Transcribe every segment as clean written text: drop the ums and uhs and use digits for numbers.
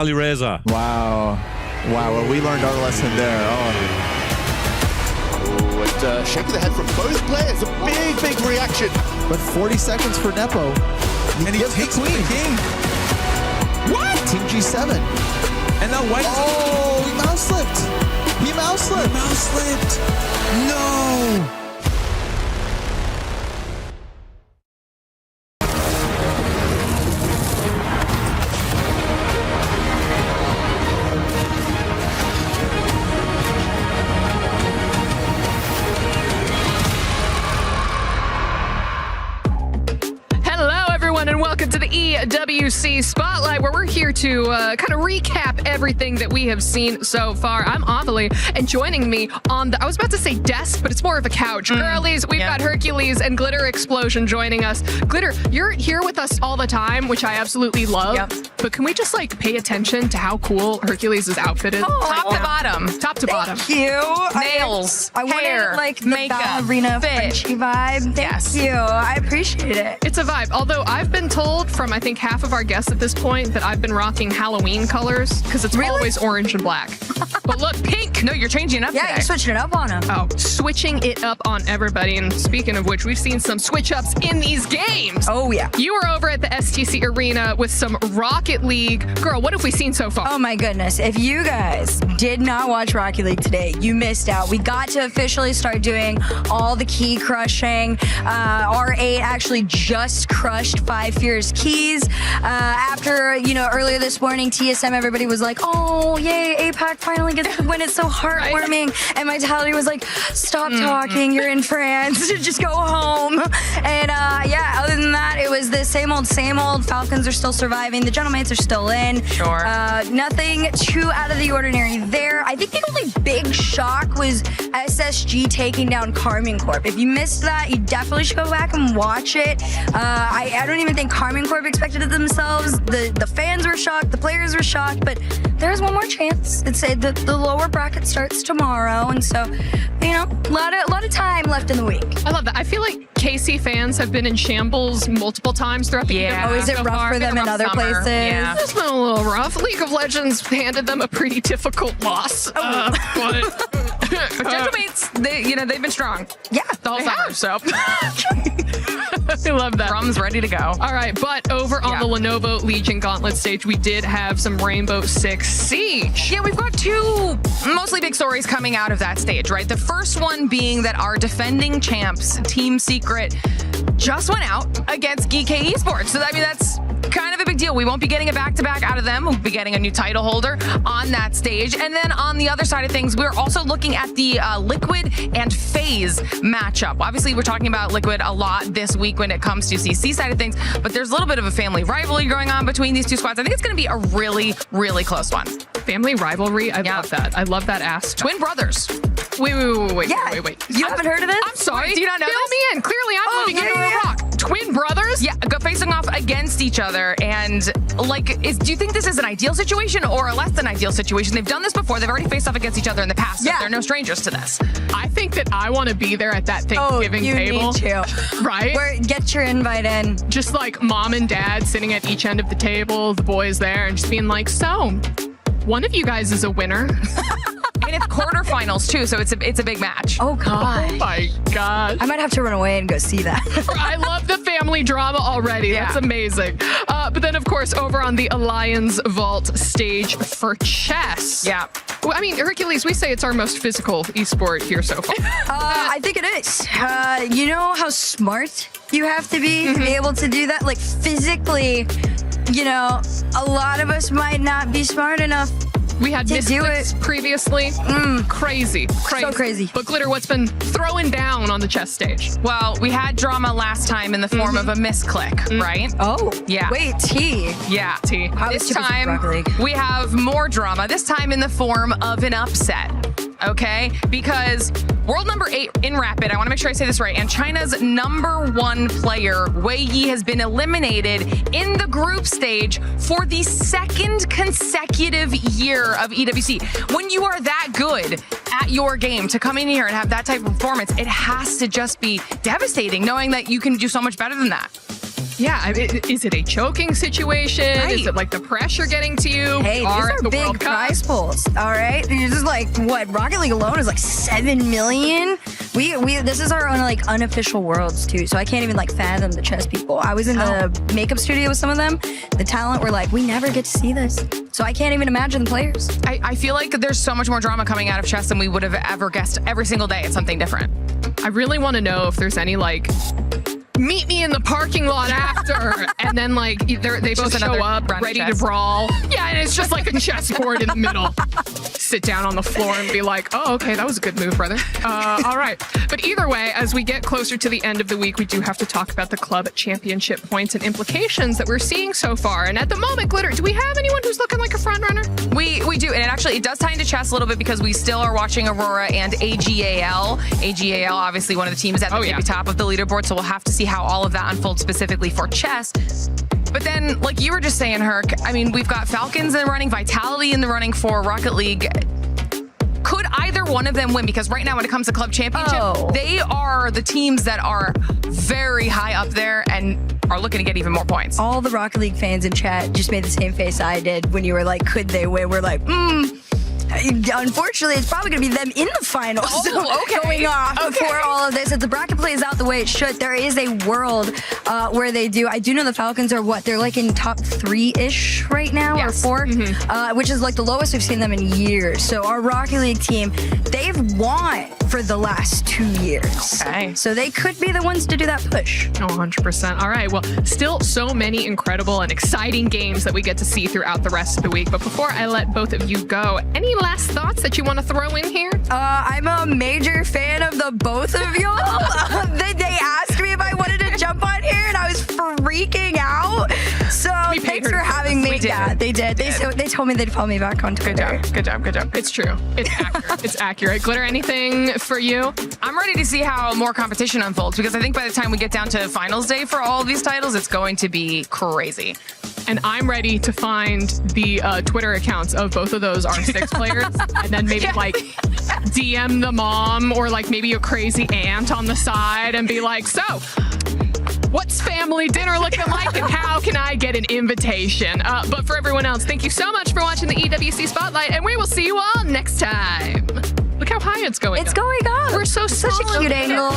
Alireza. Wow. Wow, well, we learned our lesson there. And shaking the head from both players. A big reaction. But 40 seconds for Nepo. And he takes the king. What? Team G7. And now White. Oh, he mouse slipped. He mouse slipped. Mouse slipped. No. And welcome to the EWC Spotlight, where we're here to kind of recap everything that we have seen so far. I'm Amelie, and joining me on the, I was about to say desk, but it's more of a couch. Girlies, we've got Hercules and Glitter Explosion joining us. Glitter, you're here with us all the time, which I absolutely love. But can we just like pay attention to how cool Hercules is outfitted? Top to bottom. Top to bottom. Thank you. Nails, I hair, wanted like the makeup, ballerina fit. Frenchy vibe. Thank you. I appreciate it. It's a vibe. Although I've been told from I think half of our guests at this point that I've been rocking Halloween colors because it's always orange and black. But look, pink. No, you're changing it up Yeah, today. you're switching it up on him. Oh, switching it up on everybody. And speaking of which, we've seen some switch ups in these games. Oh, yeah. You were over at the STC Arena with some Rocket League. Girl, what have we seen so far? Oh my goodness. If you guys did not watch Rocket League today, you missed out. We got to officially start doing all the key crushing. R8 actually just crushed 5 Fierce keys. After, earlier this morning, TSM, everybody was like, oh, yay, APAC finally gets to win. It's so heartwarming. And my Vitality was like, stop talking. You're in France. Just go home. And other than that, it was the same old. Falcons are still surviving. The Gentlemates are still in. Sure. Nothing too out of the ordinary there. I think the only big shock was SSG taking down Carmine Corp. If you missed that, you definitely should go back and watch it. I don't even think Carmine Corp expected it themselves. The fans were shocked. The players were shocked. But there's one more chance. It's the lower bracket starts tomorrow. And so, a lot of time left in the week. I love that. I feel like KC fans have been in shambles multiple times throughout the year. Oh, is it rough for them in other places? Yeah. It's been a little rough. League of Legends handed them a pretty difficult loss. But Gentlemates, they've been strong. Yeah. The whole summer, so. I love that. Drum's ready to go. All right, but over on the Lenovo Legion Gauntlet stage, we did have some Rainbow Six Siege. Yeah, we've got two mostly big stories coming out of that stage, right? The first one being that our defending champs, Team Secret, just went out against GK Esports. So, that's kind of a big deal. We won't be getting a back-to-back out of them. We'll be getting a new title holder on that stage. And then on the other side of things, we're also looking at the Liquid and FaZe matchup. Obviously, we're talking about Liquid a lot this week when it comes to CC side of things, but there's a little bit of a family rivalry going on between these two squads. I think it's going to be a really, really close one. Family rivalry? I love that. I love that ass. Twin brothers. Wait. You haven't heard of this? I'm sorry. Wait, do you not know Fill this? me in. Clearly, I'm living under a rock. Twin brothers? Yeah, go facing off against each other. And do you think this is an ideal situation or a less than ideal situation? They've done this before. They've already faced off against each other in the past. So they're no strangers to this. I think that I want to be there at that Thanksgiving table. Need to. Right? Get your invite in. Just like mom and dad sitting at each end of the table, the boys there, and just being like, so, one of you guys is a winner. And it's quarterfinals too, so it's a big match. Oh, God. Oh, my God. I might have to run away and go see that. I love the family drama already. That's amazing. But then, of course, over on the Alliance Vault stage for chess. Yeah. Well, I mean, Hercules, we say it's our most physical esport here so far. I think it is. You know how smart you have to be able to do that? Like, physically, a lot of us might not be smart enough. We had to do misclicks it previously. Crazy. So crazy. But Glitter, what's been throwing down on the chess stage? Well, we had drama last time in the form of a misclick, right? Oh. Yeah. Wait, T. Yeah. T. This time, we have more drama, this time in the form of an upset. Okay? Because world number 8 in Rapid, I want to make sure I say this right, and China's #1 player, Wei Yi, has been eliminated in the group stage for the second consecutive year of EWC. When you are that good at your game, to come in here and have that type of performance, it has to just be devastating knowing that you can do so much better than that. Yeah, is it a choking situation? Right. Is it like the pressure getting to you? Hey, these are the big World Cup? prize pools, all right? You're just like, what, Rocket League alone is like 7 million? This is our own like unofficial worlds too, so I can't even like fathom the chess people. I was in the makeup studio with some of them. The talent were like, we never get to see this. So I can't even imagine the players. I feel like there's so much more drama coming out of chess than we would have ever guessed. Every single day it's something different. I really want to know if there's any like meet me in the parking lot after, and then like they both show up ready to brawl. Yeah, and it's just like a chessboard in the middle. Sit down on the floor and be like, oh, okay, that was a good move, brother. All right. But either way, as we get closer to the end of the week, we do have to talk about the club championship points and implications that we're seeing so far. And at the moment, Glitter, do we have anyone who's looking like a front runner? We do, and it does tie into chess a little bit because we still are watching Aurora and AGAL. AGAL, obviously one of the teams at the very top of the leaderboard, so we'll have to see how all of that unfolds specifically for chess. But then, like you were just saying, Herc, I mean, we've got Falcons in the running, Vitality in the running for Rocket League. Could either one of them win? Because right now, when it comes to club championship, they are the teams that are very high up there and are looking to get even more points. All the Rocket League fans in chat just made the same face I did when you were like, could they win? We're like, unfortunately, it's probably going to be them in the finals. Going off before all of this. If the bracket plays out the way it should, there is a world where they do. I do know the Falcons are they're like in top 3-ish right now, or 4, which is like the lowest we've seen them in years. So our Rocket League team, they've won for the last 2 years. Okay. So they could be the ones to do that push. Oh, 100%. All right. Well, still so many incredible and exciting games that we get to see throughout the rest of the week. But before I let both of you go, any last thoughts that you want to throw in here? I'm a major fan of the both of y'all. They asked me if I wanted to jump on here, and I was freaking out. So thanks for having me. Yeah, they did. They told me they'd follow me back on Twitter. Good job. It's true. It's accurate. It's accurate. Glitter, anything for you? I'm ready to see how more competition unfolds because I think by the time we get down to finals day for all of these titles, it's going to be crazy. And I'm ready to find the Twitter accounts of both of those R6 players and then maybe like DM the mom or like maybe a crazy aunt on the side and be like, so what's family dinner looking like and how can I get an invitation? But for everyone else, thank you so much for watching the EWC Spotlight, and we will see you all next time. Look how high it's going. It's going up. We're so such a cute angle.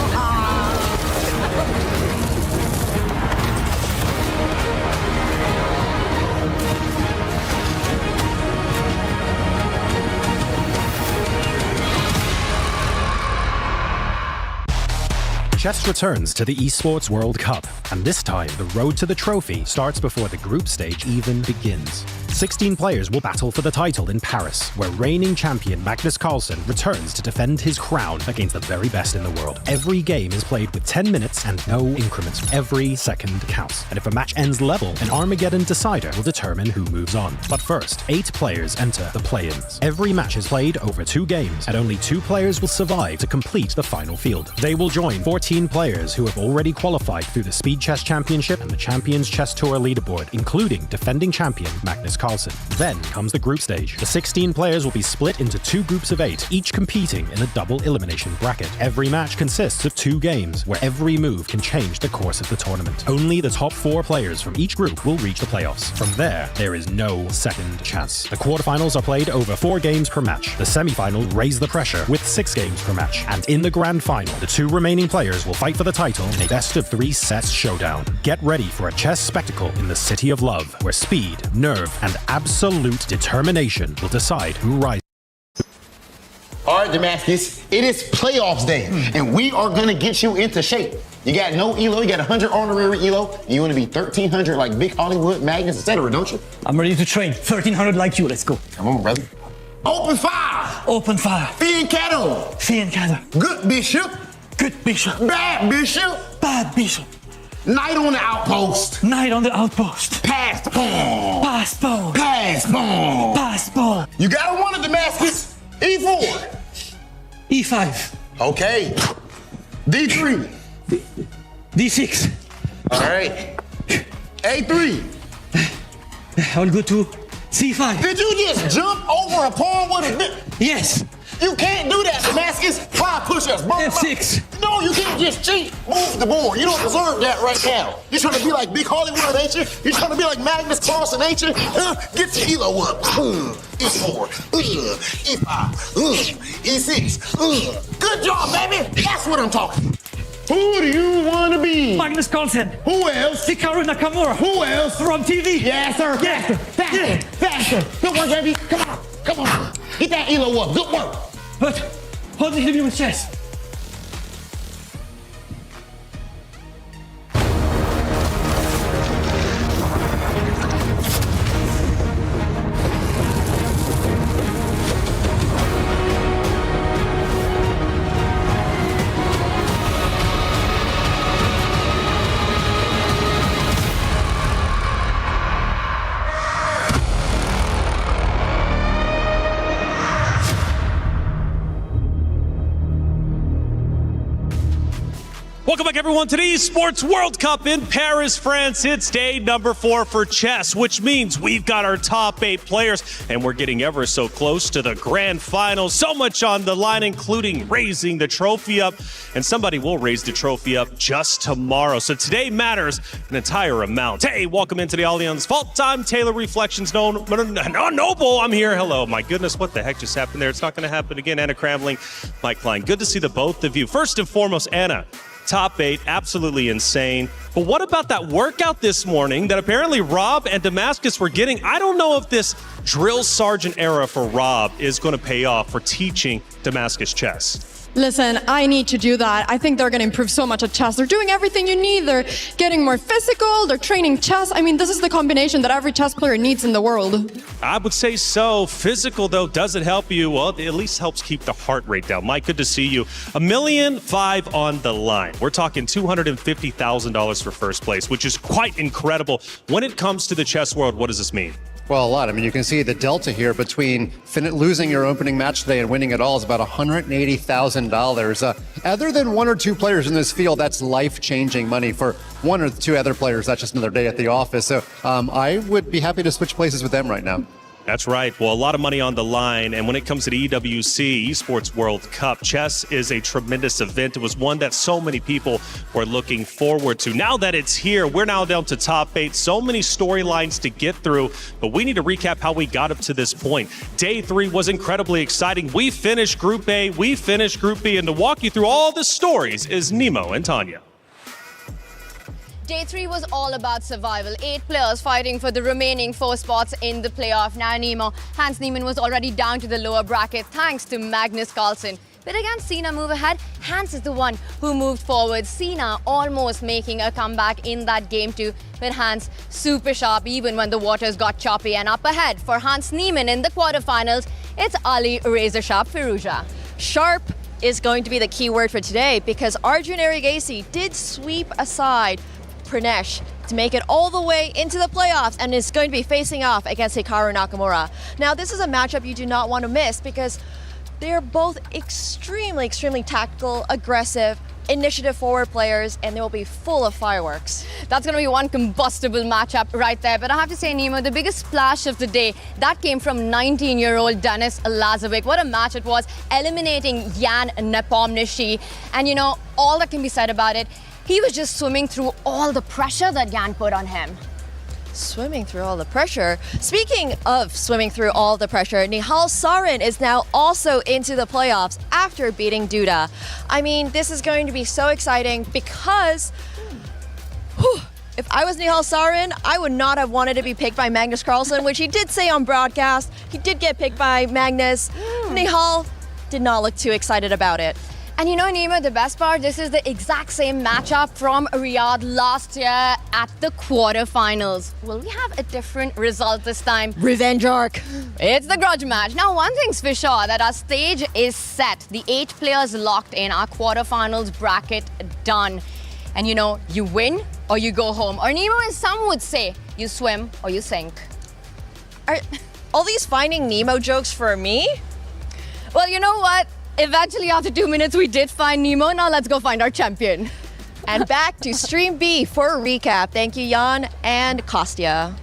Chess returns to the Esports World Cup, and this time the road to the trophy starts before the group stage even begins. 16 players will battle for the title in Paris, where reigning champion Magnus Carlsen returns to defend his crown against the very best in the world. Every game is played with 10 minutes and no increments. Every second counts, and if a match ends level, an Armageddon decider will determine who moves on. But first, 8 players enter the play-ins. Every match is played over 2 games, and only 2 players will survive to complete the final field. They will join 14 players who have already qualified through the Speed Chess Championship and the Champions Chess Tour leaderboard, including defending champion Magnus Carlsen. Then comes the group stage. The 16 players will be split into 2 groups of 8, each competing in a double elimination bracket. Every match consists of 2 games, where every move can change the course of the tournament. Only the top 4 players from each group will reach the playoffs. From there is no second chance. The quarterfinals are played over 4 games per match. The semifinals raise the pressure with 6 games per match. And in the grand final, the 2 remaining players will fight for the title in a best-of-3 sets showdown. Get ready for a chess spectacle in the City of Love, where speed, nerve, and absolute determination will decide who rises. All right, Damascus, it is playoffs day, and we are going to get you into shape. You got no ELO, you got 100 honorary ELO, and you want to be 1,300 like Big Hollywood, Magnus, etc., don't you? I'm ready to train. 1,300 like you. Let's go. Come on, brother. Open fire! Open fire. Fiancado! Fiancado. Good bishop! Good bishop. Bad bishop! Bad bishop. Knight on the outpost! Knight on the outpost. Pass pawn! Pass ball. Pass pawn! Pass ball. You gotta run it, Damascus! E4! E5. Okay. D3. D6. All right. A3. I'll go to C5. Did you just jump over a pawn with a bit? Yes. You can't do that, Damascus. Try push-ups. F6. No, you can't just cheat. Move the board. You don't deserve that right now. You're trying to be like Big Hollywood, ain't you? You're trying to be like Magnus Carlsen, ain't you? Get your elo up. E4, E5, E6. Good job, baby. That's what I'm talking about. Who do you want to be? Magnus Carlsen. Who else? Hikaru Nakamura. Who else? From TV. Yes, sir. Yeah. Faster. Good work, baby. Come on. Get that elo up. Good work. But hold hit me with chess. Welcome back, everyone, to the Esports World Cup in Paris, France. It's day number 4 for chess, which means we've got our top 8 players, and we're getting ever so close to the grand final. So much on the line, including raising the trophy up, and somebody will raise the trophy up just tomorrow. So today matters an entire amount. Hey, welcome into the Allianz Fault Time. Taylor Reflections, Noble, I'm here. Hello. My goodness, what the heck just happened there? It's not going to happen again. Anna Cramling, Mike Klein. Good to see the both of you. First and foremost, Anna. Top 8, absolutely insane. But what about that workout this morning that apparently Rob and Damascus were getting? I don't know if this drill sergeant era for Rob is going to pay off for teaching Damascus chess. Listen, I need to do that. I think they're going to improve so much at chess. They're doing everything you need. They're getting more physical. They're training chess. I mean, this is the combination that every chess player needs in the world. I would say so. Physical, though, does it help you? Well, it at least helps keep the heart rate down. Mike, good to see you. $1.5 million on the line. We're talking $250,000 for first place, which is quite incredible. When it comes to the chess world, what does this mean? Well, a lot. I mean, you can see the delta here between losing your opening match today and winning it all is about $180,000. Other than 1 or 2 players in this field, that's life-changing money. For 1 or 2 other players, that's just another day at the office. So I would be happy to switch places with them right now. That's right. Well, a lot of money on the line. And when it comes to the EWC, Esports World Cup, chess is a tremendous event. It was one that so many people were looking forward to. Now that it's here, we're now down to top 8. So many storylines to get through, but we need to recap how we got up to this point. Day 3 was incredibly exciting. We finished Group A, we finished Group B, and to walk you through all the stories is Nemo and Tanya. Day 3 was all about survival. 8 players fighting for the remaining 4 spots in the playoff. Now Hans Niemann was already down to the lower bracket thanks to Magnus Carlsen. But again, Sina move ahead. Hans is the one who moved forward. Sina almost making a comeback in that game too. But Hans super sharp even when the waters got choppy. And up ahead for Hans Niemann in the quarterfinals, it's Alireza Sharp Firuza. Sharp is going to be the key word for today because Arjun Erigaisi did sweep aside Pranesh to make it all the way into the playoffs and is going to be facing off against Hikaru Nakamura. Now, this is a matchup you do not want to miss because they're both extremely tactical, aggressive, initiative forward players, and they will be full of fireworks. That's going to be one combustible matchup right there. But I have to say, Nemo, the biggest splash of the day, that came from 19-year-old Denis Lazovic. What a match it was, eliminating Jan Nepomniachtchi. And you know, all that can be said about it, he was just swimming through all the pressure that Jan put on him. Swimming through all the pressure. Speaking of swimming through all the pressure, Nihal Sarin is now also into the playoffs after beating Duda. I mean, this is going to be so exciting because if I was Nihal Sarin, I would not have wanted to be picked by Magnus Carlsen, which he did say on broadcast. He did get picked by Magnus. Nihal did not look too excited about it. And you know, Nima, the best part, this is the exact same matchup from Riyadh last year at the quarterfinals. Will we have a different result this time? Revenge arc. It's the grudge match. Now, one thing's for sure, that our stage is set. The 8 players locked in, our quarterfinals bracket done. And you know, you win or you go home. Or Nemo, as some would say, you swim or you sink. Are all these Finding Nemo jokes for me? Well, you know what? Eventually, after 2 minutes, we did find Nemo. Now let's go find our champion. And back to Stream B for a recap. Thank you, Jan and Kostya.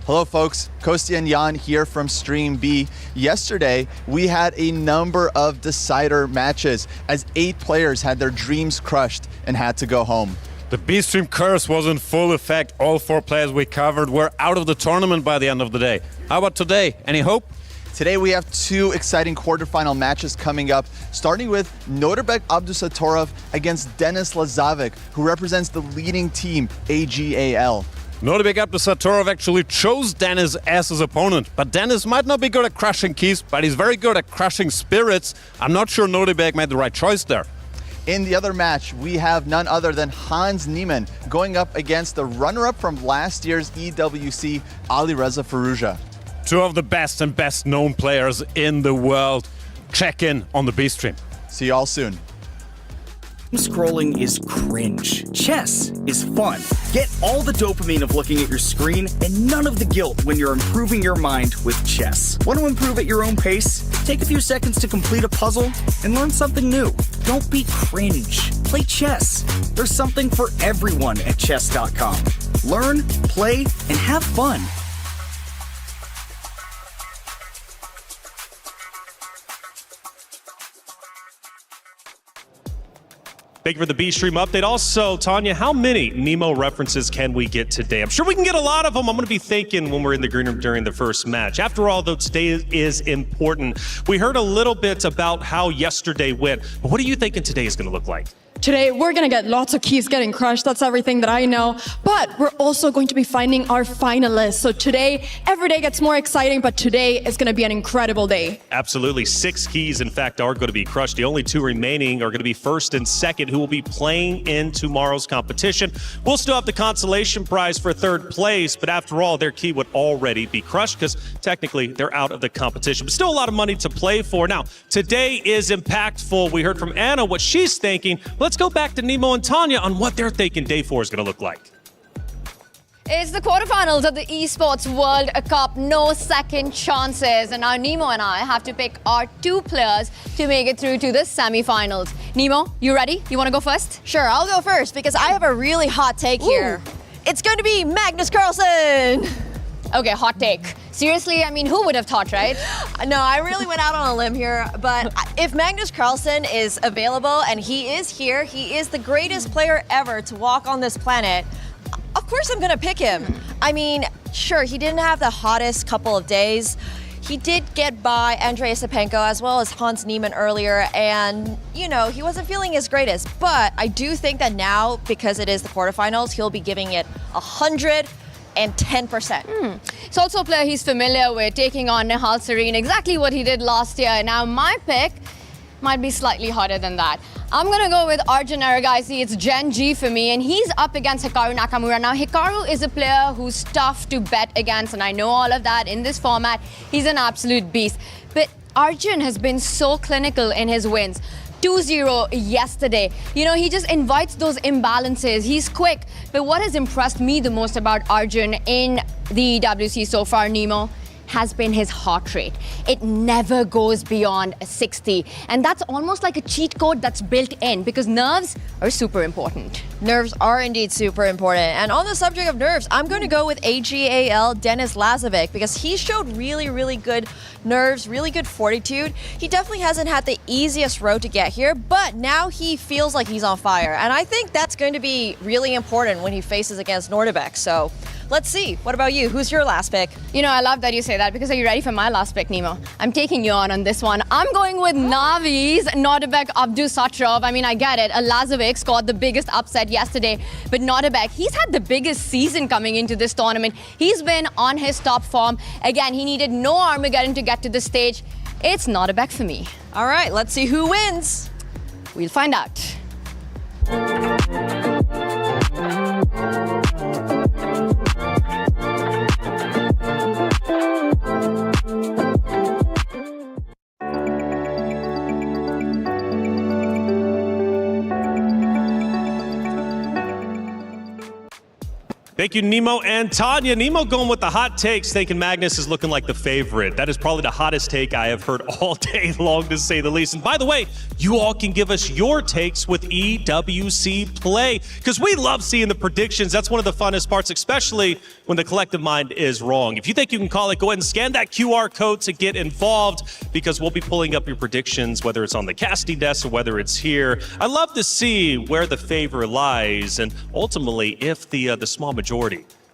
Hello, folks. Kostya and Jan here from Stream B. Yesterday, we had a number of decider matches as 8 players had their dreams crushed and had to go home. The B-Stream curse was in full effect. All 4 players we covered were out of the tournament by the end of the day. How about today? Any hope? Today we have 2 exciting quarterfinal matches coming up, starting with Nodirbek Abdusatorov against Denis Lazovic, who represents the leading team, AGAL. Nodirbek Abdusatorov actually chose Denis as his opponent, but Denis might not be good at crushing keys, but he's very good at crushing spirits. I'm not sure Nodirbek made the right choice there. In the other match, we have none other than Hans Niemann going up against the runner-up from last year's EWC, Alireza Firouzja. 2 of the best and best known players in the world. Check in on the B-Stream. See y'all soon. Scrolling is cringe. Chess is fun. Get all the dopamine of looking at your screen and none of the guilt when you're improving your mind with chess. Want to improve at your own pace? Take a few seconds to complete a puzzle and learn something new. Don't be cringe. Play chess. There's something for everyone at Chess.com. Learn, play, and have fun. Thank you for the B-Stream update. Also, Tanya, how many Nemo references can we get today? I'm sure we can get a lot of them. I'm going to be thinking when we're in the green room during the first match. After all, though, today is important. We heard a little bit about how yesterday went, but what are you thinking today is going to look like? Today, we're going to get lots of keys getting crushed. That's everything that I know. But we're also going to be finding our finalists. So today, every day gets more exciting, but today is going to be an incredible day. Absolutely. 6 keys, in fact, are going to be crushed. The only 2 remaining are going to be first and second, who will be playing in tomorrow's competition. We'll still have the consolation prize for 3rd place, but after all, their key would already be crushed because technically they're out of the competition. But still a lot of money to play for. Now, today is impactful. We heard from Anna what she's thinking. Let's go back to Nemo and Tanya on what they're thinking day 4 is going to look like. It's the quarterfinals of the Esports World Cup. No second chances. And now Nemo and I have to pick our 2 players to make it through to the semifinals. Nemo, you ready? You want to go first? Sure, I'll go first because I have a really hot take here. It's going to be Magnus Carlsen. Okay, hot take. Seriously, I mean, who would have thought, right? No, I really went out on a limb here, but if Magnus Carlsen is available and he is here, he is the greatest player ever to walk on this planet. Of course I'm gonna pick him. I mean, sure, he didn't have the hottest couple of days. He did get by Andrei Sapenko as well as Hans Niemann earlier, and, you know, he wasn't feeling his greatest. But I do think that now, because it is the quarterfinals, he'll be giving it 110%. It's also a player he's familiar with, taking on Nihal Sarin, exactly what he did last year. Now, my pick might be slightly hotter than that. I'm going to go with Arjun Aragaisi. It's Gen G for me, and he's up against Hikaru Nakamura. Now, Hikaru is a player who's tough to bet against, and I know all of that in this format. He's an absolute beast. But Arjun has been so clinical in his wins. 2-0 yesterday. You know, he just invites those imbalances. He's quick. But what has impressed me the most about Arjun in the EWC so far, Nemo, has been his heart rate. It never goes beyond 60. And that's almost like a cheat code that's built in because nerves are super important. Nerves are indeed super important. And on the subject of nerves, I'm going to go with AGAL Denis Lazovic because he showed really, really good nerves, really good fortitude. He definitely hasn't had the easiest road to get here, but now he feels like he's on fire. And I think that's going to be really important when he faces against Nodirbek. So let's see. What about you? Who's your last pick? You know, I love that you say that because are you ready for my last pick, Nemo? I'm taking you on this one. I'm going with Navi's Nodirbek Abdusatorov. I mean, I get it. Lazovic scored the biggest upset yesterday, but Nodirbek, he's had the biggest season coming into this tournament. He's been on his top form. Again, he needed no Armageddon to get to the stage. It's Nodirbek for me. All right, let's see who wins. We'll find out. Thank you, Nemo and Tanya. Nemo going with the hot takes, thinking Magnus is looking like the favorite. That is probably the hottest take I have heard all day long, to say the least. And by the way, you all can give us your takes with EWC Play, because we love seeing the predictions. That's one of the funnest parts, especially when the collective mind is wrong. If you think you can call it, go ahead and scan that QR code to get involved, because we'll be pulling up your predictions, whether it's on the casting desk or whether it's here. I love to see where the favor lies, and ultimately if the small majority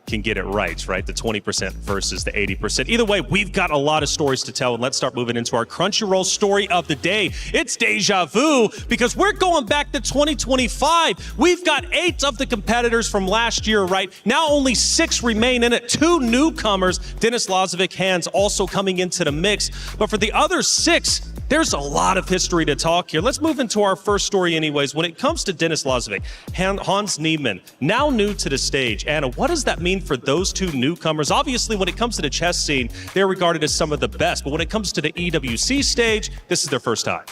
can get it right? The 20% versus the 80%. Either way, we've got a lot of stories to tell, and let's start moving into our Crunchyroll story of the day. It's deja vu, because we're going back to 2025. We've got 8 of the competitors from last year, now only 6 remain in it. 2 newcomers, Denis, Hans also coming into the mix. But for the other 6, there's a lot of history to talk here. Let's move into our first story anyways. When it comes to Denis, Hans Niemann, now new to the stage. Anna, what does that mean for those 2 newcomers? Obviously, when it comes to the chess scene, they're regarded as some of the best. But when it comes to the EWC stage, this is their first time.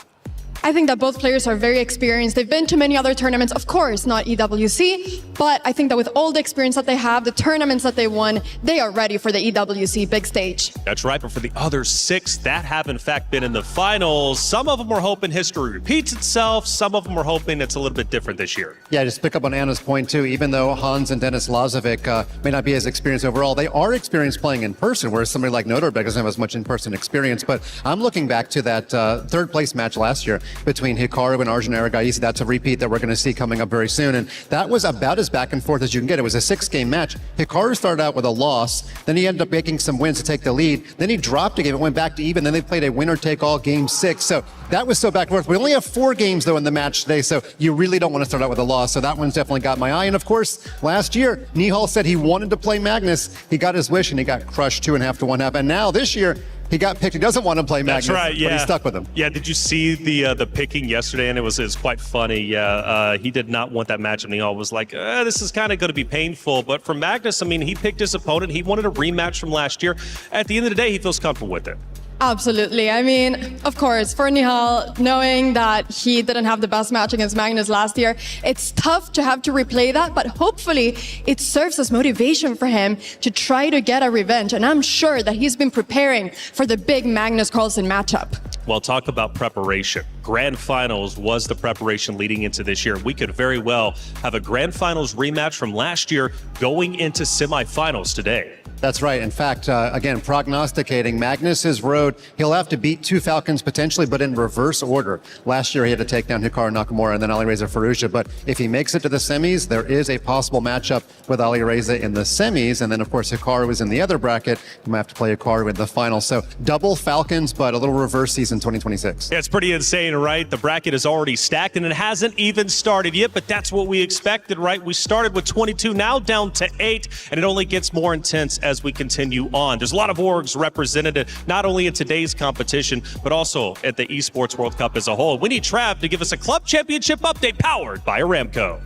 I think that both players are very experienced. They've been to many other tournaments, of course, not EWC, but I think that with all the experience that they have, the tournaments that they won, they are ready for the EWC big stage. That's right, but for the other 6 that have in fact been in the finals, some of them are hoping history repeats itself, some of them are hoping it's a little bit different this year. Yeah, just pick up on Anna's point too. Even though Hans and Denis may not be as experienced overall, they are experienced playing in person, whereas somebody like Nodirbek doesn't have as much in-person experience. But I'm looking back to that third place match last year between Hikaru and Arjun Aragaisi. That's a repeat that we're going to see coming up very soon. And that was about as back and forth as you can get. It was a 6-game match. Hikaru started out with a loss. Then he ended up making some wins to take the lead. Then he dropped a game. It went back to even. Then they played a winner-take-all game 6. So that was so back and forth. We only have 4 games, though, in the match today. So you really don't want to start out with a loss. So that one's definitely got my eye. And, of course, last year, Nihal said he wanted to play Magnus. He got his wish, and he got crushed 2.5 to 1.5. And now this year, he got picked. He doesn't want to play Magnus. That's right, yeah. But he's stuck with him. Yeah, did you see the picking yesterday? And it was quite funny. Yeah, he did not want that matchup. Nihal was like, this is kind of going to be painful. But for Magnus, I mean, he picked his opponent. He wanted a rematch from last year. At the end of the day, he feels comfortable with it. Absolutely. I mean, of course, for Nihal, knowing that he didn't have the best match against Magnus last year, it's tough to have to replay that, but hopefully it serves as motivation for him to try to get a revenge. And I'm sure that he's been preparing for the big Magnus Carlsen matchup. Well, talk about preparation. Grand Finals was the preparation leading into this year. We could very well have a Grand Finals rematch from last year going into semifinals today. That's right. In fact, again, prognosticating Magnus's road, he'll have to beat 2 Falcons potentially, but in reverse order. Last year, he had to take down Hikaru Nakamura and then Alireza Firouzja. But if he makes it to the semis, there is a possible matchup with Alireza in the semis. And then, of course, Hikaru is in the other bracket. He might have to play Hikaru in the final. So double Falcons, but a little reverse season 2026. Yeah, it's pretty insane, right? The bracket is already stacked, and it hasn't even started yet, but that's what we expected, right? We started with 22, now down to 8, and it only gets more intense as we continue on. There's a lot of orgs represented, not only in today's competition, but also at the Esports World Cup as a whole. We need Trav to give us a club championship update powered by Aramco.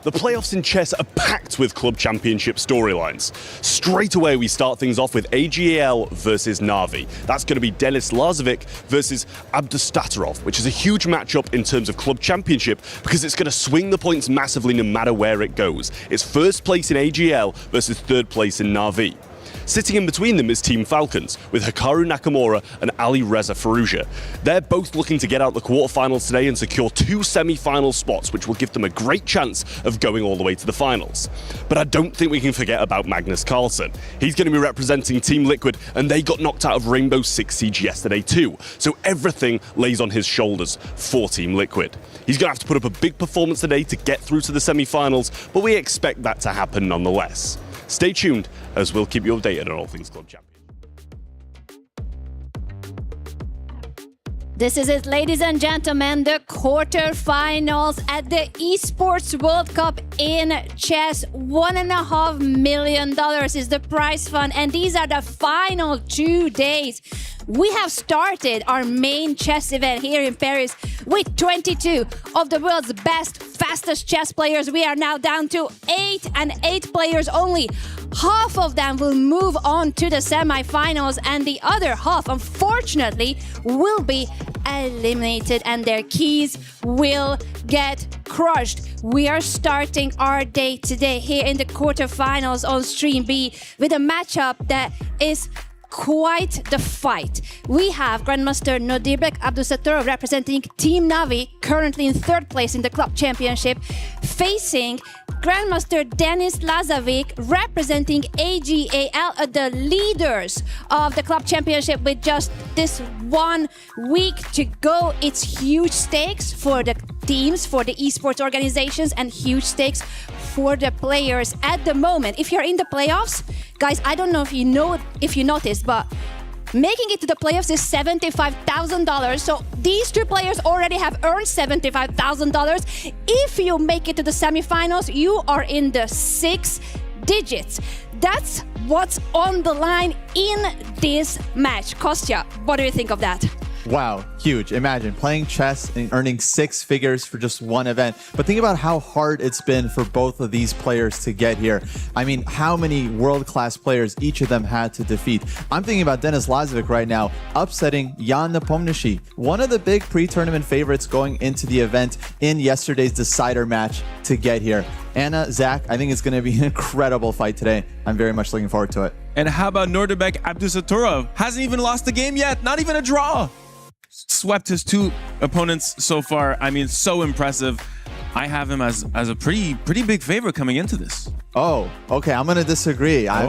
The playoffs in chess are packed with club championship storylines. Straight away, we start things off with AGAL versus Navi. That's going to be Denis versus Abdustatarov, which is a huge matchup in terms of club championship because it's going to swing the points massively no matter where it goes. It's first place in AGL versus third place in Navi. Sitting in between them is Team Falcons, with Hikaru Nakamura and Alireza Firouzja. They're both looking to get out the quarterfinals today and secure 2 semi-final spots, which will give them a great chance of going all the way to the finals. But I don't think we can forget about Magnus Carlsen. He's going to be representing Team Liquid, and they got knocked out of Rainbow Six Siege yesterday too. So everything lays on his shoulders for Team Liquid. He's going to have to put up a big performance today to get through to the semi-finals, but we expect that to happen nonetheless. Stay tuned, as we'll keep you updated on all things Club Champion. This is it, ladies and gentlemen, the quarterfinals at the Esports World Cup in chess. $1.5 million is the prize fund, and these are the final 2 days. We have started our main chess event here in Paris with 22 of the world's best, fastest chess players. We are now down to 8 and 8 players only. Half of them will move on to the semifinals, and the other half, unfortunately, will be eliminated and their keys will get crushed. We are starting our day today here in the quarterfinals on Stream B with a matchup that is quite the fight. We have Grandmaster Nodirbek Abdusattorov representing Team Navi, currently in 3rd place in the club championship, facing Grandmaster Denis Lazovic representing AGAL, the leaders of the club championship with just this 1 week to go. It's huge stakes for the teams, for the esports organizations, and huge stakes for the players at the moment. If you're in the playoffs, guys, I don't know if you noticed, but making it to the playoffs is $75,000. So these 2 players already have earned $75,000. If you make it to the semifinals, you are in the 6 digits. That's what's on the line in this match. Kostya, what do you think of that? Wow, huge. Imagine playing chess and earning 6 figures for just one event. But think about how hard it's been for both of these players to get here. I mean, how many world-class players each of them had to defeat. I'm thinking about Denis Lazovic right now, upsetting Jan Nepomniachtchi, one of the big pre-tournament favorites going into the event in yesterday's decider match to get here. Anna, Zach, I think it's going to be an incredible fight today. I'm very much looking forward to it. And how about Nodirbek Abdusattorov? Hasn't even lost a game yet, not even a draw. Swept his 2 opponents so far. I mean, so impressive. I have him as a pretty big favorite coming into this. Oh, okay. I'm going to disagree. I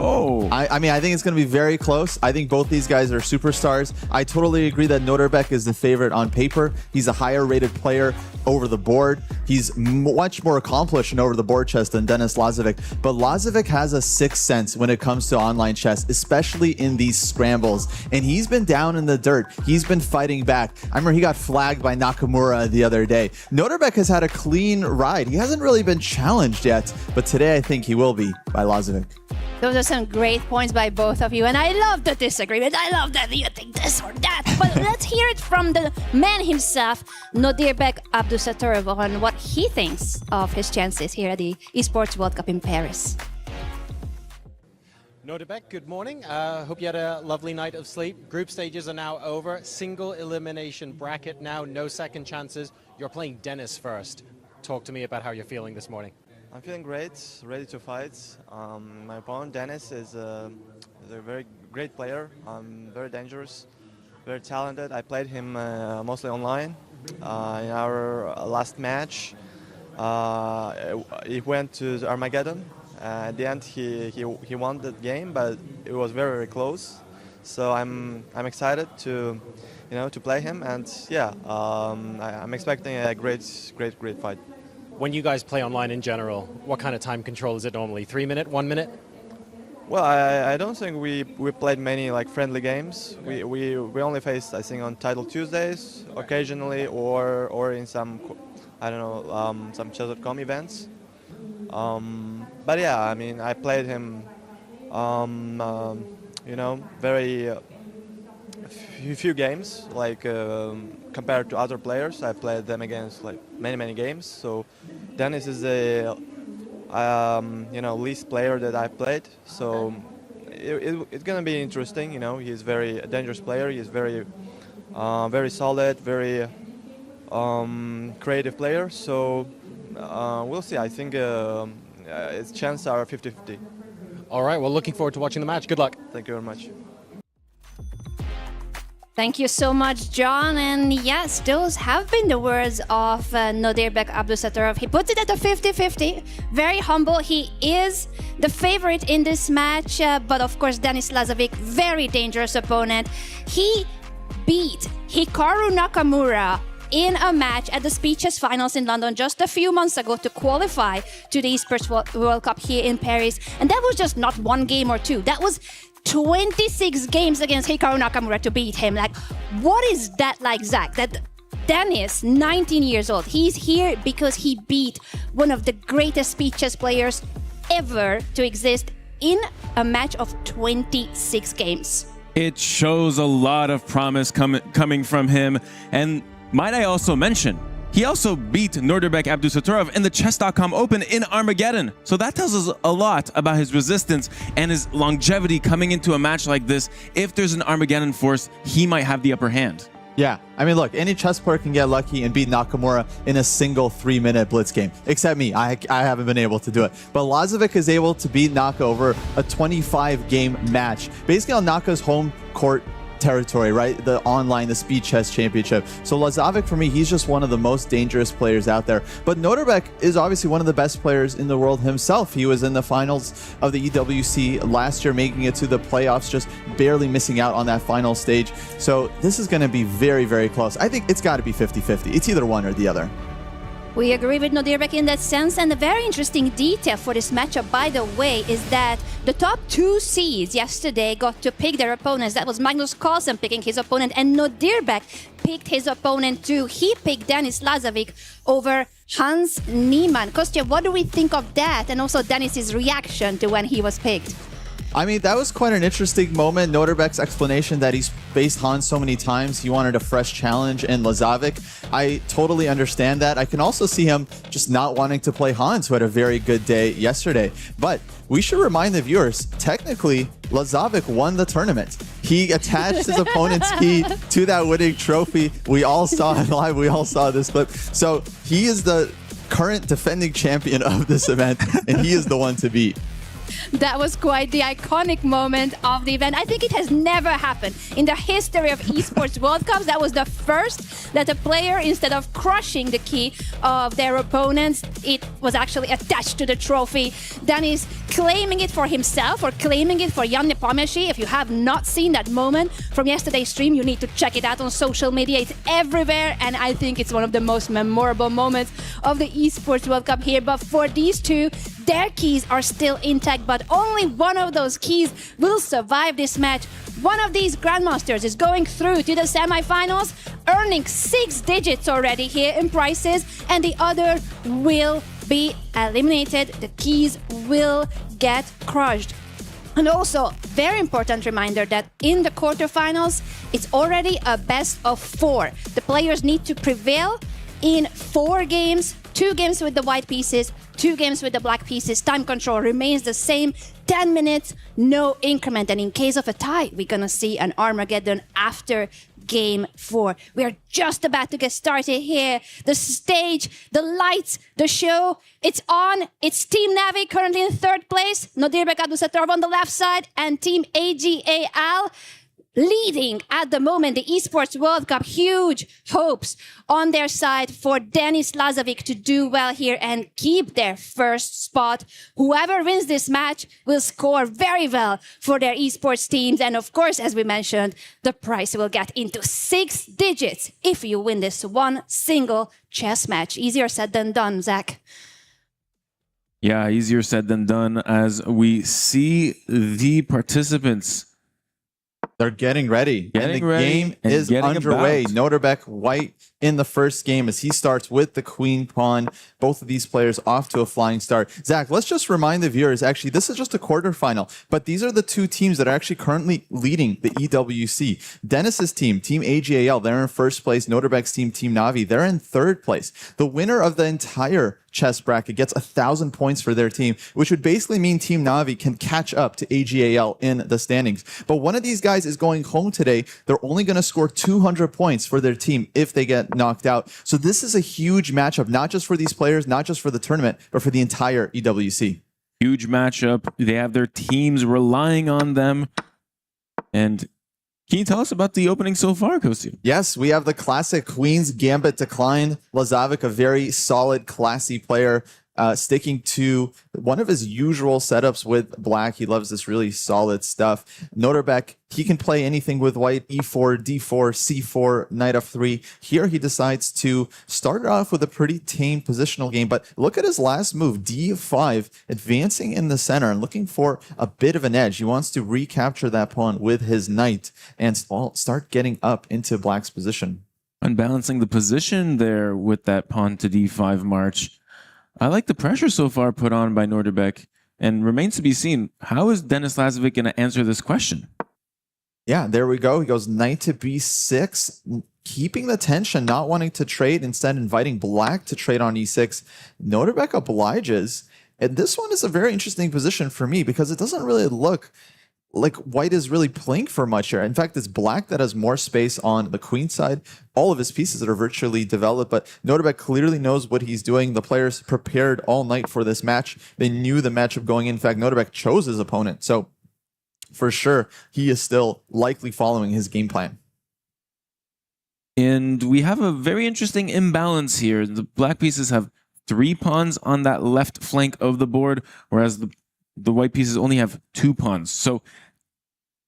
mean, I think it's going to be very close. I think both these guys are superstars. I totally agree that Nodirbek is the favorite on paper. He's a higher rated player over the board. He's much more accomplished in over the board chess than Denis Lazovic. But Lazovic has a 6th sense when it comes to online chess, especially in these scrambles. And he's been down in the dirt. He's been fighting back. I remember he got flagged by Nakamura the other day. Nodirbek has had a clean ride. He hasn't really been challenged yet, but today I think he will be by Lazovic. Those are some great points by both of you, and I love the disagreement. I love that you think this or that. But let's hear it from the man himself, Nodirbek Abdusattorov, on what he thinks of his chances here at the Esports World Cup in Paris. Nodirbek, good morning. Hope you had a lovely night of sleep. Group stages are now over. Single elimination bracket now, no second chances. You're playing Denis first. Talk to me about how you're feeling this morning. I'm feeling great, ready to fight. My opponent, Denis, is a very great player, very dangerous, very talented. I played him mostly online. In our last match, he went to Armageddon. At the end, he won the game, but it was very, very close. So I'm excited to play him, and yeah, I'm expecting a great fight. When you guys play online in general, what kind of time control is it normally? 3 minute, 1 minute? Well, I don't think we played many like friendly games. We only faced, I think, on Title Tuesdays occasionally, or in some, I don't know, some Chess.com events. But yeah, I mean, I played him, very few games, like compared to other players. I played them against like many games. So Denis is the least player that I played. So it's gonna be interesting. He's very dangerous player. He's very solid, very creative player. So we'll see. I think his chances are 50-50. All right. Well, looking forward to watching the match. Good luck. Thank you very much. Thank you so much, John. And yes, those have been the words of Nodirbek Abdusattorov. He puts it at a 50-50. Very humble. He is the favorite in this match. But of course, Denis Lazovic, very dangerous opponent. He beat Hikaru Nakamura in a match at the Speeches Finals in London just a few months ago to qualify to the Esports World Cup here in Paris. And that was just not 1 game or 2. That was 26 games against Hikaru Nakamura to beat him. Like, what is that like, Zach? That Denis, 19 years old, he's here because he beat one of the greatest speeches players ever to exist in a match of 26 games. It shows a lot of promise coming from him. And might I also mention, he also beat Nodirbek Abdusattorov in the Chess.com Open in Armageddon. So that tells us a lot about his resistance and his longevity coming into a match like this. If there's an Armageddon force, he might have the upper hand. Yeah, I mean, look, any chess player can get lucky and beat Nakamura in a single 3-minute blitz game, except me. I haven't been able to do it. But Lazovic is able to beat Naka over a 25-game match, basically on Naka's home court territory, right? The Speed Chess Championship. So Lazovic, for me, he's just one of the most dangerous players out there. But Nodirbek is obviously one of the best players in the world himself. He was in the finals of the EWC last year, making it to the playoffs, just barely missing out on that final stage. So this is going to be very, very close. I think it's got to be 50-50. It's either one or the other. We agree with Nodirbek in that sense, and a very interesting detail for this matchup, by the way, is that the top 2 seeds yesterday got to pick their opponents. That was Magnus Carlsen picking his opponent, and Nodirbek picked his opponent too. He picked Denis Lazovic over Hans Niemann. Kostya, what do we think of that, and also Denis's reaction to when he was picked? I mean, that was quite an interesting moment. Nodirbek's explanation that he's faced Hans so many times, he wanted a fresh challenge in Lazovic. I totally understand that. I can also see him just not wanting to play Hans, who had a very good day yesterday. But we should remind the viewers, technically, Lazovic won the tournament. He attached his opponent's key to that winning trophy. We all saw it live. We all saw this clip. So he is the current defending champion of this event, and he is the one to beat. That was quite the iconic moment of the event. I think it has never happened in the history of esports World Cups. That was the first that a player, instead of crushing the key of their opponents, it was actually attached to the trophy. Denis claiming it for himself or claiming it for Jan Nepomniachtchi. If you have not seen that moment from yesterday's stream, you need to check it out on social media. It's everywhere, and I think it's one of the most memorable moments of the esports World Cup here. But for these two, their keys are still intact, but only one of those keys will survive this match. One of these grandmasters is going through to the semifinals, earning 6 digits already here in prizes, and the other will be eliminated. The keys will get crushed. And also, very important reminder that in the quarterfinals, it's already a best of 4. The players need to prevail in 4 games, 2 games with the white pieces, 2 games with the black pieces. Time control remains the same, 10 minutes, no increment. And in case of a tie, we're gonna see an Armageddon after Game 4. We are just about to get started here. The stage, the lights, the show, it's on. It's Team Navi currently in 3rd place. Nodirbek Abdusattorov on the left side, and Team AGAL leading at the moment the Esports World Cup. Huge hopes on their side for Denis Lazovic to do well here and keep their first spot. Whoever wins this match will score very well for their esports teams. And of course, as we mentioned, the prize will get into 6 digits if you win this one single chess match. Easier said than done, Zach. Yeah, easier said than done, as we see the participants. They're getting ready. And the game is underway. Nodirbek white in the first game as he starts with the queen pawn. Both of these players off to a flying start. Zach, let's just remind the viewers, actually, this is just a quarterfinal, but these are the 2 teams that are actually currently leading the EWC. Denis's team, Team AGAL, they're in 1st place. Nodirbek's team, Team Navi, they're in 3rd place. The winner of the entire chess bracket gets 1,000 points for their team, which would basically mean Team Navi can catch up to AGAL in the standings. But one of these guys is going home today. They're only going to score 200 points for their team if they get knocked out. So this is a huge matchup, not just for these players, not just for the tournament, but for the entire EWC. Huge matchup. They have their teams relying on them. And can you tell us about the opening so far, Kostya? Yes, we have the classic Queen's Gambit decline. Lazovic, a very solid, classy player, sticking to one of his usual setups with black. He loves this really solid stuff. Nodirbek, he can play anything with white, e4, d4, c4, knight f3. Here he decides to start off with a pretty tame positional game, but look at his last move, d5, advancing in the center and looking for a bit of an edge. He wants to recapture that pawn with his knight and start getting up into black's position. Unbalancing the position there with that pawn to d5 march. I like the pressure so far put on by Nodirbek, and remains to be seen, how is Denis Lazovic going to answer this question? Yeah, there we go. He goes knight to b6, keeping the tension, not wanting to trade, instead inviting black to trade on e6. Nodirbek obliges, and this one is a very interesting position for me because it doesn't really look like white is really playing for much here. In fact, it's black that has more space on the queen side. All of his pieces that are virtually developed, but Nodirbek clearly knows what he's doing. The players prepared all night for this match. They knew the matchup going in. In fact, Nodirbek chose his opponent. So for sure, he is still likely following his game plan. And we have a very interesting imbalance here. The black pieces have 3 pawns on that left flank of the board, whereas the white pieces only have 2 pawns. So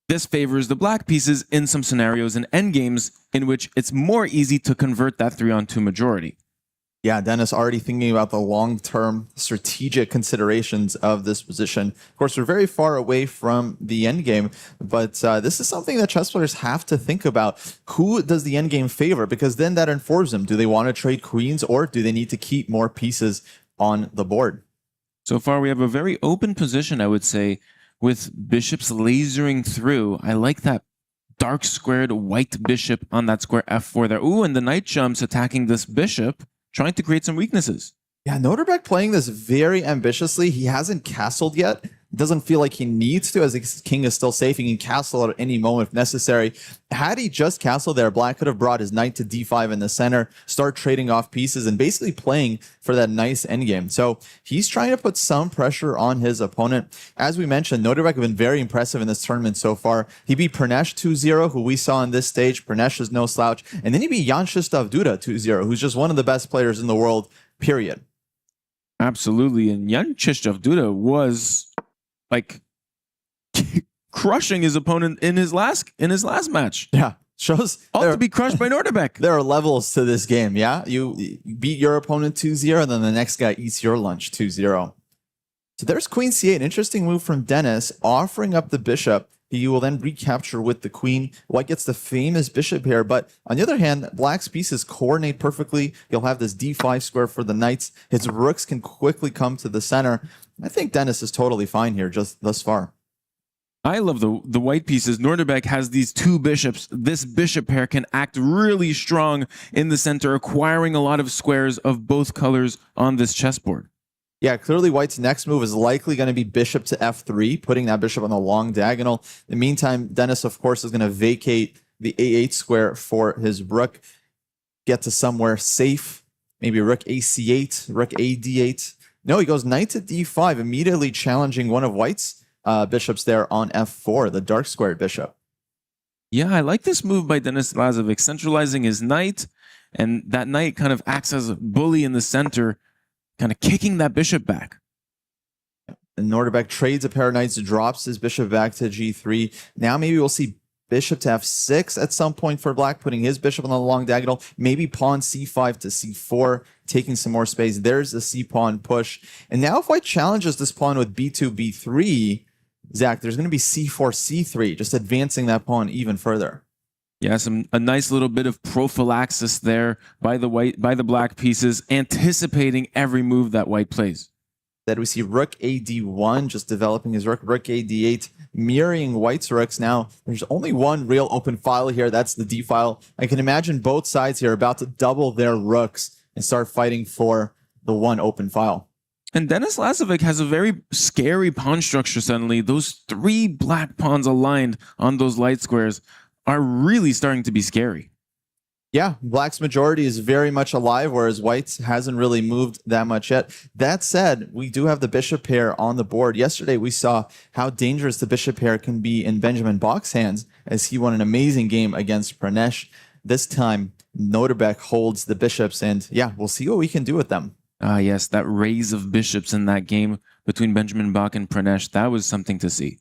this favors the black pieces in some scenarios and endgames in which it's more easy to convert that 3-on-2 majority. Yeah, Denis already thinking about the long-term strategic considerations of this position. Of course, we're very far away from the endgame, but this is something that chess players have to think about. Who does the endgame favor? Because then that informs them. Do they want to trade queens, or do they need to keep more pieces on the board? So far, we have a very open position, I would say, with bishops lasering through. I like that dark squared white bishop on that square f4 there. Ooh, and the knight jumps attacking this bishop, trying to create some weaknesses. Yeah, Nodirbek playing this very ambitiously. He hasn't castled yet. Doesn't feel like he needs to, as his king is still safe. He can castle at any moment if necessary. Had he just castled there, black could have brought his knight to d5 in the center, start trading off pieces, and basically playing for that nice endgame. So he's trying to put some pressure on his opponent. As we mentioned, Nodirbek have been very impressive in this tournament so far. He beat Pranesh 2-0, who we saw on this stage. Pranesh is no slouch. And then he beat Jan Krzysztof Duda 2-0, who's just one of the best players in the world, period. Absolutely. And Jan Krzysztof Duda was like crushing his opponent in his last match. Yeah, shows all to be crushed by Nodirbek. There are levels to this game. Yeah, you beat your opponent 2-0, and then the next guy eats your lunch 2-0. So there's queen c8. Interesting move from Denis, offering up the bishop. He will then recapture with the queen. White gets the famous bishop here, but on the other hand, black's pieces coordinate perfectly. He'll have this d5 square for the knights. His rooks can quickly come to the center. I think Denis is totally fine here just thus far. I love the white pieces. Nodirbek has these 2 bishops. This bishop pair can act really strong in the center, acquiring a lot of squares of both colors on this chessboard. Yeah, clearly White's next move is likely going to be bishop to f3, putting that bishop on the long diagonal. In the meantime, Denis, of course, is going to vacate the a8 square for his rook, get to somewhere safe, maybe rook ac8, rook ad8. No, he goes knight to d5, immediately challenging one of White's bishops there on f4, the dark squared bishop. Yeah, I like this move by Denis Lazovic, centralizing his knight, and that knight kind of acts as a bully in the center, kind of kicking that bishop back. And Nodirbek trades a pair of knights, drops his bishop back to g3. Now maybe we'll see bishop to f6 at some point for black, putting his bishop on the long diagonal. Maybe pawn c5 to c4, taking some more space. There's the c-pawn push. And now if White challenges this pawn with b2, b3, Zach, there's going to be c4, c3, just advancing that pawn even further. Yeah, a nice little bit of prophylaxis there by the black pieces, anticipating every move that White plays. That we see rook ad1, just developing his rook ad8, mirroring White's rooks. Now, there's only one real open file here. That's the d file. I can imagine both sides here about to double their rooks and start fighting for the one open file. And Denis Lazovic has a very scary pawn structure suddenly. Those 3 black pawns aligned on those light squares are really starting to be scary. Yeah, black's majority is very much alive, whereas white's hasn't really moved that much yet. That said, we do have the bishop pair on the board. Yesterday, we saw how dangerous the bishop pair can be in Benjamin Bach's hands, as he won an amazing game against Pranesh. This time, Nodirbek holds the bishops, and yeah, we'll see what we can do with them. Ah, yes, that raise of bishops in that game between Benjamin Bach and Pranesh, that was something to see.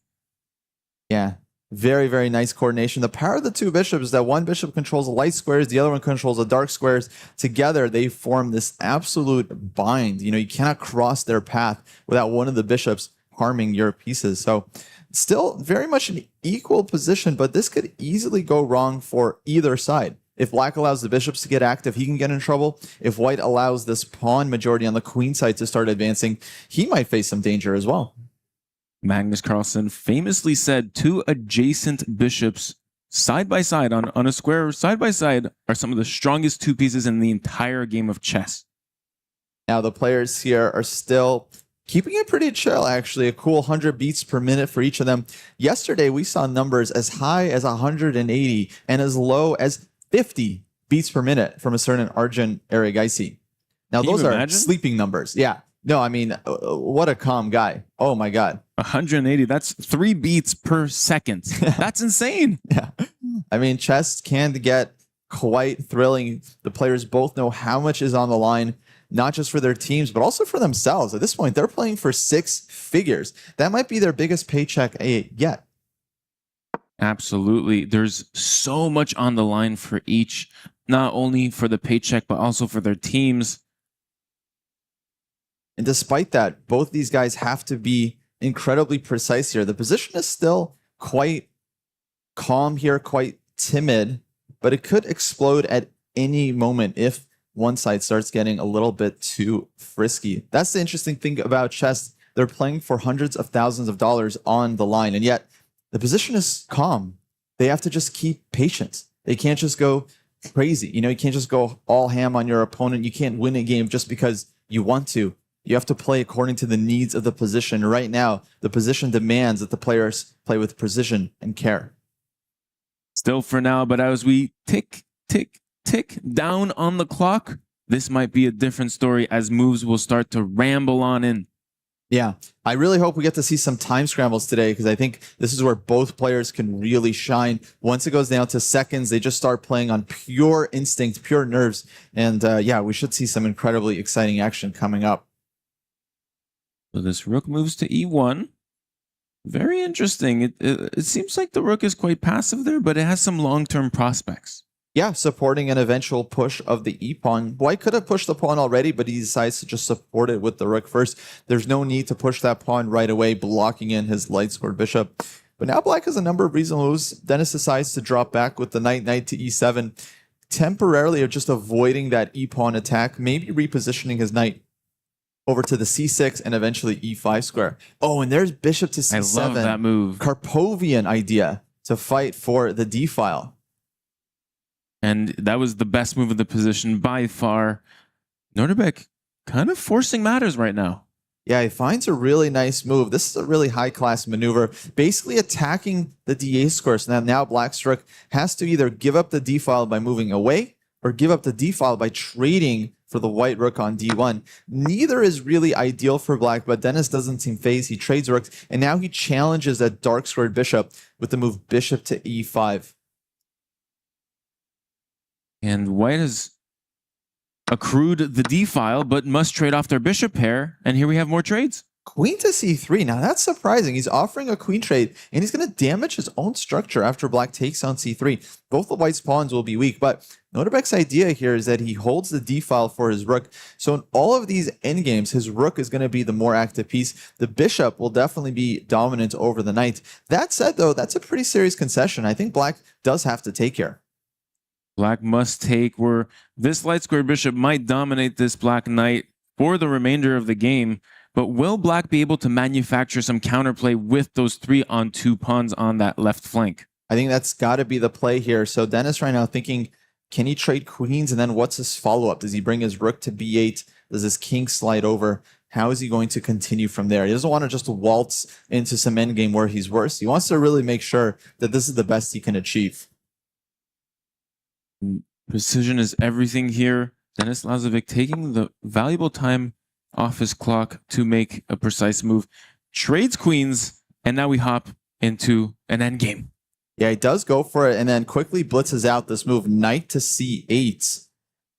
Yeah. Very, very nice coordination. The power of the 2 bishops is that one bishop controls the light squares, the other one controls the dark squares. Together, they form this absolute bind. You know, you cannot cross their path without one of the bishops harming your pieces. So still very much an equal position, but this could easily go wrong for either side. If black allows the bishops to get active, he can get in trouble. If white allows this pawn majority on the queen side to start advancing, he might face some danger as well. Magnus Carlsen famously said 2 adjacent bishops side by side on a square side by side are some of the strongest 2 pieces in the entire game of chess. Now the players here are still keeping it pretty chill, actually. A cool 100 beats per minute for each of them. Yesterday, we saw numbers as high as 180 and as low as 50 beats per minute from a certain Arjun Erigaisi. Now, those are sleeping numbers. Yeah. No, I mean, what a calm guy. Oh, my God. 180. That's 3 beats per second. That's insane. Yeah. I mean, chess can get quite thrilling. The players both know how much is on the line, not just for their teams, but also for themselves. At this point, they're playing for 6 figures. That might be their biggest paycheck yet. Absolutely. There's so much on the line for each, not only for the paycheck, but also for their teams. And despite that, both these guys have to be incredibly precise here. The position is still quite calm here, quite timid, but it could explode at any moment if one side starts getting a little bit too frisky. That's the interesting thing about chess. They're playing for hundreds of thousands of dollars on the line, and yet the position is calm. They have to just keep patience. They can't just go crazy. You can't just go all ham on your opponent. You can't win a game just because you want to. You have to play according to the needs of the position. Right now, the position demands that the players play with precision and care. Still for now, but as we tick, tick, tick down on the clock, this might be a different story as moves will start to ramble on in. Yeah, I really hope we get to see some time scrambles today, because I think this is where both players can really shine. Once it goes down to seconds, they just start playing on pure instinct, pure nerves. And yeah, we should see some incredibly exciting action coming up. So this rook moves to e1. Very interesting. It seems like the rook is quite passive there, but it has some long-term prospects. Yeah, supporting an eventual push of the e-pawn. White could have pushed the pawn already, but he decides to just support it with the rook first. There's no need to push that pawn right away, blocking in his light-scored bishop. But now black has a number of reasonable moves. Denis decides to drop back with the knight to e7, temporarily just avoiding that e-pawn attack, maybe repositioning his knight over to the c6 and eventually e5 square. Oh, and there's bishop to c7. I love that move. Karpovian idea to fight for the d-file. And that was the best move of the position by far. Nodirbek kind of forcing matters right now. Yeah, he finds a really nice move. This is a really high-class maneuver, basically attacking the d8 square. So now black's rook has to either give up the d-file by moving away or give up the d-file by trading for the white rook on d1. Neither is really ideal for black, but Denis doesn't seem phased. He trades rooks, and now he challenges that dark squared bishop with the move bishop to e5. And white has accrued the d-file, but must trade off their bishop pair, and here we have more trades. Queen to c3. Now that's surprising. He's offering a queen trade, and he's going to damage his own structure after black takes on c3. Both the white's pawns will be weak, but Nodirbek's idea here is that he holds the d-file for his rook. So in all of these endgames, his rook is going to be the more active piece. The bishop will definitely be dominant over the knight. That said, though, that's a pretty serious concession. I think black does have to take here. Black must take, where this light square bishop might dominate this black knight for the remainder of the game. But will black be able to manufacture some counterplay with those 3-on-2 pawns on that left flank? I think that's got to be the play here. So Denis right now thinking, can he trade queens? And then what's his follow-up? Does he bring his rook to b8? Does his king slide over? How is he going to continue from there? He doesn't want to just waltz into some endgame where he's worse. He wants to really make sure that this is the best he can achieve. Precision is everything here. Denis Lazovic taking the valuable time off his clock to make a precise move. Trades queens, and now we hop into an endgame. Yeah, he does go for it, and then quickly blitzes out this move, knight to c8.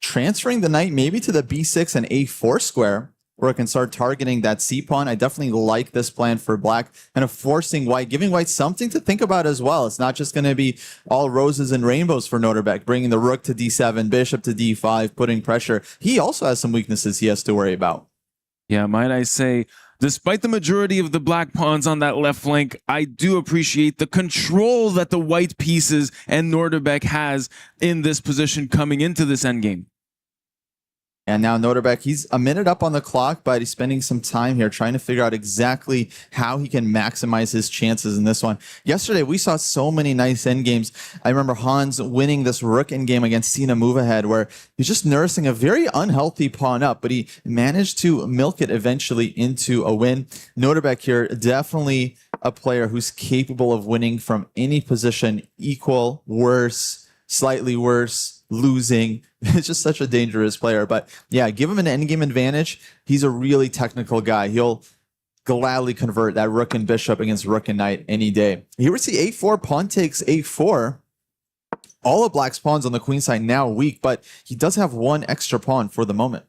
Transferring the knight maybe to the b6 and a4 square, where it can start targeting that c-pawn. I definitely like this plan for black, and of forcing white, giving white something to think about as well. It's not just going to be all roses and rainbows for Nodirbek, bringing the rook to d7, bishop to d5, putting pressure. He also has some weaknesses he has to worry about. Yeah, might I say, despite the majority of the black pawns on that left flank, I do appreciate the control that the white pieces and Nodirbek has in this position coming into this endgame. And now Nodirbek, he's a minute up on the clock, but he's spending some time here trying to figure out exactly how he can maximize his chances in this one. Yesterday, we saw so many nice endgames. I remember Hans winning this rook endgame against Sina move ahead, where he's just nursing a very unhealthy pawn up, but he managed to milk it eventually into a win. Nodirbek here, definitely a player who's capable of winning from any position, equal, worse, slightly worse, losing. It's just such a dangerous player. But yeah, give him an endgame advantage. He's a really technical guy. He'll gladly convert that rook and bishop against rook and knight any day. Here we see a4, pawn takes a4. All of Black's pawns on the queen side now weak, but he does have one extra pawn for the moment.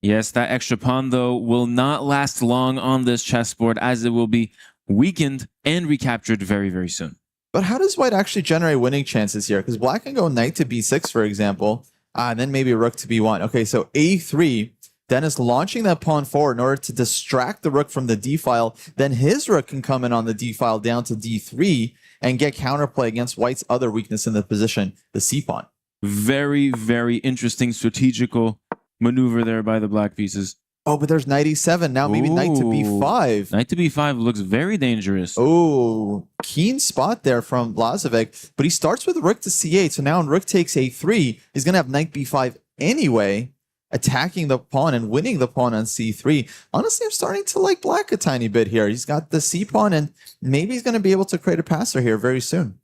Yes, that extra pawn, though, will not last long on this chessboard, as it will be weakened and recaptured very, very soon. But how does White actually generate winning chances here? Because Black can go knight to b6, for example, and then maybe rook to b1. Okay, so a3, Denis launching that pawn forward in order to distract the rook from the d file. Then his rook can come in on the d file down to d3 and get counterplay against White's other weakness in the position, the c pawn. Very, very interesting strategical maneuver there by the black pieces. Oh, but there's knight e7. Now maybe knight to b5. Knight to b5 looks very dangerous. Oh, keen spot there from Lazovic. But he starts with rook to c8. So now when rook takes a3, he's going to have knight b5 anyway, attacking the pawn and winning the pawn on c3. Honestly, I'm starting to like Black a tiny bit here. He's got the c pawn, and maybe he's going to be able to create a passer here very soon.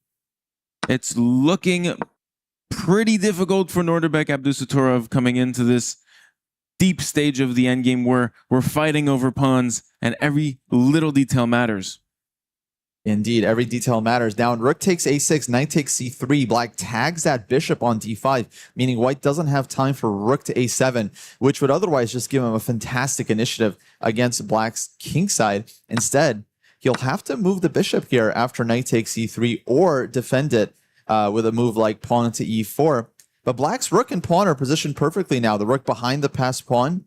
It's looking pretty difficult for Nodirbek Abdusattorov coming into this deep stage of the endgame where we're fighting over pawns and every little detail matters. Indeed, every detail matters. Now, when rook takes a6, knight takes c3, Black tags that bishop on d5, meaning White doesn't have time for rook to a7, which would otherwise just give him a fantastic initiative against Black's king side. Instead, he'll have to move the bishop here after knight takes e3 or defend it with a move like pawn to e4. But Black's rook and pawn are positioned perfectly now. The rook behind the passed pawn.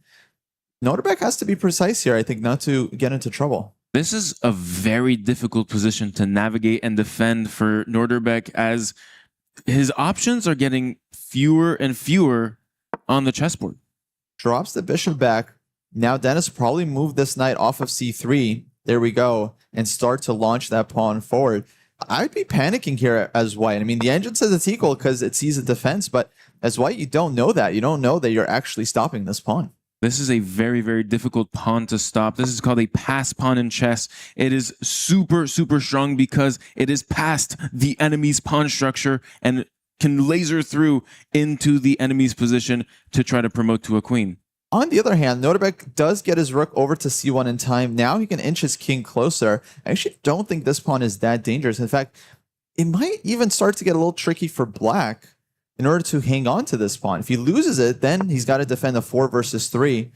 Nodirbek has to be precise here, I think, not to get into trouble. This is a very difficult position to navigate and defend for Nodirbek, as his options are getting fewer and fewer on the chessboard. Drops the bishop back. Now Denis probably move this knight off of c3. There we go. And start to launch that pawn forward. I'd be panicking here as White. I mean, the engine says it's equal because it sees a defense, but as White, you don't know that. You don't know that you're actually stopping this pawn. This is a very, very difficult pawn to stop. This is called a pass pawn in chess. It is super, super strong because it is past the enemy's pawn structure and can laser through into the enemy's position to try to promote to a queen. On the other hand, Nodirbek does get his rook over to c1 in time. Now he can inch his king closer. I actually don't think this pawn is that dangerous. In fact, it might even start to get a little tricky for Black in order to hang on to this pawn. If he loses it, then he's got to defend a 4 versus 3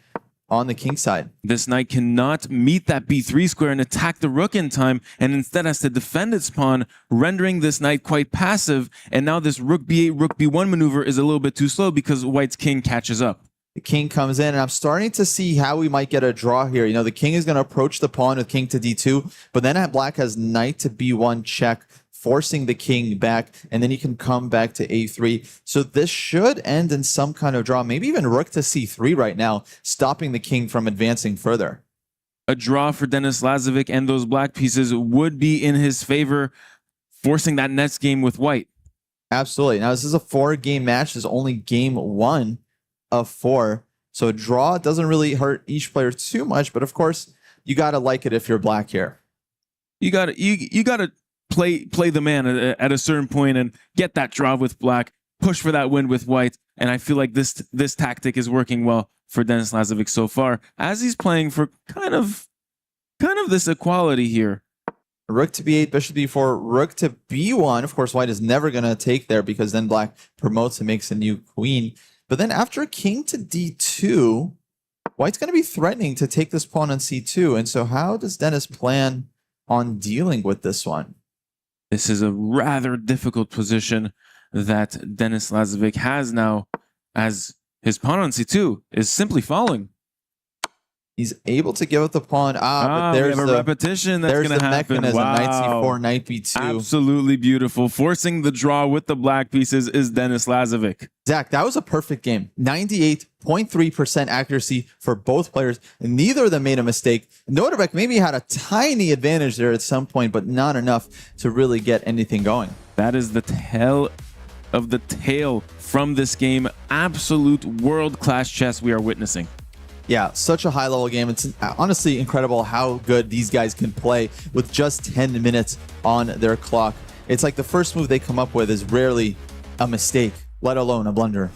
on the king side. This knight cannot meet that b3 square and attack the rook in time, and instead has to defend its pawn, rendering this knight quite passive. And now this rook b8, rook b1 maneuver is a little bit too slow because White's king catches up. The king comes in, and I'm starting to see how we might get a draw here. You know, the king is going to approach the pawn with king to d2, but then Black has knight to b1 check, forcing the king back, and then he can come back to a3. So this should end in some kind of draw, maybe even rook to c3 right now, stopping the king from advancing further. A draw for Denis Lazovic and those black pieces would be in his favor, forcing that next game with White. Absolutely. Now, this is a 4-game match. This is only game 1 of 4. So a draw doesn't really hurt each player too much, but of course, you got to like it if you're Black here. You got to play the man at a certain point and get that draw with Black, push for that win with White, and I feel like this tactic is working well for Denis Lazovic so far, as he's playing for kind of this equality here. Rook to b8, bishop b4, rook to b1. Of course, White is never going to take there because then Black promotes and makes a new queen. But then after king to d2, White's going to be threatening to take this pawn on c2. And so how does Denis plan on dealing with this one? This is a rather difficult position that Denis Lazovic has now, as his pawn on c2 is simply falling. He's able to give up the pawn. But we there's have a repetition that's going to happen. Mechanism. Wow. Knight c4, knight b2. Absolutely beautiful. Forcing the draw with the black pieces is Denis Lazovic. Zach, that was a perfect game. 98.3% accuracy for both players. Neither of them made a mistake. Nodirbek maybe had a tiny advantage there at some point, but not enough to really get anything going. That is the tale of the tale from this game. Absolute world-class chess we are witnessing. Yeah, such a high-level game. It's honestly incredible how good these guys can play with just 10 minutes on their clock. It's like the first move they come up with is rarely a mistake, let alone a blunder.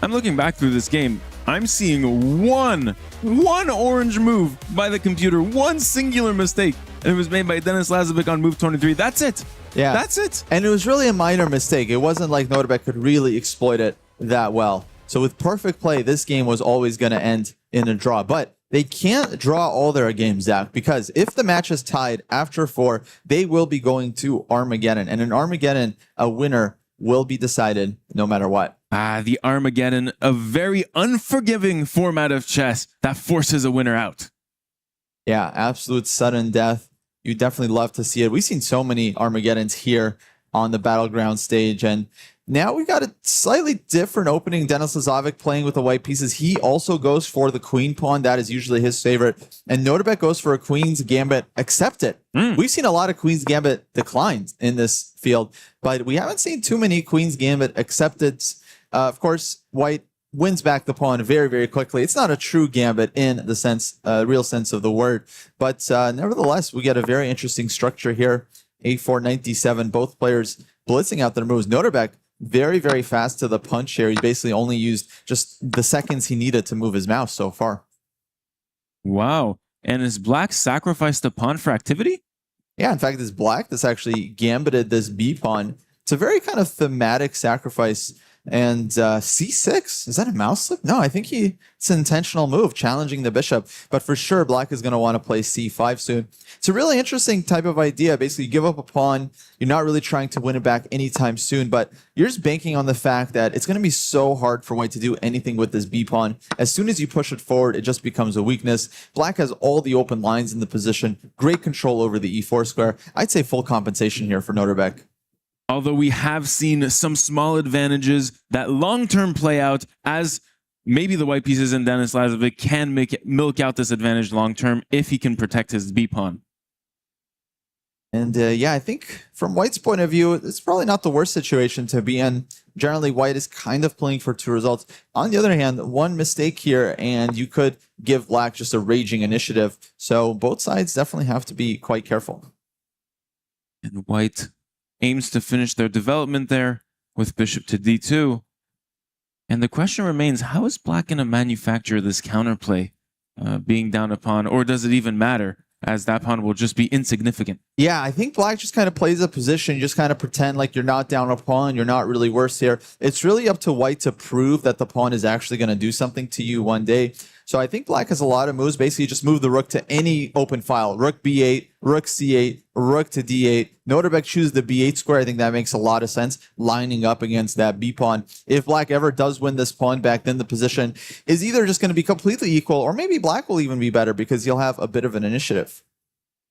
I'm looking back through this game. I'm seeing one orange move by the computer, one singular mistake. And it was made by Denis Lazovic on move 23. That's it. Yeah. That's it. And it was really a minor mistake. It wasn't like Nodirbek could really exploit it that well. So with perfect play, this game was always going to end in a draw. But they can't draw all their games, Zach, because if the match is tied after 4, they will be going to Armageddon. And in Armageddon, a winner will be decided no matter what. The Armageddon, a very unforgiving format of chess that forces a winner out. Yeah, absolute sudden death. You definitely love to see it. We've seen so many Armageddons here on the Battleground stage, and now we've got a slightly different opening. Denis Lazovic playing with the white pieces. He also goes for the queen pawn. That is usually his favorite. And Nodirbek goes for a queen's gambit. Accept it. We've seen a lot of queen's gambit declines in this field, but we haven't seen too many queen's gambit accepted. Of course, white wins back the pawn very, very quickly. It's not a true gambit in the sense, real sense of the word, but nevertheless, we get a very interesting structure here. A4, knight d7, both players blitzing out their moves. Nodirbek very, very fast to the punch here. He basically only used just the seconds he needed to move his mouse so far. Wow. And is black sacrificed a pawn for activity? Yeah, in fact, this black that's actually gambited this b pawn. It's a very kind of thematic sacrifice. And c6, is that a mouse slip? No, I think it's an intentional move, challenging the bishop. But for sure, black is going to want to play c5 soon. It's a really interesting type of idea. Basically, you give up a pawn. You're not really trying to win it back anytime soon, but you're just banking on the fact that it's going to be so hard for white to do anything with this b pawn. As soon as you push it forward, it just becomes a weakness. Black has all the open lines in the position, great control over the e4 square. I'd say full compensation here for Nodirbek. Although we have seen some small advantages that long-term play out as maybe the white pieces and Denis Lazovic can milk out this advantage long-term if he can protect his b-pawn. And yeah, I think from white's point of view, it's probably not the worst situation to be in. Generally, white is kind of playing for 2 results. On the other hand, one mistake here, and you could give black just a raging initiative. So both sides definitely have to be quite careful. And white aims to finish their development there with bishop to d2. And the question remains, how is black going to manufacture this counterplay being down a pawn, or does it even matter, as that pawn will just be insignificant? Yeah, I think black just kind of plays a position, just kind of pretend like you're not down a pawn, you're not really worse here. It's really up to white to prove that the pawn is actually going to do something to you one day. So I think black has a lot of moves. Basically, just move the rook to any open file. Rook b8, rook c8, rook to d8. Nodirbek chooses the b8 square. I think that makes a lot of sense, lining up against that b pawn. If black ever does win this pawn back, then the position is either just going to be completely equal, or maybe black will even be better because he'll have a bit of an initiative.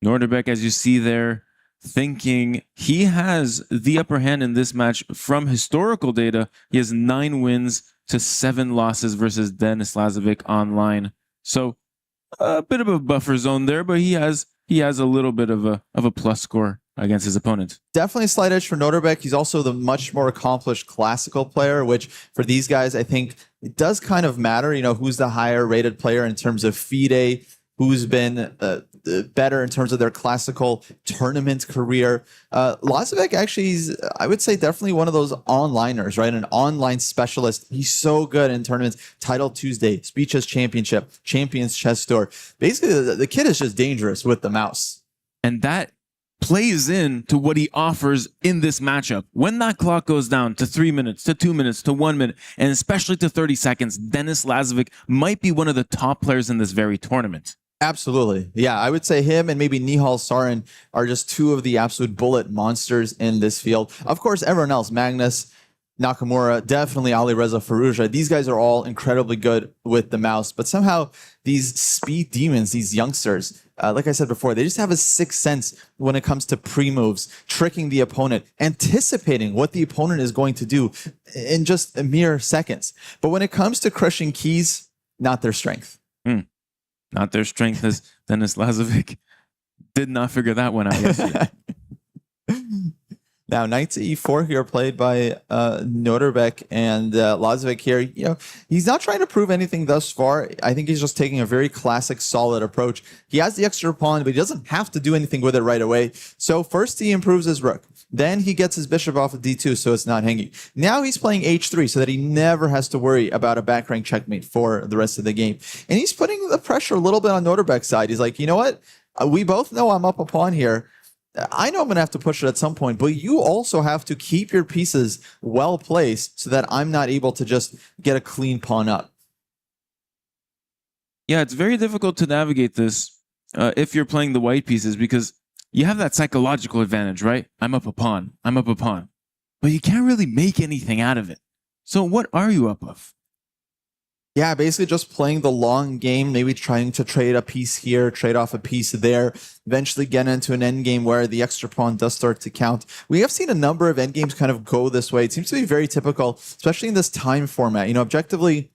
Nodirbek, as you see there, thinking he has the upper hand in this match. From historical data, he has 9 wins to 7 losses versus Denis Lazovic online. So a bit of a buffer zone there, but he has a little bit of a plus score against his opponent. Definitely a slight edge for Nodirbek. He's also the much more accomplished classical player, which for these guys, I think it does kind of matter, who's the higher rated player in terms of FIDE, who's been better in terms of their classical tournament career. Lazovic actually is, I would say, definitely one of those onliners, right? An online specialist. He's so good in tournaments. Title Tuesday, Speed Chess Championship, Champions Chess Tour. Basically, the kid is just dangerous with the mouse. And that plays into what he offers in this matchup. When that clock goes down to 3 minutes, to 2 minutes, to 1 minute, and especially to 30 seconds, Denis Lazovic might be one of the top players in this very tournament. Absolutely. Yeah, I would say him and maybe Nihal Sarin are just 2 of the absolute bullet monsters in this field. Of course, everyone else, Magnus, Nakamura, definitely Alireza, Firouzja. These guys are all incredibly good with the mouse, but somehow these speed demons, these youngsters, like I said before, they just have a sixth sense when it comes to pre-moves, tricking the opponent, anticipating what the opponent is going to do in just a mere seconds. But when it comes to crushing keys, not their strength. Not their strength, as Denis Lazovic did not figure that one out yesterday. Now, knight to e4 here, played by Nodirbek, and Lazovic here. You know, he's not trying to prove anything thus far. I think he's just taking a very classic, solid approach. He has the extra pawn, but he doesn't have to do anything with it right away. So first he improves his rook. Then he gets his bishop off of d2, so it's not hanging. Now he's playing h3, so that he never has to worry about a back rank checkmate for the rest of the game. And he's putting the pressure a little bit on Nodirbek's side. He's like, you know what? We both know I'm up a pawn here. I know I'm going to have to push it at some point, but you also have to keep your pieces well placed so that I'm not able to just get a clean pawn up. Yeah, it's very difficult to navigate this if you're playing the white pieces, because you have that psychological advantage, right? I'm up a pawn. I'm up a pawn. But you can't really make anything out of it. So what are you up of? Yeah, basically just playing the long game, maybe trying to trade a piece here, trade off a piece there, eventually get into an endgame where the extra pawn does start to count. We have seen a number of endgames kind of go this way. It seems to be very typical, especially in this time format. You know, objectively,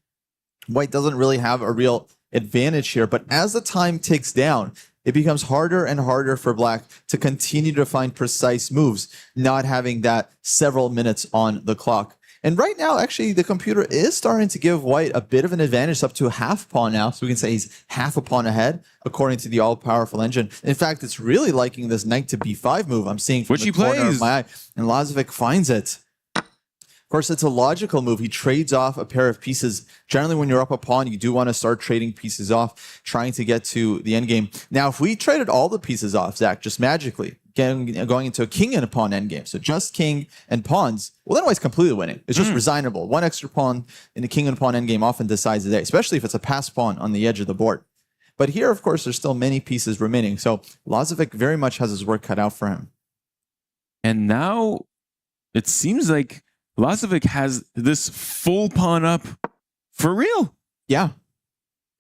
white doesn't really have a real advantage here, but as the time ticks down, it becomes harder and harder for black to continue to find precise moves, not having that several minutes on the clock. And right now, actually, the computer is starting to give white a bit of an advantage, up to a half pawn now. So we can say he's half a pawn ahead, according to the all-powerful engine. In fact, it's really liking this knight to b5 move I'm seeing from the corner of my eye. And Lazovic finds it. Of course, it's a logical move. He trades off a pair of pieces. Generally, when you're up a pawn, you do want to start trading pieces off, trying to get to the endgame. Now, if we traded all the pieces off, Zach, just magically, going into a king and a pawn endgame, so just king and pawns, well, then white's completely winning. It's just resignable. One extra pawn in a king and pawn endgame often decides the day, especially if it's a pass pawn on the edge of the board. But here, of course, there's still many pieces remaining, so Lazovic very much has his work cut out for him. And now it seems like Lazovic has this full pawn up for real. Yeah.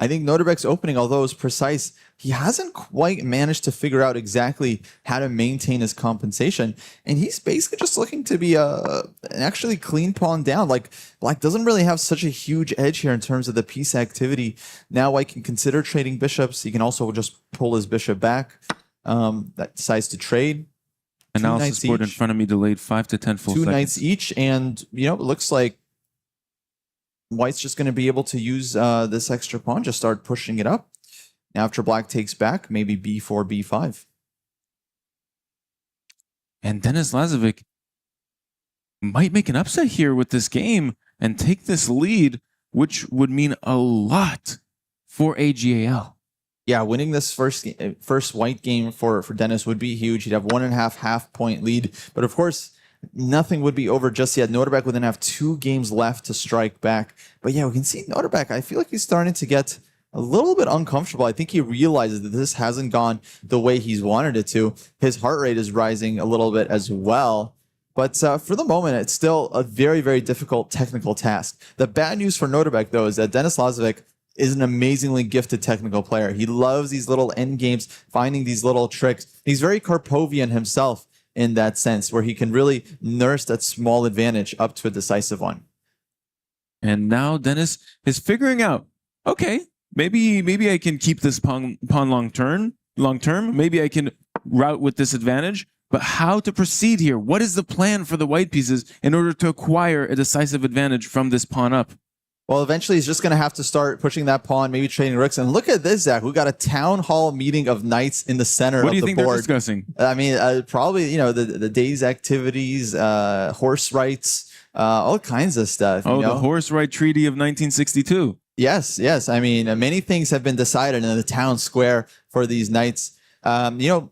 I think Nodirbek's opening, although it's precise, he hasn't quite managed to figure out exactly how to maintain his compensation. And he's basically just looking to be an actually clean pawn down. Like, black doesn't really have such a huge edge here in terms of the piece activity. Now white can consider trading bishops. He can also just pull his bishop back. That decides to trade. Analysis board in front of me delayed 5 to 10 full seconds. 2 knights each, and you know, it looks like white's just going to be able to use this extra pawn, just start pushing it up. Now, after black takes back, maybe b4, b5. And Denis Lazovic might make an upset here with this game and take this lead, which would mean a lot for AGAL. Yeah, winning this first white game for Denis would be huge. He'd have 1.5 half-point lead. But of course, nothing would be over just yet. Nodirbek would then have 2 games left to strike back. But yeah, we can see Nodirbek. I feel like he's starting to get a little bit uncomfortable. I think he realizes that this hasn't gone the way he's wanted it to. His heart rate is rising a little bit as well. But for the moment, it's still a very, very difficult technical task. The bad news for Nodirbek, though, is that Denis Lazovic is an amazingly gifted technical player. He loves these little end games, finding these little tricks. He's very Karpovian himself in that sense, where he can really nurse that small advantage up to a decisive one. And now Denis is figuring out, okay, maybe I can keep this pawn long term. Maybe I can route with this advantage. But how to proceed here? What is the plan for the white pieces in order to acquire a decisive advantage from this pawn up? Well, eventually he's just going to have to start pushing that pawn, maybe trading rooks. And look at this, Zach. We got a town hall meeting of knights in the center of the board. What do you think they're discussing? I mean, probably, you know, the day's activities, horse rights, all kinds of stuff. Oh, you know? The horse right treaty of 1962. Yes. I mean, many things have been decided in the town square for these knights. You know,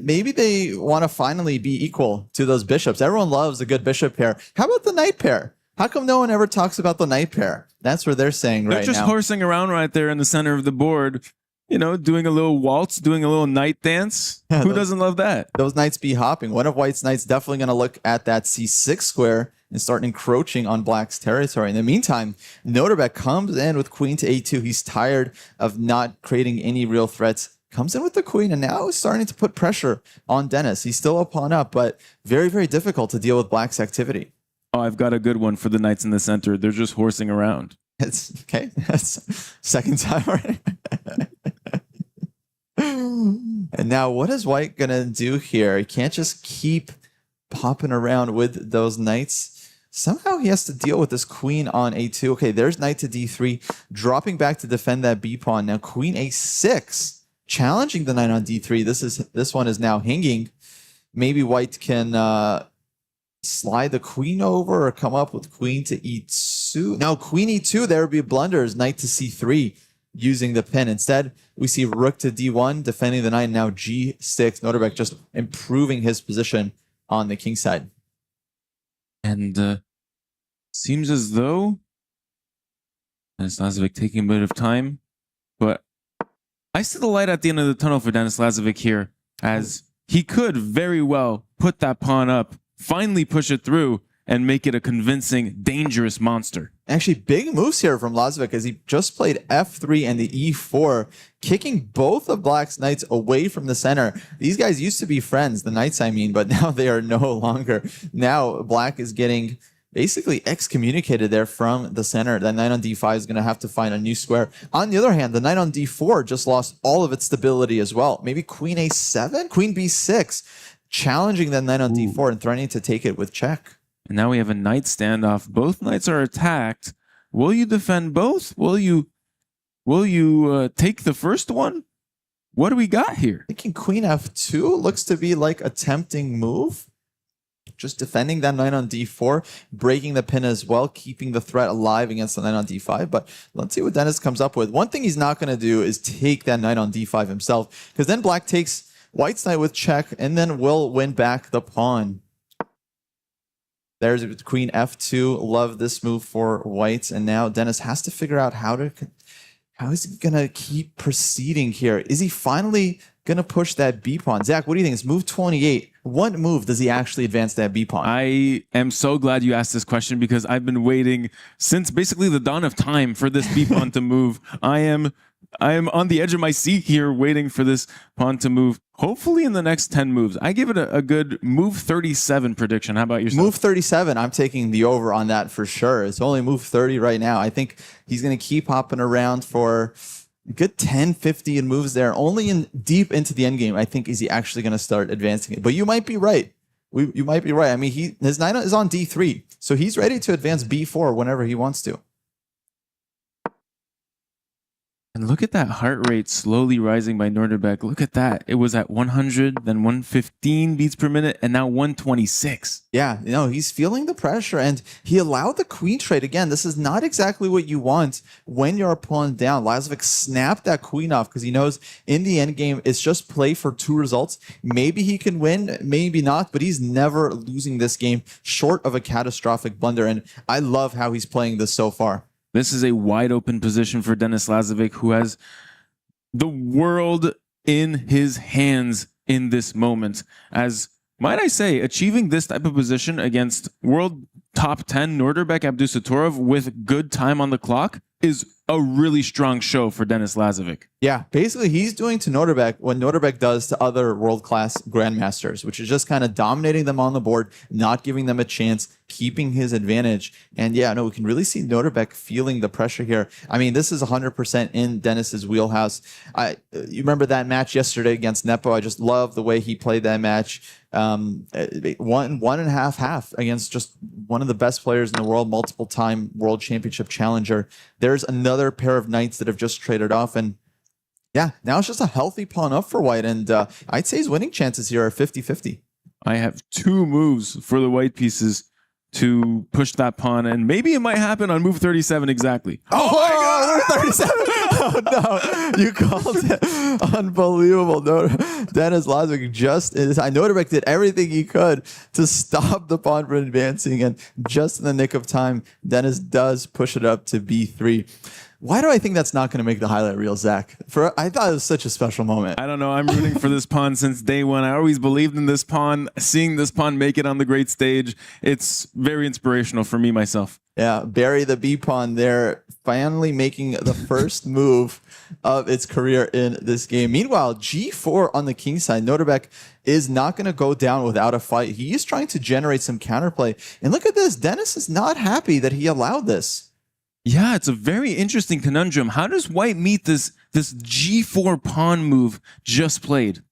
maybe they want to finally be equal to those bishops. Everyone loves a good bishop pair. How about the knight pair? How come no one ever talks about the knight pair? That's what they're saying right now. They're just horsing around right there in the center of the board, you know, doing a little waltz, doing a little knight dance. Who doesn't love that? Those knights be hopping. One of white's knights definitely going to look at that c6 square and start encroaching on Black's territory. In the meantime, Nodirbek comes in with queen to a2. He's tired of not creating any real threats. Comes in with the queen and now is starting to put pressure on Denis. He's still a pawn up, but very, very difficult to deal with Black's activity. Oh, I've got a good one for the knights in the center. They're just horsing around. It's okay. That's second time already. And now what is White going to do here? He can't just keep popping around with those knights. Somehow he has to deal with this queen on a2. Okay, there's knight to d3, dropping back to defend that b pawn. Now queen a6, challenging the knight on d3. This one is now hanging. Maybe White can slide the queen over or come up with queen to e2. Now queen e2, there would be blunders. Knight to c3 using the pin. Instead, we see rook to d1, defending the knight. Now g6. Nodirbek just improving his position on the king side. And seems as though Denis Lazovic taking a bit of time, but I see the light at the end of the tunnel for Denis Lazovic here, as he could very well put that pawn up, finally push it through, and make it a convincing, dangerous monster. Actually, big moves here from Lazovic as he just played f3 and the e4, kicking both of Black's knights away from the center. These guys used to be friends, the knights I mean, but now they are no longer. Now Black is getting basically excommunicated there from the center. That knight on d5 is going to have to find a new square. On the other hand, the knight on d4 just lost all of its stability as well. Maybe queen a7, queen b6, challenging that knight on d4 and threatening to take it with check. And now we have a knight standoff. Both knights are attacked. Will you defend both? Will you take the first one? What do we got here? Thinking queen f2 looks to be like a tempting move. Just defending that knight on d4, breaking the pin as well, keeping the threat alive against the knight on d5. But let's see what Denis comes up with. One thing he's not going to do is take that knight on d5 himself, because then Black takes White's knight with check and then will win back the pawn. There's queen f2. Love this move for White. And now Denis has to figure out how is he going to keep proceeding here? Is he finally going to push that b pawn? Zach, what do you think? It's move 28. What move does he actually advance that b pawn? I am so glad you asked this question, because I've been waiting since basically the dawn of time for this b pawn to move. I am on the edge of my seat here waiting for this pawn to move, hopefully in the next 10 moves. I give it a good move 37 prediction. How about yourself? Move 37. I'm taking the over on that for sure. It's only move 30 right now. I think he's going to keep hopping around for a good 10, 15 moves there. Only in deep into the endgame, I think, is he actually going to start advancing it. But you might be right. You might be right. I mean, his knight is on d3, so he's ready to advance b4 whenever he wants to. And look at that heart rate slowly rising by Nodirbek. Look at that. It was at 100, then 115 beats per minute, and now 126. Yeah, he's feeling the pressure, and he allowed the queen trade. Again, this is not exactly what you want when you're a pawn down. Lazovic snapped that queen off because he knows in the end game, it's just play for 2 results. Maybe he can win, maybe not, but he's never losing this game short of a catastrophic blunder, and I love how he's playing this so far. This is a wide open position for Denis Lazovic, who has the world in his hands in this moment. As, might I say, achieving this type of position against world top 10 Nodirbek Abdusattorov with good time on the clock is a really strong show for Denis Lazovic. Yeah, basically he's doing to Nodirbek what Nodirbek does to other world-class grandmasters, which is just kind of dominating them on the board, not giving them a chance, keeping his advantage. And yeah, no, we can really see Nodirbek feeling the pressure here. I mean, this is 100% in Denis's wheelhouse. You remember that match yesterday against Nepo? I just love the way he played that match. One and a half against just one of the best players in the world, multiple-time world championship challenger. There's another pair of knights that have just traded off, and yeah, now it's just a healthy pawn up for White, and I'd say his winning chances here are 50-50. I have 2 moves for the white pieces to push that pawn, and maybe it might happen on move 37 exactly. Oh my God, move 37! Oh no, you called it. Unbelievable. No, Denis Lazovic just, I know Nodirbek did everything he could to stop the pawn from advancing, and just in the nick of time, Denis does push it up to b3. Why do I think that's not going to make the highlight reel, Zach? I thought it was such a special moment. I don't know. I'm rooting for this pawn since day one. I always believed in this pawn. Seeing this pawn make it on the great stage, it's very inspirational for me myself. Yeah, Barry the B pawn there, finally making the first move of its career in this game. Meanwhile, G4 on the king side, Nodirbek is not going to go down without a fight. He is trying to generate some counterplay. And look at this. Denis is not happy that he allowed this. Yeah, it's a very interesting conundrum. How does White meet this G4 pawn move just played?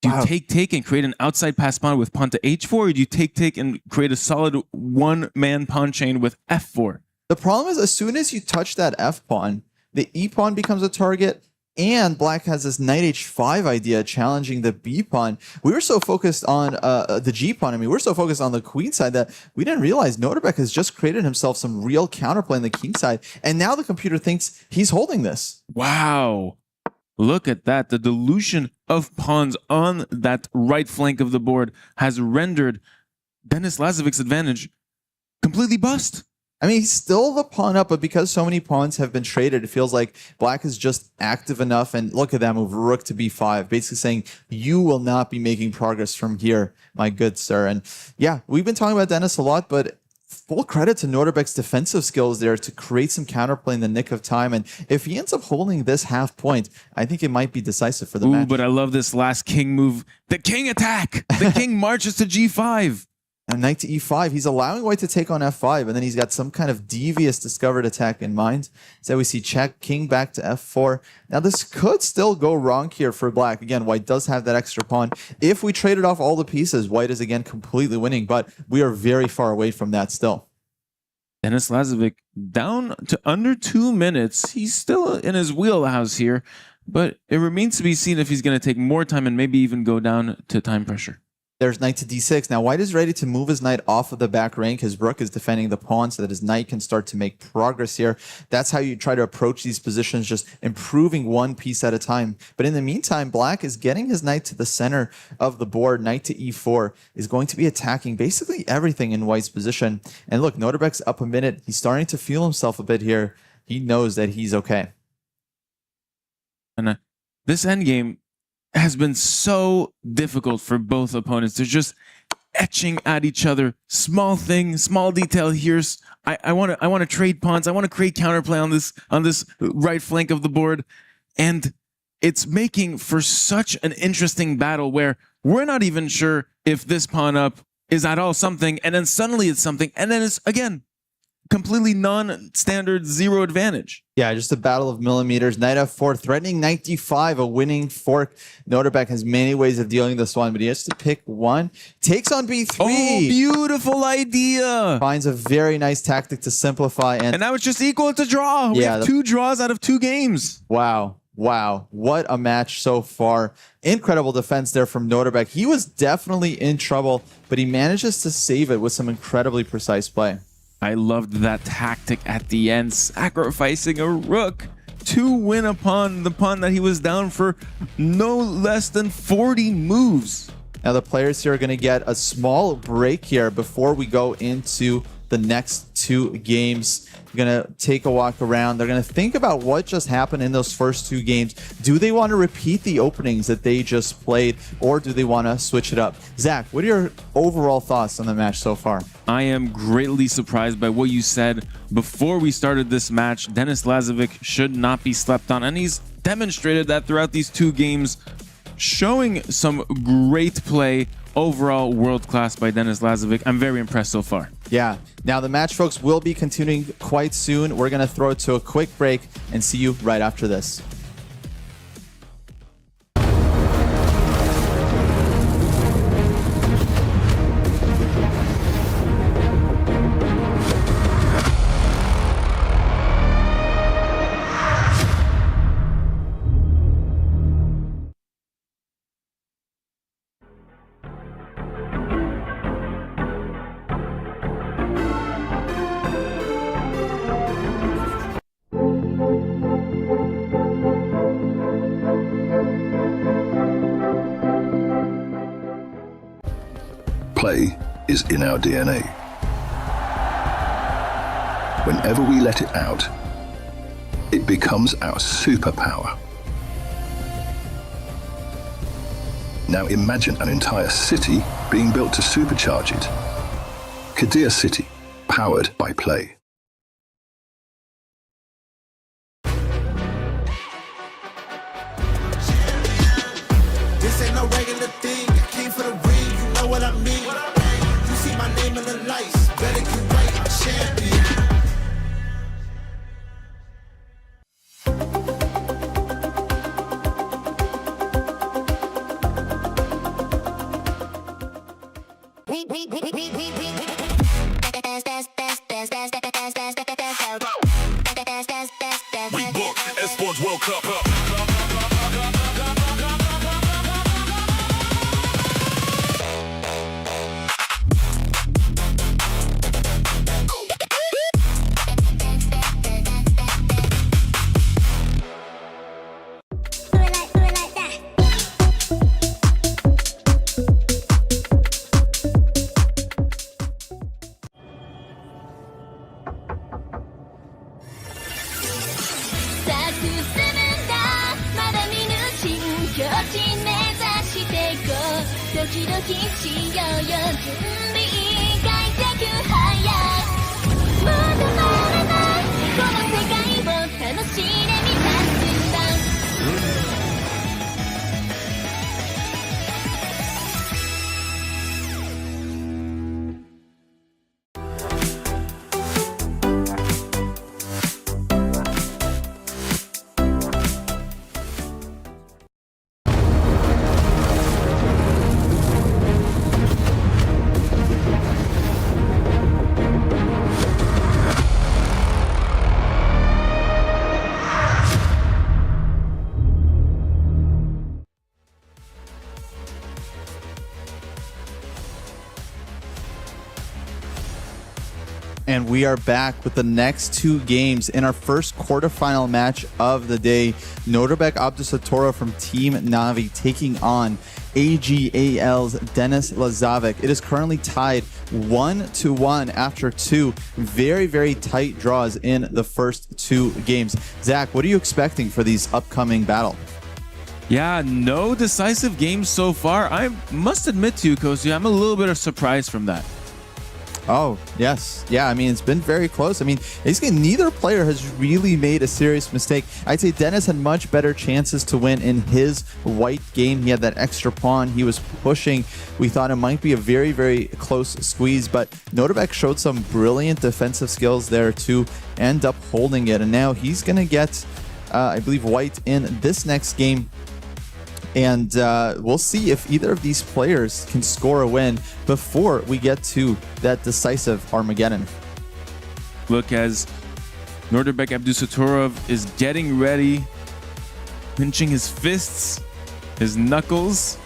Do you take and create an outside pass pawn with pawn to H4, or do you take and create a solid one-man pawn chain with F4? The problem is, as soon as you touch that F pawn, the E pawn becomes a target, and Black has this knight H5 idea challenging the B pawn. We were so focused on the G pawn. I mean, we're so focused on the queen side that we didn't realize Nodirbek has just created himself some real counterplay on the king side, and now the computer thinks he's holding this. Wow. Look at that. The dilution of pawns on that right flank of the board has rendered Denis Lazovic's advantage completely bust. I mean, he's still the pawn up, but because so many pawns have been traded, it feels like Black is just active enough. And look at that move, rook to b5, basically saying, you will not be making progress from here, my good sir. And yeah, we've been talking about Denis a lot, but full credit to Nordirbek's defensive skills there to create some counterplay in the nick of time. And if he ends up holding this half point, I think it might be decisive for the match. But I love this last king move. The king attack. The king marches to g5. And knight to e5. He's allowing White to take on f5, and then he's got some kind of devious discovered attack in mind. So we see check, king back to f4. Now this could still go wrong here for Black. Again, White does have that extra pawn. If we traded off all the pieces, White is again completely winning, but we are very far away from that still. Denis Lazovic down to under 2 minutes. He's still in his wheelhouse here, but it remains to be seen if he's going to take more time and maybe even go down to time pressure. There's knight to d6. Now White is ready to move his knight off of the back rank. His rook is defending the pawn so that his knight can start to make progress here. That's how you try to approach these positions, just improving one piece at a time. But in the meantime, Black is getting his knight to the center of the board. Knight to e4 is going to be attacking basically everything in White's position. And look, Nodirbek's up a minute. He's starting to feel himself a bit here. He knows that he's okay. And this endgame has been so difficult for both opponents. They're just etching at each other. Small thing, small detail here. I want to trade pawns. I want to create counterplay on this right flank of the board, and it's making for such an interesting battle where we're not even sure if this pawn up is at all something, and then suddenly it's something, and then it's again completely non-standard zero advantage. Yeah, just a battle of millimeters. Knight f4, threatening knight d5, a winning fork. Nodirbek has many ways of dealing this one, but he has to pick one. Takes on b3. Oh, beautiful idea. Finds a very nice tactic to simplify. And now it's just equal to draw. We have 2 draws out of 2 games. Wow. Wow, what a match so far. Incredible defense there from Nodirbek. He was definitely in trouble, but he manages to save it with some incredibly precise play. I loved that tactic at the end, sacrificing a rook to win a pawn, the pawn that he was down for no less than 40 moves. Now the players here are going to get a small break here before we go into the next 2 games. They're going to take a walk around. They're going to think about what just happened in those first 2 games. Do they want to repeat the openings that they just played, or do they want to switch it up? Zach, what are your overall thoughts on the match so far? I am greatly surprised by what you said before we started this match. Denis Lazovic should not be slept on, and he's demonstrated that throughout these 2 games, showing some great play. Overall, world class by Denis Lazovic. I'm very impressed so far. Yeah. Now the match, folks, will be continuing quite soon. We're going to throw it to a quick break and see you right after this. Play is in our DNA. Whenever we let it out, it becomes our superpower. Now imagine an entire city being built to supercharge it. Kadir City, powered by Play. This ain't no regular thing. I came for the ring, you know what I mean. You see my name in the lights, better get right, I'm champion. We book Esports World Cup up. And we are back with the next two games in our first quarterfinal match of the day. Nodirbek Abdusattorov from Team Navi taking on AGAL's Denis Lazovic. It is currently tied 1-1 after two very, very tight draws in the first two games. Zach, what are you expecting for these upcoming battles? Yeah, no decisive games so far. I must admit to you, Kosi, I'm a little bit surprised from that. Oh, yes. Yeah, I mean, it's been very close. I mean, basically, neither player has really made a serious mistake. I'd say Denis had much better chances to win in his white game. He had that extra pawn. He was pushing. We thought it might be a very, very close squeeze, but Nodirbek showed some brilliant defensive skills there to end up holding it. And now he's going to get, I believe, white in this next game. And we'll see if either of these players can score a win before we get to that decisive Armageddon. Look, as Nodirbek Abdusattorov is getting ready, pinching his fists, his knuckles,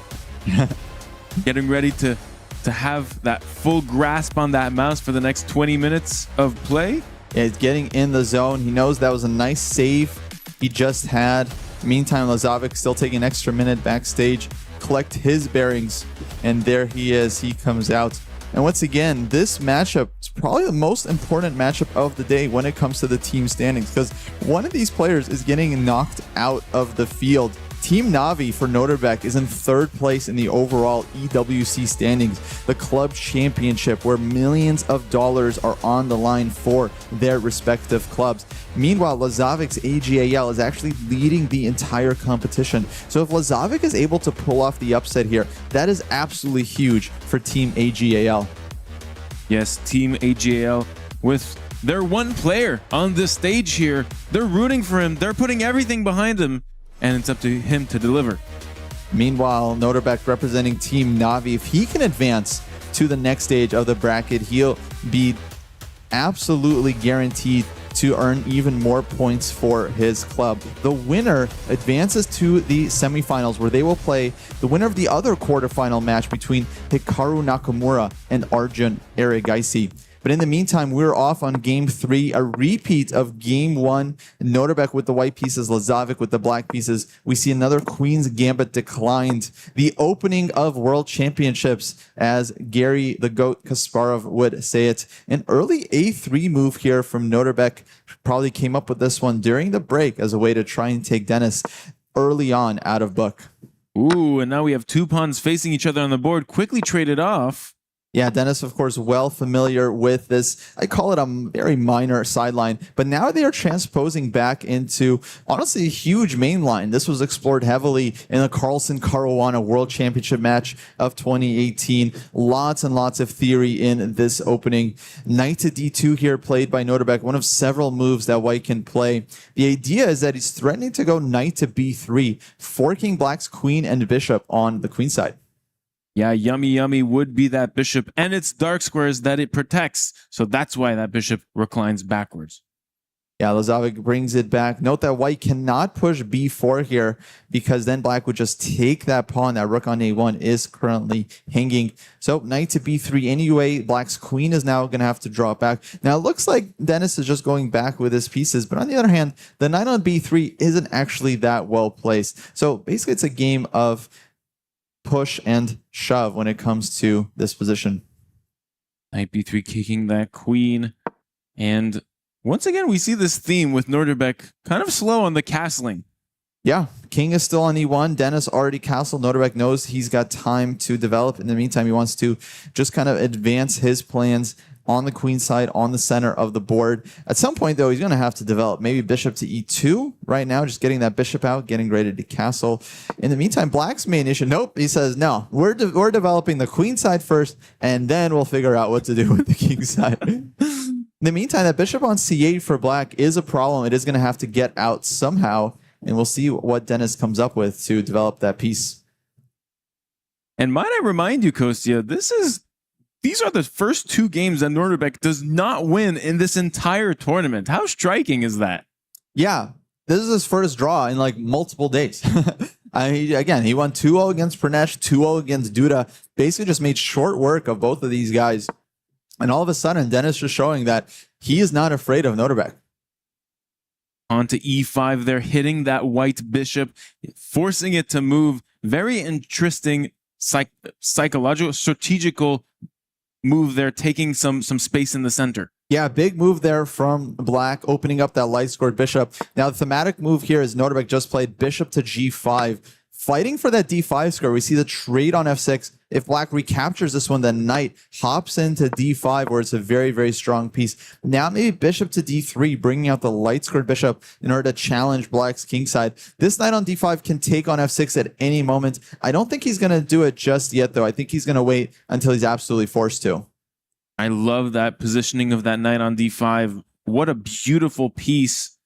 getting ready to have that full grasp on that mouse for the next 20 minutes of play. Yeah, he's getting in the zone. He knows that was a nice save he just had. Meantime, Lazovic still taking an extra minute backstage, collect his bearings, and there he is. He comes out. And once again, this matchup is probably the most important matchup of the day when it comes to the team standings, because one of these players is getting knocked out of the field. Team Navi for Nodirbek is in third place in the overall EWC standings, the club championship, where millions of dollars are on the line for their respective clubs. Meanwhile, Lazovic's AGAL is actually leading the entire competition. So if Lazovic is able to pull off the upset here, that is absolutely huge for Team AGAL. Yes, Team AGAL with their one player on this stage here. They're rooting for him. They're putting everything behind him, and it's up to him to deliver. Meanwhile, Nodirbek representing Team Navi, if he can advance to the next stage of the bracket, he'll be absolutely guaranteed to earn even more points for his club. The winner advances to the semifinals, where they will play the winner of the other quarterfinal match between Hikaru Nakamura and Arjun Erigaisi. But in the meantime, we're off on game 3, a repeat of game 1. Nodirbek with the white pieces, Lazovic with the black pieces. We see another Queen's Gambit declined. The opening of World Championships, as Gary the GOAT Kasparov would say it. An early A3 move here from Nodirbek. Probably came up with this one during the break as a way to try and take Denis early on out of book. Ooh, and now we have two pawns facing each other on the board, quickly traded off. Yeah, Denis, of course, well familiar with this. I call it a very minor sideline, but now they are transposing back into, honestly, a huge main line. This was explored heavily in the Carlsen-Caruana World Championship match of 2018. Lots and lots of theory in this opening. Knight to d2 here played by Nodirbek, one of several moves that white can play. The idea is that he's threatening to go knight to b3, forking black's queen and bishop on the queen side. Yeah, yummy would be that bishop and its dark squares that it protects. So that's why that bishop reclines backwards. Yeah, Lazovic brings it back. Note that white cannot push b4 here because then black would just take that pawn. That rook on a1 is currently hanging. So knight to b3 anyway. Black's queen is now going to have to draw it back. Now it looks like Denis is just going back with his pieces. But on the other hand, the knight on b3 isn't actually that well placed. So basically it's a game of push and shove when it comes to this position. Knight b3 kicking that queen. And once again, we see this theme with Nodirbek kind of slow on the castling. Yeah, king is still on e1. Denis already castled. Nodirbek knows he's got time to develop. In the meantime, he wants to just kind of advance his plans on the queen side, on the center of the board. At some point, though, he's going to have to develop maybe bishop to e2 right now, just getting that bishop out, getting ready to castle. In the meantime, black's main issue, nope, he says, no, we're developing the queen side first, and then we'll figure out what to do with the king side. In the meantime, that bishop on c8 for black is a problem. It is going to have to get out somehow, and we'll see what Denis comes up with to develop that piece. And might I remind you, Kostya, these are the first two games that Nodirbek does not win in this entire tournament. How striking is that? Yeah, this is his first draw in like multiple days. Again, he won 2-0 against Pranesh, 2-0 against Duda. Basically just made short work of both of these guys. And all of a sudden, Denis is showing that he is not afraid of Nodirbek. On to e5, they're hitting that white bishop, forcing it to move. Very interesting psychological, strategical move there, taking some space in the center. Yeah, big move there from black, opening up that light-scored bishop. Now, the thematic move here is Nodirbek just played bishop to g5, fighting for that d5 square. We see the trade on f6. If black recaptures this one, then knight hops into d5, where it's a very, very strong piece. Now maybe bishop to d3, bringing out the light-scored bishop in order to challenge black's kingside. This knight on d5 can take on f6 at any moment. I don't think he's going to do it just yet, though. I think he's going to wait until he's absolutely forced to. I love that positioning of that knight on d5. What a beautiful piece.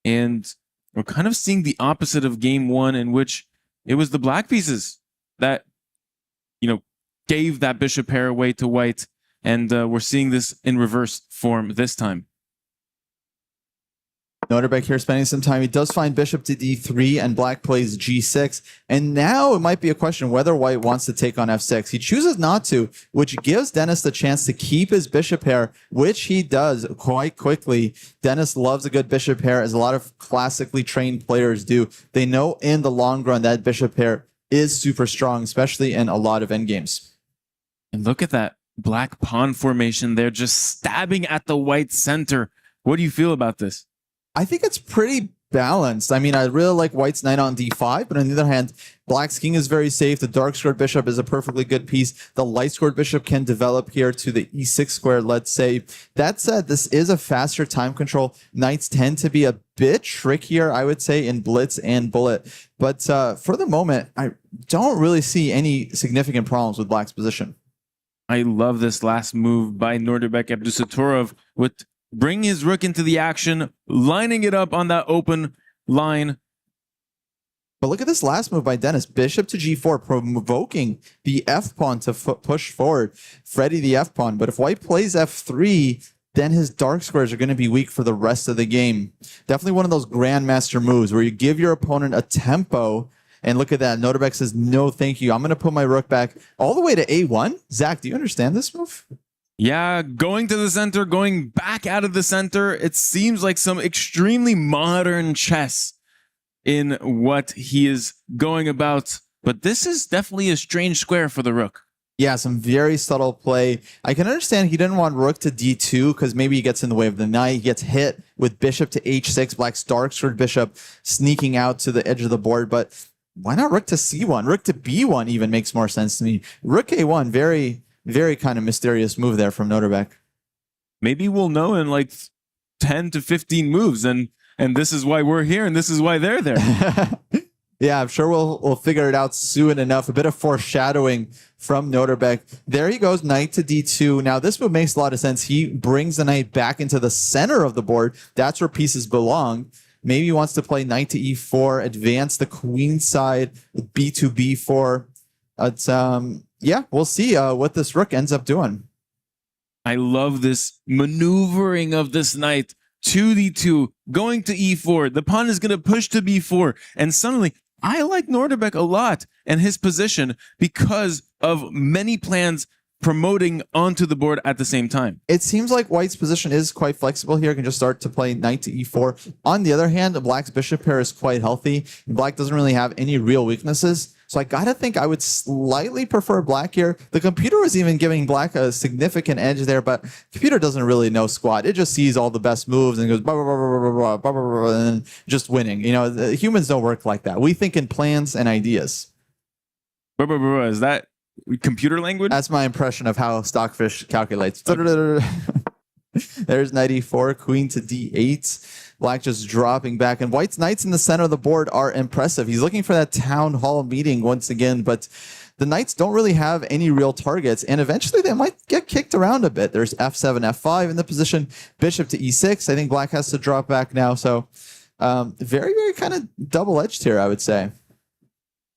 And we're kind of seeing the opposite of game one, in which it was the black pieces that, gave that bishop pair away to white. And we're seeing this in reverse form this time. Nodirbek here spending some time. He does find bishop to d3 and black plays g6. And now it might be a question whether white wants to take on f6. He chooses not to, which gives Denis the chance to keep his bishop pair, which he does quite quickly. Denis loves a good bishop pair, as a lot of classically trained players do. They know in the long run that bishop pair is super strong, especially in a lot of endgames. And look at that black pawn formation there, just stabbing at the white center. What do you feel about this? I think it's pretty balanced. I mean, I really like white's knight on d5, but on the other hand, black's king is very safe. The dark-squared bishop is a perfectly good piece. The light-squared bishop can develop here to the e6 square, let's say. That said, this is a faster time control. Knights tend to be a bit trickier, I would say, in blitz and bullet. But for the moment, I don't really see any significant problems with black's position. I love this last move by Nodirbek Abdusattorov with bringing his rook into the action, lining it up on that open line. But look at this last move by Denis. Bishop to g4, provoking the f-pawn to push forward. Freddy the f-pawn. But if white plays f3, then his dark squares are going to be weak for the rest of the game. Definitely one of those grandmaster moves where you give your opponent a tempo. And look at that. Nodirbek says, no, thank you. I'm going to put my rook back all the way to a1. Zach, do you understand this move? Yeah, going to the center, going back out of the center. It seems like some extremely modern chess in what he is going about. But this is definitely a strange square for the rook. Yeah, some very subtle play. I can understand he didn't want rook to d2 because maybe he gets in the way of the knight. He gets hit with bishop to h6, black's dark squared bishop sneaking out to the edge of the board. But why not rook to c1? Rook to b1 even makes more sense to me. Rook a1, very, very kind of mysterious move there from Nodirbek. Maybe we'll know in like 10 to 15 moves, and this is why we're here, and this is why they're there. Yeah, I'm sure we'll figure it out soon enough. A bit of foreshadowing from Nodirbek. There he goes, knight to d2. Now, this move makes a lot of sense. He brings the knight back into the center of the board. That's where pieces belong. Maybe he wants to play knight to e4, advance the queen side, b to b4. Yeah, we'll see what this rook ends up doing. I love this maneuvering of this knight to d2, going to e4. The pawn is going to push to b4, and suddenly I like Nodirbek a lot and his position because of many plans promoting onto the board at the same time. It seems like white's position is quite flexible here. Can just start to play knight to e4. On the other hand, black's bishop pair is quite healthy. Black doesn't really have any real weaknesses. So I gotta think I would slightly prefer black here. The computer was even giving black a significant edge there, but the computer doesn't really know squat. It just sees all the best moves and goes blah, blah, blah, blah, blah, blah, blah, blah, and just winning. You know, the humans don't work like that. We think in plans and ideas. Blah, blah, blah, blah. Is that computer language? That's my impression of how Stockfish calculates. There's knight e4, queen to d8. Black just dropping back, and white's knights in the center of the board are impressive. He's looking for that town hall meeting once again, but the knights don't really have any real targets, and eventually they might get kicked around a bit. There's f7, f5 in the position, bishop to e6. I think black has to drop back now, so very, very kind of double-edged here, I would say.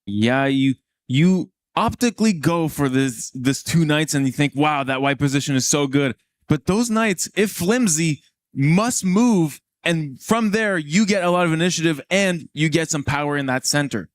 Yeah, you optically go for this two knights, and you think, wow, that white position is so good. But those knights, if flimsy, must move. And from there, you get a lot of initiative and you get some power in that center.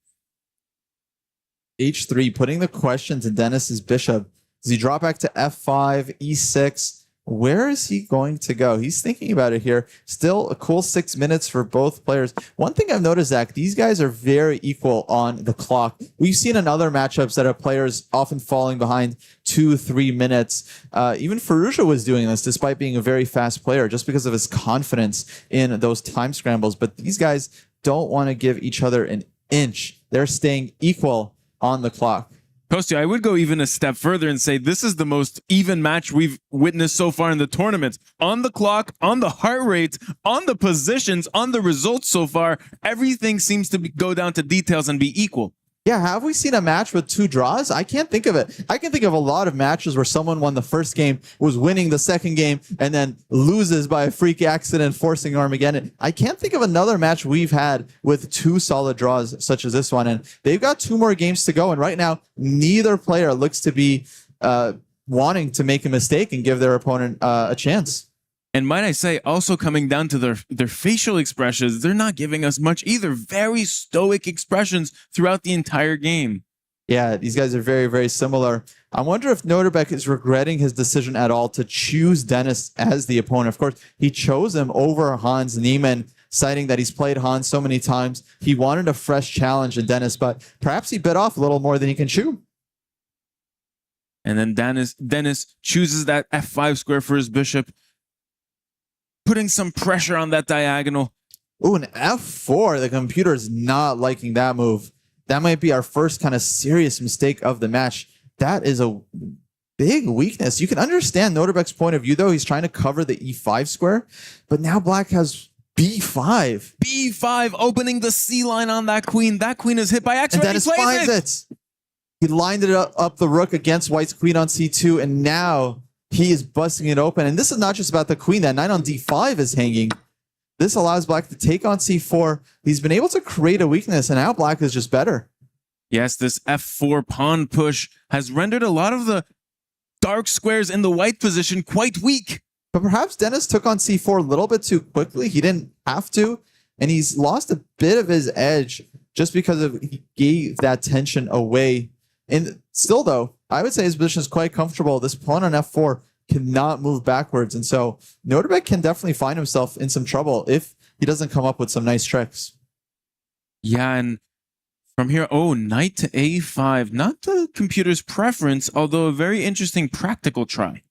h3, putting the question to Denis's bishop. Does he drop back to f5, e6? Where is he going to go? He's thinking about it here. Still a cool 6 minutes for both players. One thing I've noticed, Zach, these guys are very equal on the clock. We've seen in other matchups that have players often falling behind 2-3 minutes. Even Firouzja was doing this despite being a very fast player just because of his confidence in those time scrambles. But these guys don't want to give each other an inch. They're staying equal on the clock. Kostya, I would go even a step further and say this is the most even match we've witnessed so far in the tournament. On the clock, on the heart rate, on the positions, on the results so far, everything seems to go down to details and be equal. Yeah, have we seen a match with 2 draws? I can't think of it. I can think of a lot of matches where someone won the first game, was winning the second game, and then loses by a freak accident, forcing Armageddon. I can't think of another match we've had with 2 solid draws such as this one. And they've got 2 more games to go. And right now, neither player looks to be wanting to make a mistake and give their opponent a chance. And might I say, also coming down to their facial expressions, they're not giving us much either. Very stoic expressions throughout the entire game. Yeah, these guys are very, very similar. I wonder if Nodirbek is regretting his decision at all to choose Denis as the opponent. Of course, he chose him over Hans Niemann, citing that he's played Hans so many times. He wanted a fresh challenge in Denis, but perhaps he bit off a little more than he can chew. And then Denis chooses that f5 square for his bishop, putting some pressure on that diagonal. Ooh, an f4. The computer is not liking that move. That might be our first kind of serious mistake of the match. That is a big weakness. You can understand Nodirbek's point of view, though. He's trying to cover the e5 square, but now black has b5. b5, opening the c line on that queen. That queen is hit by x. And Denis finds it. He lined it up the rook against white's queen on c2, and now he is busting it open. And this is not just about the queen. That knight on d5 is hanging. This allows black to take on c4. He's been able to create a weakness, and now black is just better. Yes, this f4 pawn push has rendered a lot of the dark squares in the white position quite weak. But perhaps Denis took on c4 a little bit too quickly. He didn't have to, and he's lost a bit of his edge just because he gave that tension away. And still, though, I would say his position is quite comfortable. This pawn on f4 cannot move backwards. And so Nodirbek can definitely find himself in some trouble if he doesn't come up with some nice tricks. Yeah, and from here, knight to a5. Not the computer's preference, although a very interesting practical try.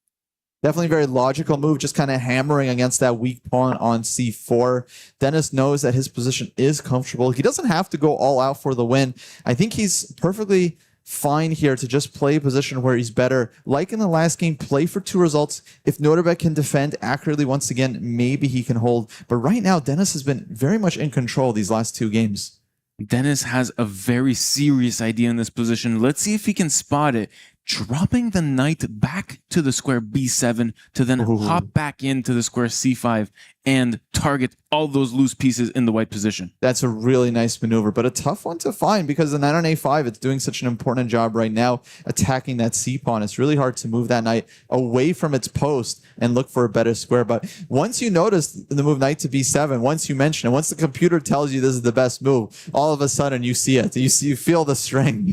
Definitely very logical move, just kind of hammering against that weak pawn on c4. Denis knows that his position is comfortable. He doesn't have to go all out for the win. I think he's perfectly fine here to just play a position where he's better. Like in the last game, play for 2 results. If Nodirbek can defend accurately once again, maybe he can hold. But right now, Denis has been very much in control these last 2 games. Denis has a very serious idea in this position. Let's see if he can spot it. Dropping the knight back to the square b7 to then hop back into the square c5 and target all those loose pieces in the white position. That's a really nice maneuver, but a tough one to find because the knight on a5, it's doing such an important job right now, attacking that c-pawn. It's really hard to move that knight away from its post and look for a better square. But once you notice the move knight to b7, once you mention it, once the computer tells you this is the best move, all of a sudden you see it. You feel the string.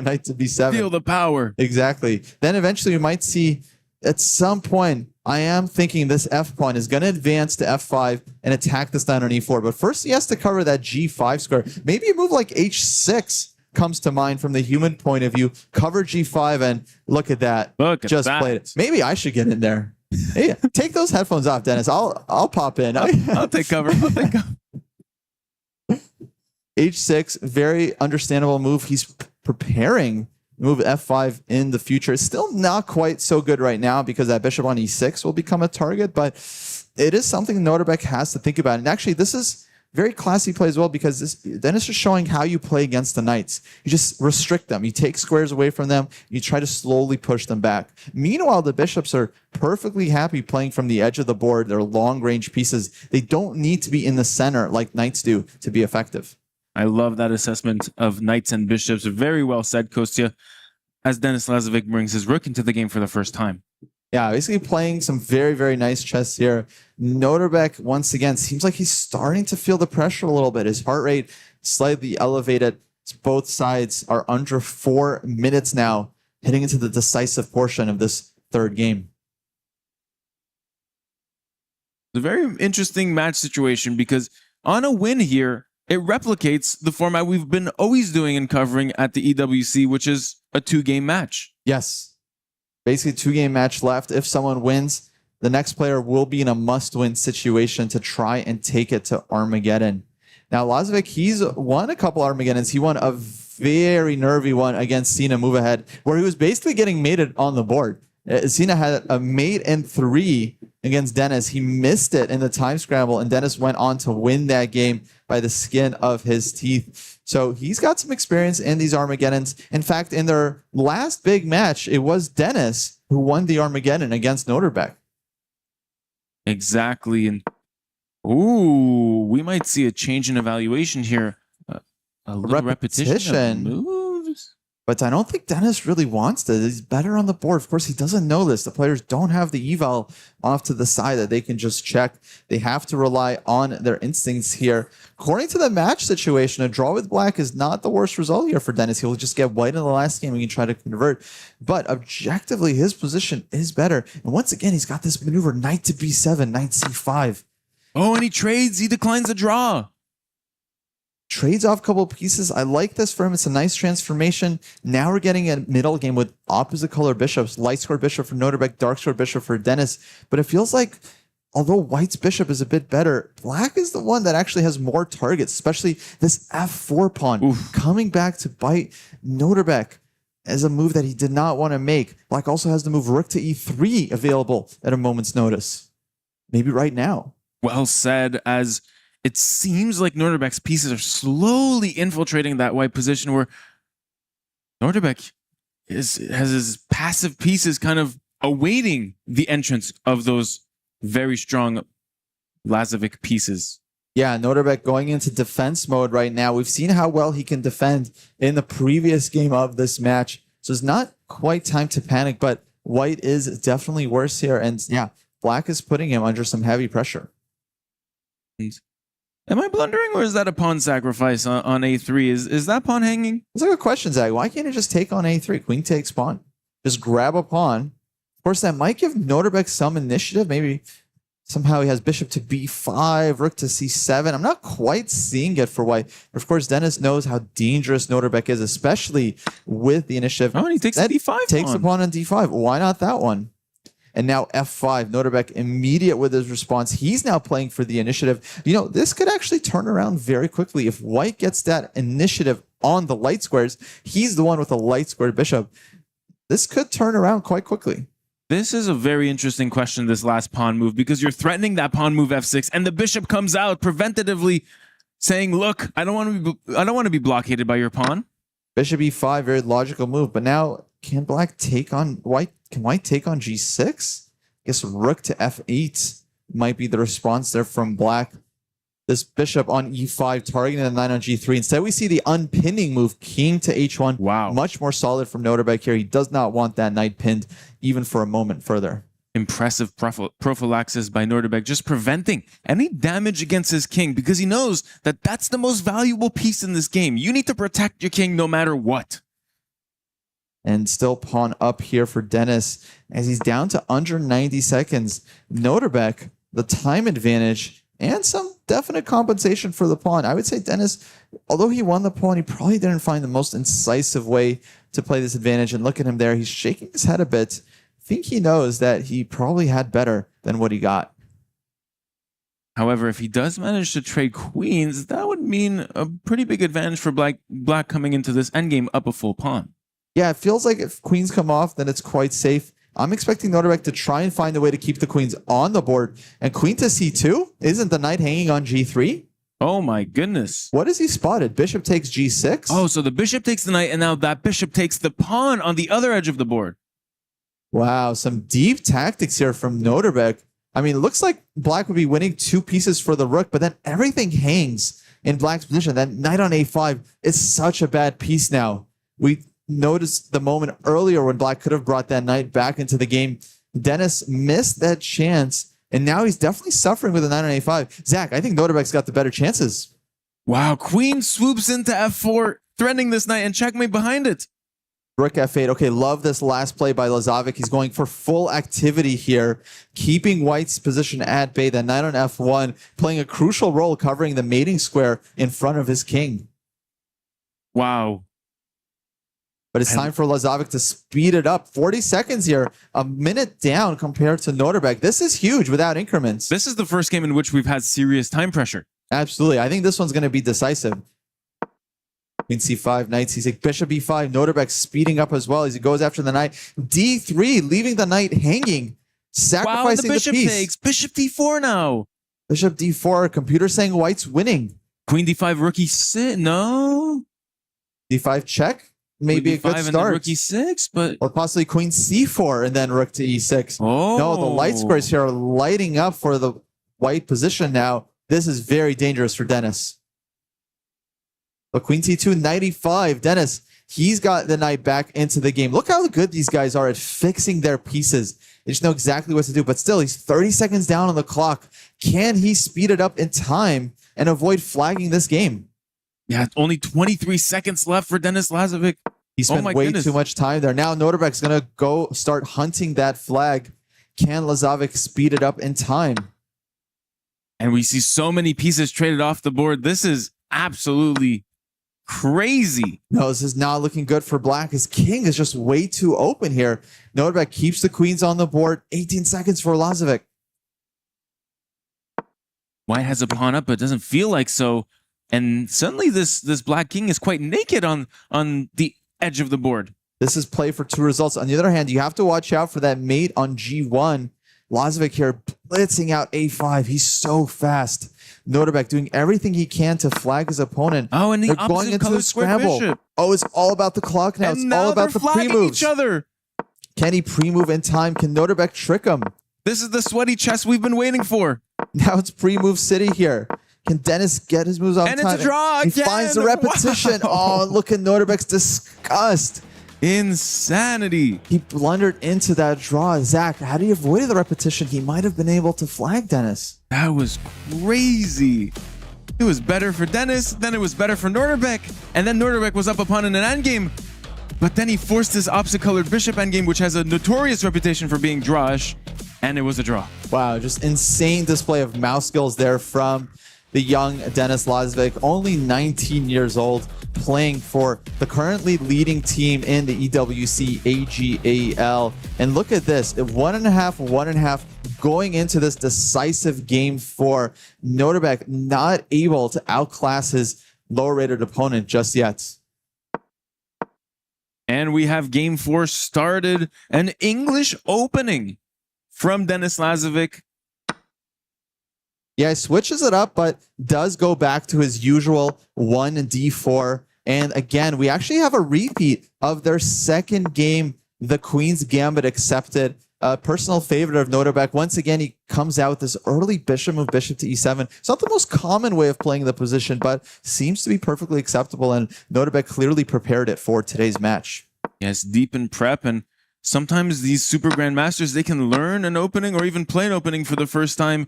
Knight to b7. Feel the power. Exactly. Then eventually you might see at some point, I am thinking this f pawn is going to advance to f5 and attack this knight on e4. But first he has to cover that g5 square. Maybe a move like h6 comes to mind from the human point of view. Cover g5 and look at that. Just played it. Maybe I should get in there. Hey, take those headphones off, Denis. I'll pop in. I'll take cover. h6, very understandable move. He's preparing move f5 in the future. It's still not quite so good right now because that bishop on e6 will become a target, but it is something Nodirbek has to think about. And actually, this is very classy play as well because Denis is showing how you play against the knights. You just restrict them. You take squares away from them. You try to slowly push them back. Meanwhile, the bishops are perfectly happy playing from the edge of the board. They're long-range pieces. They don't need to be in the center like knights do to be effective. I love that assessment of knights and bishops. Very well said, Kostya, as Denis Lazovic brings his rook into the game for the first time. Yeah, basically playing some very, very nice chess here. Nodirbek, once again, seems like he's starting to feel the pressure a little bit. His heart rate slightly elevated. Both sides are under 4 minutes now, heading into the decisive portion of this third game. It's a very interesting match situation because on a win here, it replicates the format we've been always doing and covering at the EWC, which is a 2-game match. Yes. Basically, 2-game match left. If someone wins, the next player will be in a must-win situation to try and take it to Armageddon. Now, Lazovic, he's won a couple Armageddons. He won a very nervy one against Sina move ahead, where he was basically getting mated on the board. Sina had a mate and 3 against Denis. He missed it in the time scramble, and Denis went on to win that game by the skin of his teeth. So he's got some experience in these Armageddons. In fact, in their last big match, it was Denis who won the Armageddon against Nodirbek. Exactly. And we might see a change in evaluation here. A little repetition of moves. But I don't think Denis really wants to. He's better on the board. Of course, he doesn't know this. The players don't have the eval off to the side that they can just check. They have to rely on their instincts here. According to the match situation, a draw with black is not the worst result here for Denis. He'll just get white in the last game and he can try to convert. But objectively, his position is better. And once again, he's got this maneuver, knight to b7, knight c5. Oh, and he trades. He declines the draw. Trades off a couple of pieces. I like this for him. It's a nice transformation. Now we're getting a middle game with opposite color bishops. Light square bishop for Nodirbek, dark square bishop for Denis. But it feels like, although white's bishop is a bit better, black is the one that actually has more targets, especially this f4 pawn coming back to bite Nodirbek as a move that he did not want to make. Black also has the move rook to e3 available at a moment's notice. Maybe right now. Well said, as it seems like Nodirbek's pieces are slowly infiltrating that white position where Nodirbek has his passive pieces kind of awaiting the entrance of those very strong Lazovic pieces. Yeah, Nodirbek going into defense mode right now. We've seen how well he can defend in the previous game of this match. So it's not quite time to panic, but white is definitely worse here. And yeah, black is putting him under some heavy pressure. Am I blundering, or is that a pawn sacrifice on a3? Is that pawn hanging? It's a good question, Zach. Why can't he just take on a3? Queen takes pawn. Just grab a pawn. Of course, that might give Nodirbek some initiative. Maybe somehow he has bishop to b5, rook to c7. I'm not quite seeing it for white. But of course, Denis knows how dangerous Nodirbek is, especially with the initiative. Oh, and he takes that d5 takes the pawn on d5. Why not that one? And now f5. Nodirbek immediate with his response. He's now playing for the initiative. You know, this could actually turn around very quickly. If white gets that initiative on the light squares, he's the one with a light squared bishop. This could turn around quite quickly. This is a very interesting question, this last pawn move, because you're threatening that pawn move f6, and the bishop comes out preventatively saying, look, I don't want to be blockaded by your pawn. Bishop e5, very logical move. But now, can black take on white? Can white take on g6? I guess rook to f8 might be the response there from black. This bishop on e5 targeting the knight on g3. Instead, we see the unpinning move, king to h1. Wow. Much more solid from Nodirbek here. He does not want that knight pinned even for a moment further. Impressive prophylaxis by Nodirbek, just preventing any damage against his king, because he knows that that's the most valuable piece in this game. You need to protect your king no matter what. And still pawn up here for Denis as he's down to under 90 seconds. Nodirbek, the time advantage and some definite compensation for the pawn. I would say Denis, although he won the pawn, he probably didn't find the most incisive way to play this advantage. And look at him there. He's shaking his head a bit. I think he knows that he probably had better than what he got. However, if he does manage to trade queens, that would mean a pretty big advantage for black coming into this endgame up a full pawn. Yeah, it feels like if queens come off, then it's quite safe. I'm expecting Nodirbek to try and find a way to keep the queens on the board. And queen to c2? Isn't the knight hanging on g3? Oh my goodness. What has he spotted? Bishop takes g6? Oh, so the bishop takes the knight, and now that bishop takes the pawn on the other edge of the board. Wow, some deep tactics here from Nodirbek. I mean, it looks like black would be winning 2 pieces for the rook, but then everything hangs in black's position. That knight on a5 is such a bad piece now. We noticed the moment earlier when black could have brought that knight back into the game. Denis missed that chance, and now he's definitely suffering with a knight on a5. Zach, I think Nodirbek's got the better chances. Wow, queen swoops into f4, threatening this knight, and checkmate behind it. Rook f8. Okay, love this last play by Lazovic. He's going for full activity here, keeping white's position at bay. The knight on f1, playing a crucial role covering the mating square in front of his king. Wow. But it's time for Lazovic to speed it up. 40 seconds here, a minute down compared to Nodirbek. This is huge without increments. This is the first game in which we've had serious time pressure. Absolutely. I think this one's going to be decisive. Queen c5, knight c6, bishop e5. Nodirbek speeding up as well as he goes after the knight. d3, leaving the knight hanging, sacrificing the bishop piece. takes. Bishop d4 now. Bishop d4, computer saying white's winning. Queen d5, rook e6, no. d5 check. Maybe a good and start. rook e6, but or possibly queen c4 and then rook to e6. Oh. No, the light squares here are lighting up for the white position now. This is very dangerous for Denis. But queen c2, knight e5. Denis, he's got the knight back into the game. Look how good these guys are at fixing their pieces. They just know exactly what to do. But still, he's 30 seconds down on the clock. Can he speed it up in time and avoid flagging this game? Yeah, only 23 seconds left for Denis Lazovic. He spent way too much time there. Now Nodirbek's going to go start hunting that flag. Can Lazovic speed it up in time? And we see so many pieces traded off the board. This is absolutely crazy. No, this is not looking good for black. His king is just way too open here. Nodirbek keeps the queens on the board. 18 seconds for Lazovic. White has a pawn up, but it doesn't feel like so. And suddenly this black king is quite naked on the edge of the board. This is play for 2 results. On the other hand, you have to watch out for that mate on g1. Lazovic here blitzing out a5. He's so fast. Nodirbek doing everything he can to flag his opponent. Oh, and the they're going into the scramble. Bishop. Oh, it's all about the clock now. And it's now all about they're the flagging pre-moves. each other. Can he pre-move in time? Can Nodirbek trick him? This is the sweaty chess we've been waiting for. Now it's pre-move city here. Can Denis get his moves on and time? And it's a draw He again. finds the repetition. Wow. Oh, look at Nodirbek's disgust. Insanity. He blundered into that draw. Zach, had he avoided the repetition, he might have been able to flag Denis. That was crazy. It was better for Denis, then it was better for Nodirbek, and then Nodirbek was up upon in an endgame. but then he forced his opposite-colored bishop endgame, which has a notorious reputation for being drawish, and it was a draw. Wow, just insane display of mouse skills there from the young Denis Lazovic, only 19 years old, playing for the currently leading team in the EWC AGAL. And look at this, 1.5 going into this decisive game for Nodirbek, not able to outclass his lower-rated opponent just yet. And we have game 4 started, an English opening from Denis Lazovic. Yeah, he switches it up, but does go back to his usual 1d4. And again, we actually have a repeat of their second game, the Queen's Gambit accepted. A personal favorite of Nodirbek. Once again, he comes out with this early bishop move, bishop to e7. It's not the most common way of playing the position, but seems to be perfectly acceptable. And Nodirbek clearly prepared it for today's match. Yes, deep in prep. And sometimes these super grandmasters, they can learn an opening or even play an opening for the first time.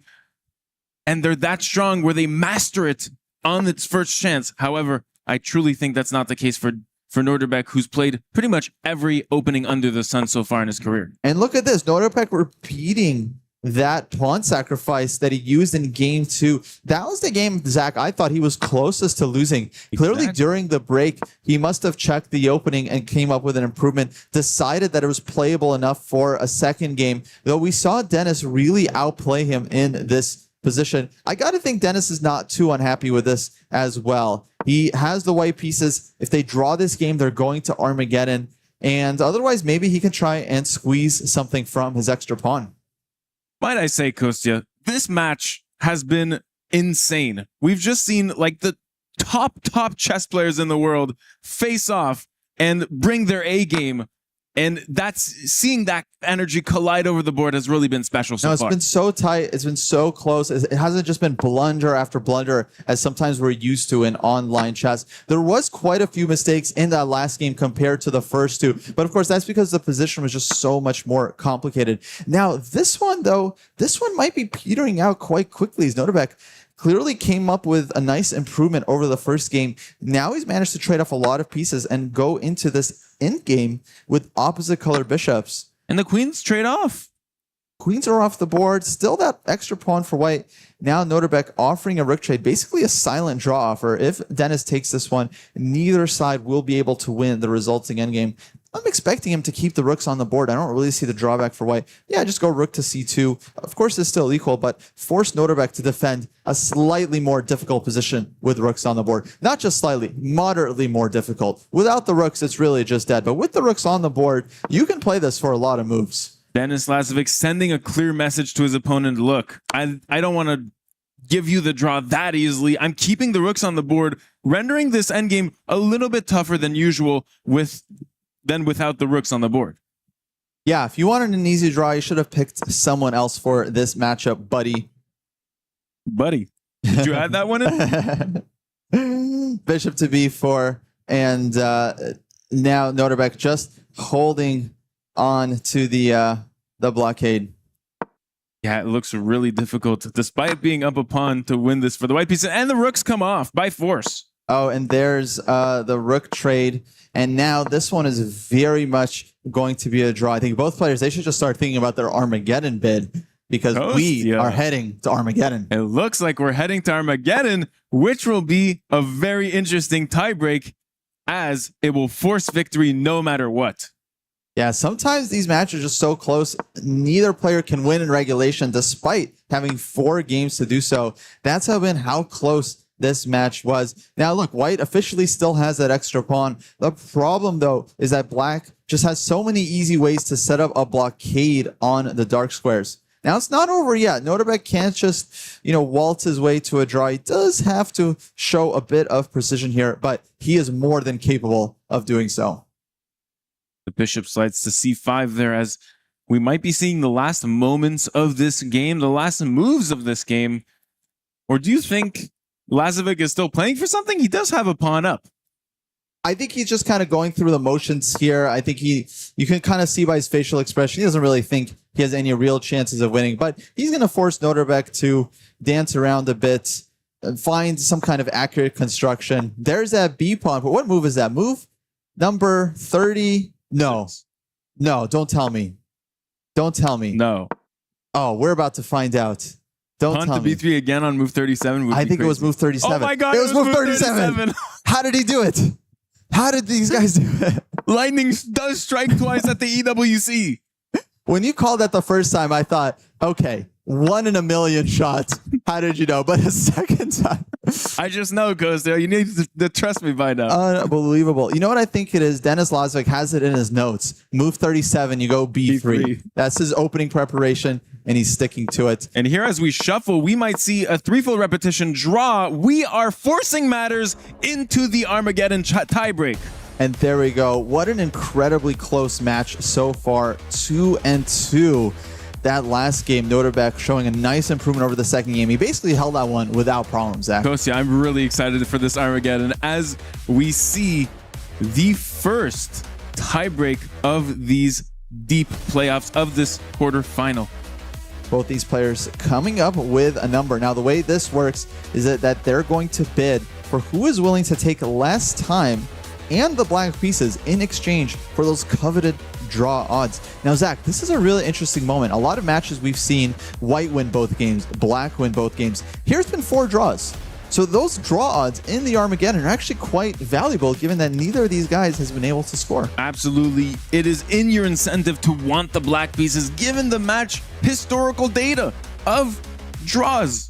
And they're that strong where they master it on its first chance. However, I truly think that's not the case for Nodirbek, who's played pretty much every opening under the sun so far in his career. And look at this, Nodirbek repeating that pawn sacrifice that he used in game 2. That was the game, Zach, I thought he was closest to losing. Exactly. Clearly during the break, he must have checked the opening and came up with an improvement, decided that it was playable enough for a second game, though we saw Denis really outplay him in this position. I got to think Denis is not too unhappy with this as well. He has the white pieces. If they draw this game, they're going to Armageddon. And otherwise, maybe he can try and squeeze something from his extra pawn. Might I say, Kostya, this match has been insane. We've just seen like the top chess players in the world face off and bring their A game. And that's seeing that energy collide over the board has really been special so far. It's been so tight. It's been so close. It hasn't just been blunder after blunder as sometimes we're used to in online chess. There was quite a few mistakes in that last game compared to the first two. But of course, that's because the position was just so much more complicated. Now, this one, though, this one might be petering out quite quickly as Nodirbek clearly came up with a nice improvement over the first game. Now he's managed to trade off a lot of pieces and go into this end game with opposite color bishops. And the queens trade off. Queens are off the board. Still that extra pawn for white. Now Nodirbek offering a rook trade, basically a silent draw offer. If Denis takes this one, neither side will be able to win the resulting endgame. I'm expecting him to keep the rooks on the board. I don't really see the drawback for white. Yeah, just go rook to c2. Of course, it's still equal, but force Nodirbek to defend a slightly more difficult position with rooks on the board. Not just slightly, moderately more difficult. Without the rooks, it's really just dead. But with the rooks on the board, you can play this for a lot of moves. Denis Lazovic sending a clear message to his opponent. Look, I don't want to give you the draw that easily. I'm keeping the rooks on the board, rendering this endgame a little bit tougher than usual without the rooks on the board. Yeah, if you wanted an easy draw, you should have picked someone else for this matchup, buddy. Buddy. Did you add that one in? Bishop to b4, and now Nodirbek just holding on to the blockade. Yeah, it looks really difficult, despite being up a pawn, to win this for the white piece. And the rooks come off by force. Oh, and there's the rook trade. And now this one is very much going to be a draw. I think both players, they should just start thinking about their Armageddon bid, because we are heading to Armageddon. It looks like we're heading to Armageddon, which will be a very interesting tiebreak, as it will force victory no matter what. Yeah, sometimes these matches are just so close. Neither player can win in regulation, despite having 4 games to do so. That's how close this match was. Now, look, white officially still has that extra pawn. The problem, though, is that black just has so many easy ways to set up a blockade on the dark squares. Now, it's not over yet. Nodirbek can't just, waltz his way to a draw. He does have to show a bit of precision here, but he is more than capable of doing so. The bishop slides to c5 there, as we might be seeing the last moments of this game, the last moves of this game. Or do you think Lazovic is still playing for something? He does have a pawn up. I think he's just kind of going through the motions here. I think you can kind of see by his facial expression, he doesn't really think he has any real chances of winning, but he's going to force Nodirbek to dance around a bit and find some kind of accurate construction. There's that B pawn, but what move is that? Move number 30. No, don't tell me. Don't tell me. No. Oh, we're about to find out. Don't Hunt tell to me. B3 again on move 37. I think it was move 37. Oh my God, it was move 37. How did he do it? How did these guys do it? Lightning does strike twice at the EWC. When you called that the first time, I thought, okay, 1 in a million shots. How did you know? But a second time. I just know, because you need to trust me by now. Unbelievable. You know what I think it is? Denis Lazovic has it in his notes. Move 37, you go B3. That's his opening preparation, and he's sticking to it. And here, as we shuffle, we might see a threefold repetition draw. We are forcing matters into the Armageddon tiebreak. And there we go. What an incredibly close match so far. 2-2. That last game, Nodirbek showing a nice improvement over the second game. He basically held that one without problems, Zach. Kostya, I'm really excited for this Armageddon as we see the first tiebreak of these deep playoffs of this quarterfinal. Both these players coming up with a number. Now, the way this works is that they're going to bid for who is willing to take less time and the black pieces in exchange for those coveted draw odds. Now, Zach, this is a really interesting moment. A lot of matches we've seen, white win both games, black win both games. Here's been 4 draws. So those draw odds in the Armageddon are actually quite valuable, given that neither of these guys has been able to score. Absolutely. It is in your incentive to want the black pieces, given the match historical data of draws.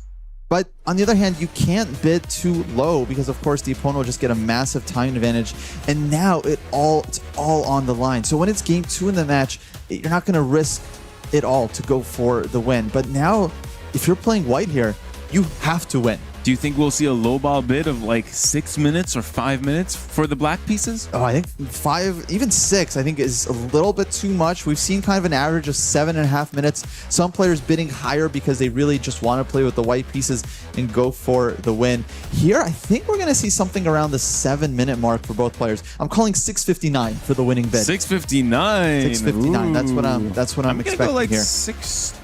But on the other hand, you can't bid too low because, of course, the opponent will just get a massive time advantage. And now it's all on the line. So when it's game 2 in the match, you're not going to risk it all to go for the win. But now, if you're playing white here, you have to win. Do you think we'll see a low ball bid of like 6 minutes or 5 minutes for the black pieces? Oh, I think 5, even 6, I think is a little bit too much. We've seen kind of an average of 7.5 minutes. Some players bidding higher because they really just want to play with the white pieces and go for the win. Here, I think we're going to see something around the 7-minute mark for both players. I'm calling 6:59 for the winning bid. 6:59. 6:59. That's what I'm expecting go like here. 6:29.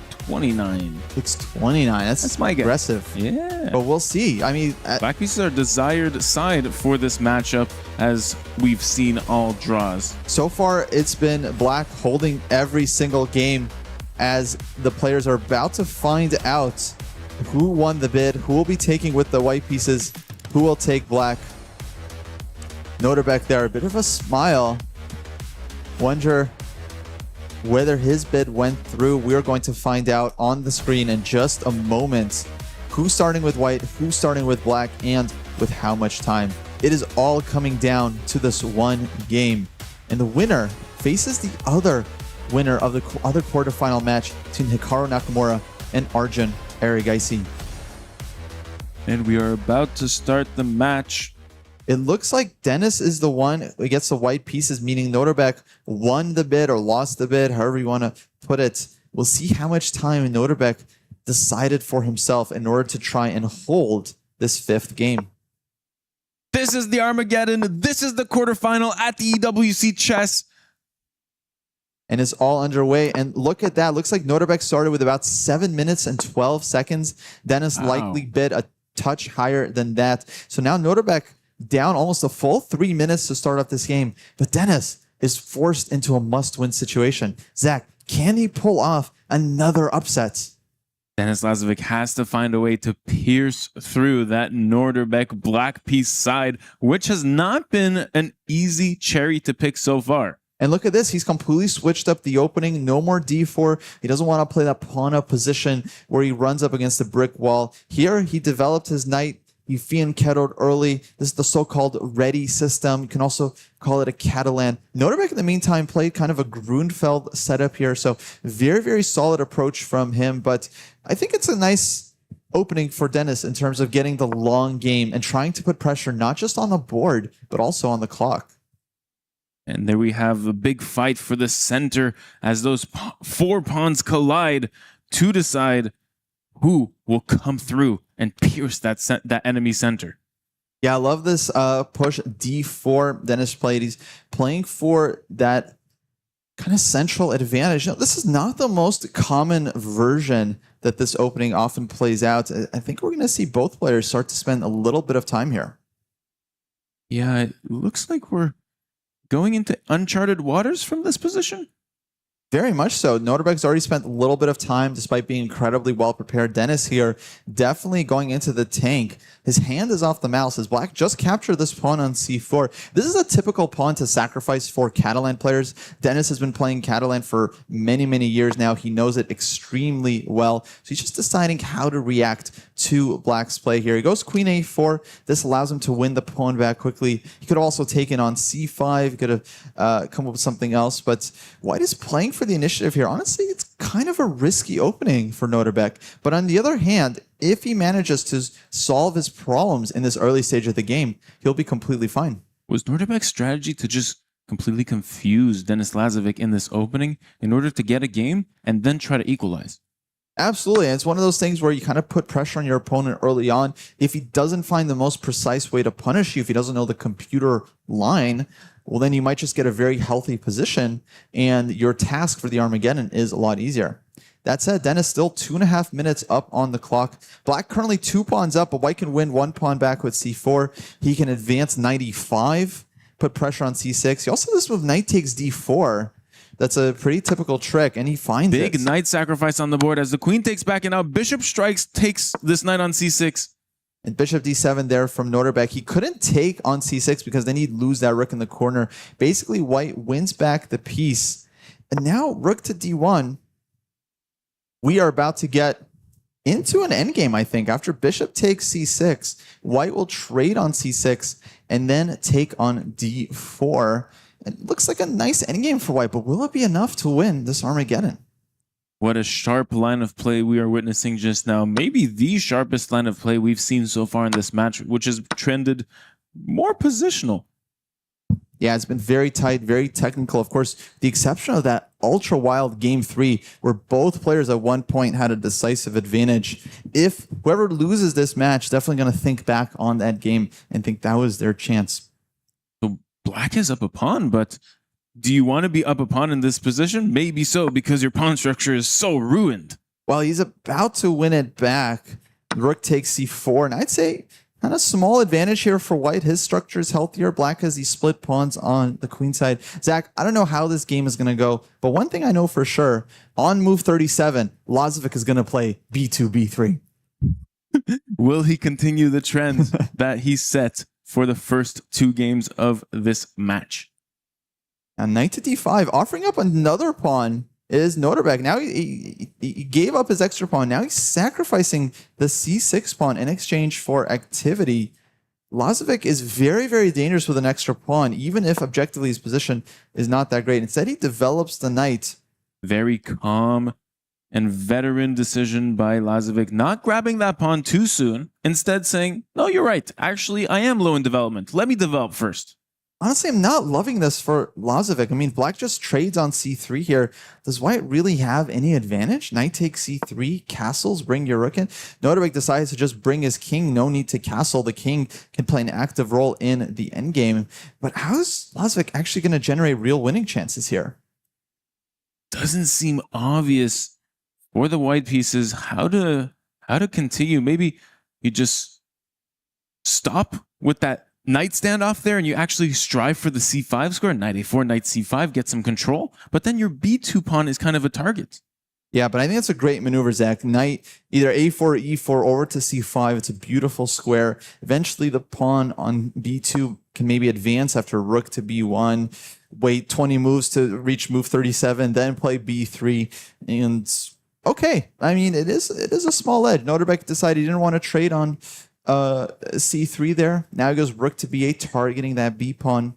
6:29. That's my guess. aggressive. Yeah. But we'll see. I mean, black pieces are desired side for this matchup, as we've seen all draws. So far, it's been black holding every single game, as the players are about to find out who won the bid, who will be taking with the white pieces, who will take black. Nodirbek there, a bit of a smile. Wonder whether his bid went through. We are going to find out on the screen in just a moment. Who's starting with white, who's starting with black, and with how much time. It is all coming down to this one game. And the winner faces the other winner of the other quarterfinal match between Hikaru Nakamura and Arjun Erigaisi. And we are about to start the match. It looks like Denis is the one who gets the white pieces, meaning Nodirbek won the bid or lost the bid, however you want to put it. We'll see how much time Nodirbek decided for himself in order to try and hold this 5th game. This is the Armageddon. This is the quarterfinal at the EWC Chess. And it's all underway. And look at that. Looks like Nodirbek started with about 7 minutes and 12 seconds. Denis likely bid a touch higher than that. So now Nodirbek down almost a full 3 minutes to start off this game. But Denis is forced into a must-win situation. Zach, can he pull off another upset? Denis Lazovic has to find a way to pierce through that Nodirbek black piece side, which has not been an easy cherry to pick so far. And look at this. He's completely switched up the opening. No more d4. He doesn't want to play that pawn up position where he runs up against the brick wall. Here, he developed his knight. He fianchettoed early. This is the so-called ready system. You can also call it a Catalan. Nodirbek, in the meantime, played kind of a Grunfeld setup here. So very, very solid approach from him. But I think it's a nice opening for Denis in terms of getting the long game and trying to put pressure not just on the board, but also on the clock. And there we have a big fight for the center as those 4 pawns collide to decide who will come through and pierce that enemy center. Yeah, I love this push d4 Denis played. He's playing for that kind of central advantage. Now, this is not the most common version that this opening often plays out. I think we're going to see both players start to spend a little bit of time here. Yeah, it looks like we're going into uncharted waters from this position? Very much so. Nodirbek's already spent a little bit of time despite being incredibly well prepared. Denis here definitely going into the tank. His hand is off the mouse as Black just captured this pawn on c4. This is a typical pawn to sacrifice for Catalan players. Denis has been playing Catalan for many, many years now. He knows it extremely well. So he's just deciding how to react to Black's play here. He goes queen a4. This allows him to win the pawn back quickly. He could have also taken on c5. He could have come up with something else. But White is playing for the initiative here. Honestly, it's kind of a risky opening for Nodirbek. But on the other hand, if he manages to solve his problems in this early stage of the game, he'll be completely fine. Was Nodirbek's strategy to just completely confuse Denis Lazovic in this opening in order to get a game and then try to equalize? Absolutely. And it's one of those things where you kind of put pressure on your opponent early on. If he doesn't find the most precise way to punish you, if he doesn't know the computer line, well, then you might just get a very healthy position and your task for the Armageddon is a lot easier. That said, Denis still 2.5 minutes up on the clock. Black currently 2 pawns up, but White can win 1 pawn back with c4. He can advance knight e5, put pressure on c6. He also has this move knight takes d4. That's a pretty typical trick, and he finds it. Big knight sacrifice on the board as the queen takes back, and now bishop strikes, takes this knight on c6. And bishop d7 there from Nodirbek. He couldn't take on c6 because then he'd lose that rook in the corner. Basically, White wins back the piece. And now rook to d1. We are about to get into an endgame, I think. After bishop takes c6, White will trade on c6 and then take on d4. It looks like a nice endgame for White, but will it be enough to win this Armageddon? What a sharp line of play we are witnessing just now. Maybe the sharpest line of play we've seen so far in this match, which has trended more positional. Yeah, it's been very tight, very technical. Of course, the exception of that ultra wild game 3, where both players at one point had a decisive advantage. If whoever loses this match, definitely going to think back on that game and think that was their chance. So Black is up a pawn, but do you want to be up a pawn in this position? Maybe so, because your pawn structure is so ruined. Well, he's about to win it back. Rook takes c4, and I'd say kind of small advantage here for White. His structure is healthier. Black has these split pawns on the queen side. Zach, I don't know how this game is going to go, but one thing I know for sure, on move 37, Lazovic is going to play b2, b3. Will he continue the trend that he set for the first 2 games of this match? And knight to d5, offering up another pawn is Nodirbek. Now he gave up his extra pawn. Now he's sacrificing the c6 pawn in exchange for activity. Lazovic is very, very dangerous with an extra pawn, even if objectively his position is not that great. Instead, he develops the knight. Very calm and veteran decision by Lazovic, not grabbing that pawn too soon. Instead saying, no, you're right. Actually, I am low in development. Let me develop first. Honestly, I'm not loving this for Lazovic. I mean, Black just trades on c3 here. Does White really have any advantage? Knight takes c3, castles, bring your rook in. Nodirbek decides to just bring his king. No need to castle. The king can play an active role in the endgame. But how is Lazovic actually going to generate real winning chances here? Doesn't seem obvious for the white pieces how to continue. Maybe you just stop with that knight standoff there and you actually strive for the c5 square. Knight a4, knight c5, get some control. But then your b2 pawn is kind of a target. Yeah, but I think it's a great maneuver, Zach. Knight, either a4 or e4 over to c5. It's a beautiful square. Eventually, the pawn on b2 can maybe advance after rook to b1, wait 20 moves to reach move 37, then play b3. And okay, I mean, it is a small edge. Nodirbek decided he didn't want to trade on c3 there. Now he goes rook to b8, targeting that b pawn.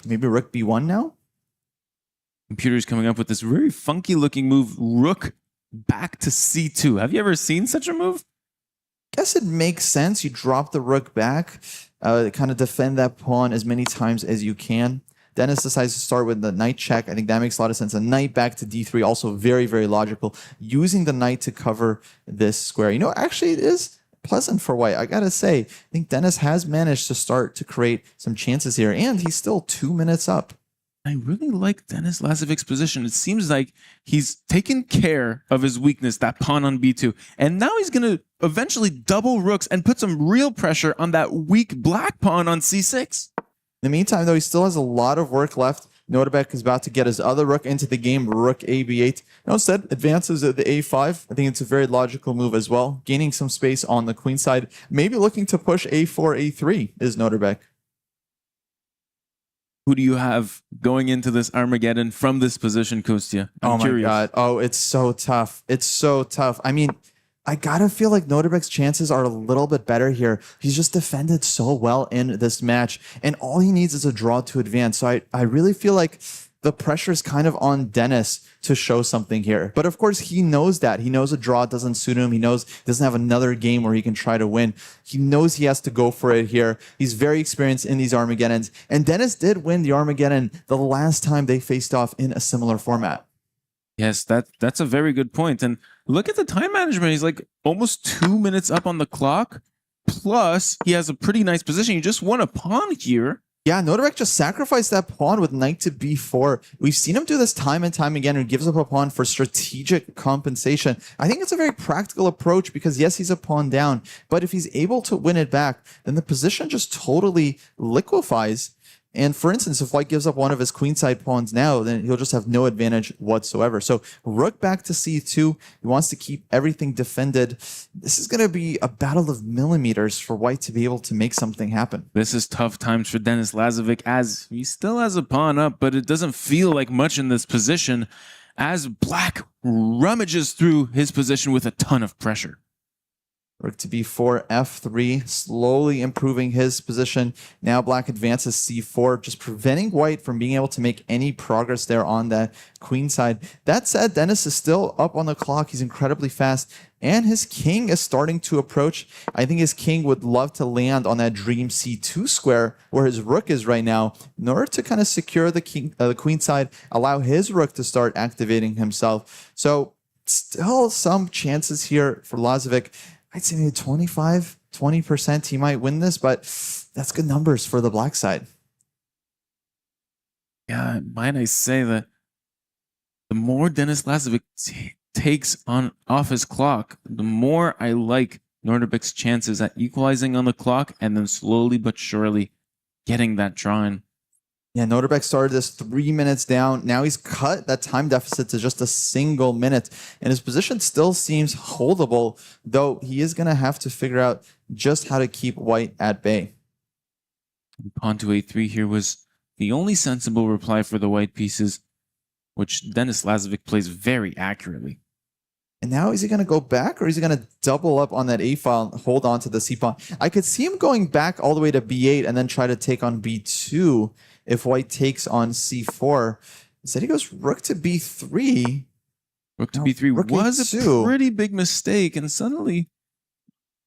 Maybe rook b1 now? Computer's coming up with this very funky looking move, rook back to c2. Have you ever seen such a move? Guess it makes sense. You drop the rook back, kind of defend that pawn as many times as you can. Denis decides to start with the knight check. I think that makes a lot of sense. A knight back to d3, also very, very logical. Using the knight to cover this square. You know, actually it is pleasant for white. I gotta say, I think Denis has managed to start to create some chances here, and he's still 2 minutes up. I really like Denis Lazovic's position. It seems like he's taken care of his weakness, that pawn on b2. And now he's going to eventually double rooks and put some real pressure on that weak black pawn on c6. In the meantime, though, he still has a lot of work left. Nodirbek is about to get his other rook into the game, rook ab8. Now instead, advances at the a5. I think it's a very logical move as well. Gaining some space on the queen side. Maybe looking to push a4, a3 is Nodirbek. Who do you have going into this Armageddon from this position, Kostya? I'm curious. My God. Oh, it's so tough. It's so tough. I mean, I gotta feel like Nodirbek's chances are a little bit better here. He's just defended so well in this match, and all he needs is a draw to advance. So I really feel like the pressure is kind of on Denis to show something here. But of course, he knows that. He knows a draw doesn't suit him. He knows he doesn't have another game where he can try to win. He knows he has to go for it here. He's very experienced in these Armageddons. And Denis did win the Armageddon the last time they faced off in a similar format. Yes, that's a very good point. And look at the time management. He's like almost 2 minutes up on the clock. Plus, he has a pretty nice position. You just won a pawn here. Yeah, Nodirbek just sacrificed that pawn with knight to b4. We've seen him do this time and time again, and he gives up a pawn for strategic compensation. I think it's a very practical approach because, yes, he's a pawn down, but if he's able to win it back, then the position just totally liquefies. And for instance, if white gives up one of his queenside pawns now, then he'll just have no advantage whatsoever. So rook back to c2. He wants to keep everything defended. This is going to be a battle of millimeters for white to be able to make something happen. This is tough times for Denis Lazovic as he still has a pawn up, but it doesn't feel like much in this position as black rummages through his position with a ton of pressure. Rook to b4, f3, slowly improving his position. Now black advances c4, just preventing white from being able to make any progress there on that queen side. That said, Denis is still up on the clock. He's incredibly fast, and his king is starting to approach. I think his king would love to land on that dream c2 square where his rook is right now in order to kind of secure the queen side, allow his rook to start activating himself. So still some chances here for Lazovic. I'd say maybe 20% he might win this, but that's good numbers for the black side. Yeah, might I say that the more Denis Lazovic takes off his clock, the more I like Nordirbek's chances at equalizing on the clock and then slowly but surely getting that draw in. Yeah, Nodirbek started this 3 minutes down. Now he's cut that time deficit to just a single minute. And his position still seems holdable, though he is going to have to figure out just how to keep white at bay. Pawn to a3 here was the only sensible reply for the white pieces, which Denis Lazovic plays very accurately. And now is he going to go back, or is he going to double up on that a file and hold on to the c pawn? I could see him going back all the way to b8 and then try to take on b2 if white takes on c4. Instead he goes rook to b3. Rook to b3 was a pretty big mistake, and suddenly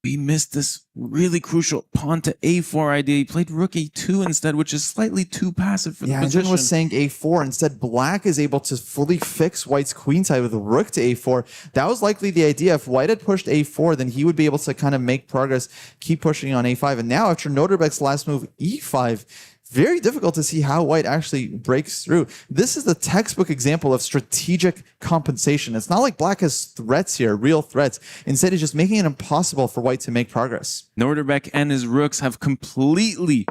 we missed this really crucial pawn to a4 idea. He played rook a2 instead, which is slightly too passive for the position. Yeah, was saying a4. Instead, black is able to fully fix white's queenside with a rook to a4. That was likely the idea. If white had pushed a4, then he would be able to kind of make progress, keep pushing on a5. And now, after Nodirbek's last move, e5, very difficult to see how white actually breaks through. This is the textbook example of strategic compensation. It's not like black has threats here, real threats. Instead, he's just making it impossible for white to make progress. Nodirbek and his rooks have completely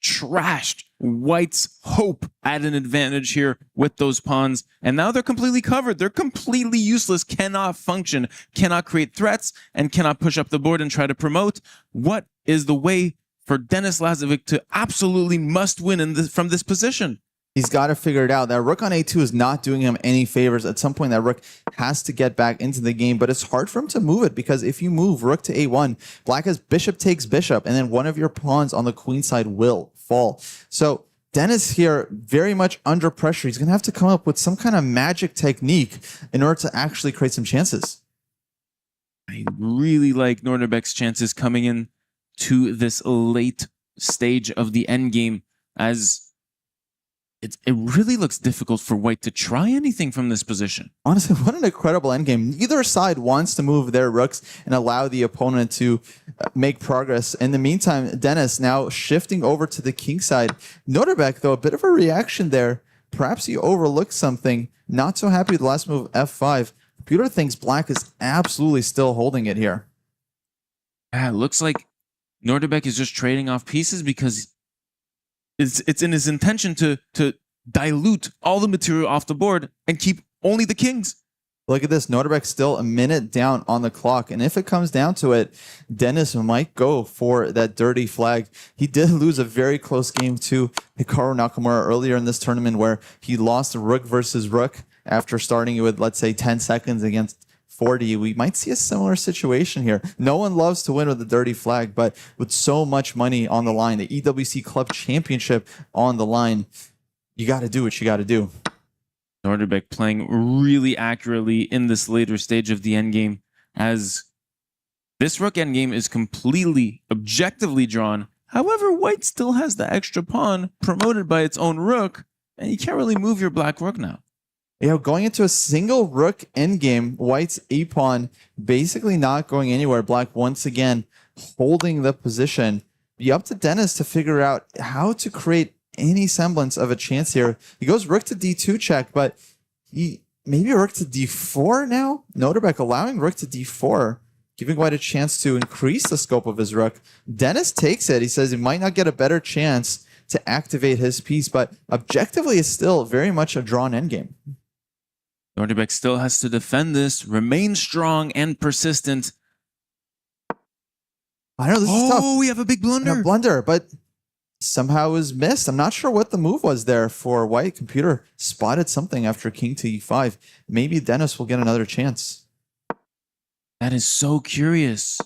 trashed white's hope at an advantage here with those pawns. And now they're completely covered. They're completely useless, cannot function, cannot create threats, and cannot push up the board and try to promote. What is the way for Denis Lazovic to absolutely must win from this position? He's got to figure it out. That rook on a2 is not doing him any favors. At some point, that rook has to get back into the game, but it's hard for him to move it because if you move rook to a1, black has bishop takes bishop, and then one of your pawns on the queen side will fall. So Denis here very much under pressure. He's going to have to come up with some kind of magic technique in order to actually create some chances. I really like Nodirbek's chances coming in to this late stage of the endgame, as it really looks difficult for white to try anything from this position. Honestly, what an incredible endgame. Neither side wants to move their rooks and allow the opponent to make progress. In the meantime, Denis now shifting over to the king side. Nodirbek, though, a bit of a reaction there. Perhaps he overlooked something. Not so happy with the last move, f5. Computer thinks black is absolutely still holding it here. Yeah, it looks like Nodirbek is just trading off pieces because it's in his intention to dilute all the material off the board and keep only the kings. Look at this. Nodirbek still a minute down on the clock. And if it comes down to it, Denis might go for that dirty flag. He did lose a very close game to Hikaru Nakamura earlier in this tournament where he lost rook versus rook after starting with, let's say, 10 seconds against 40. We might see a similar situation here. No one loves to win with a dirty flag, but with so much money on the line, the EWC Club Championship on the line, you got to do what you got to do. Nodirbek playing really accurately in this later stage of the endgame, as this rook endgame is completely objectively drawn. However, white still has the extra pawn promoted by its own rook, and you can't really move your black rook now. Going into a single rook endgame, white's a-pawn basically not going anywhere. Black once again holding the position. Be up to Denis to figure out how to create any semblance of a chance here. He goes rook to d2 check, but he maybe rook to d4 now? Nodirbek allowing rook to d4, giving white a chance to increase the scope of his rook. Denis takes it. He says he might not get a better chance to activate his piece, but objectively is still very much a drawn endgame. Nodirbek still has to defend this, remain strong and persistent. I know this is tough. Oh, we have a big blunder. A blunder, but somehow was missed. I'm not sure what the move was there for white. Computer spotted something after king to e5. Maybe Denis will get another chance. That is so curious.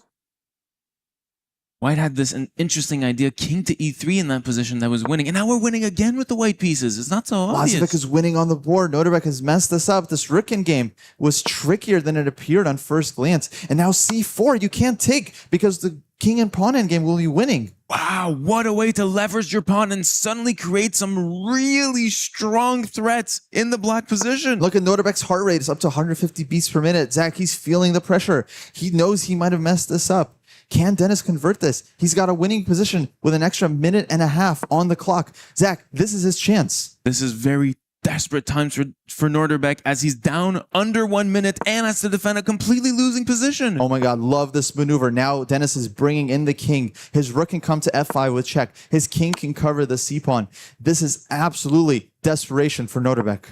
White had this an interesting idea, king to e3 in that position that was winning. And now we're winning again with the white pieces. It's not so obvious. Lazovic is winning on the board. Nodirbek has messed this up. This rook game was trickier than it appeared on first glance. And now c4 you can't take because the king and pawn endgame will be winning. Wow, what a way to leverage your pawn and suddenly create some really strong threats in the black position. Look at Nodirbek's heart rate. It's up to 150 beats per minute. Zach, he's feeling the pressure. He knows he might have messed this up. Can Denis convert this? He's got a winning position with an extra minute and a half on the clock. Zach, this is his chance. This is very desperate times for Nodirbek as he's down under 1 minute and has to defend a completely losing position. Oh my God, love this maneuver. Now Denis is bringing in the king. His rook can come to f5 with check. His king can cover the c-pawn. This is absolutely desperation for Nodirbek.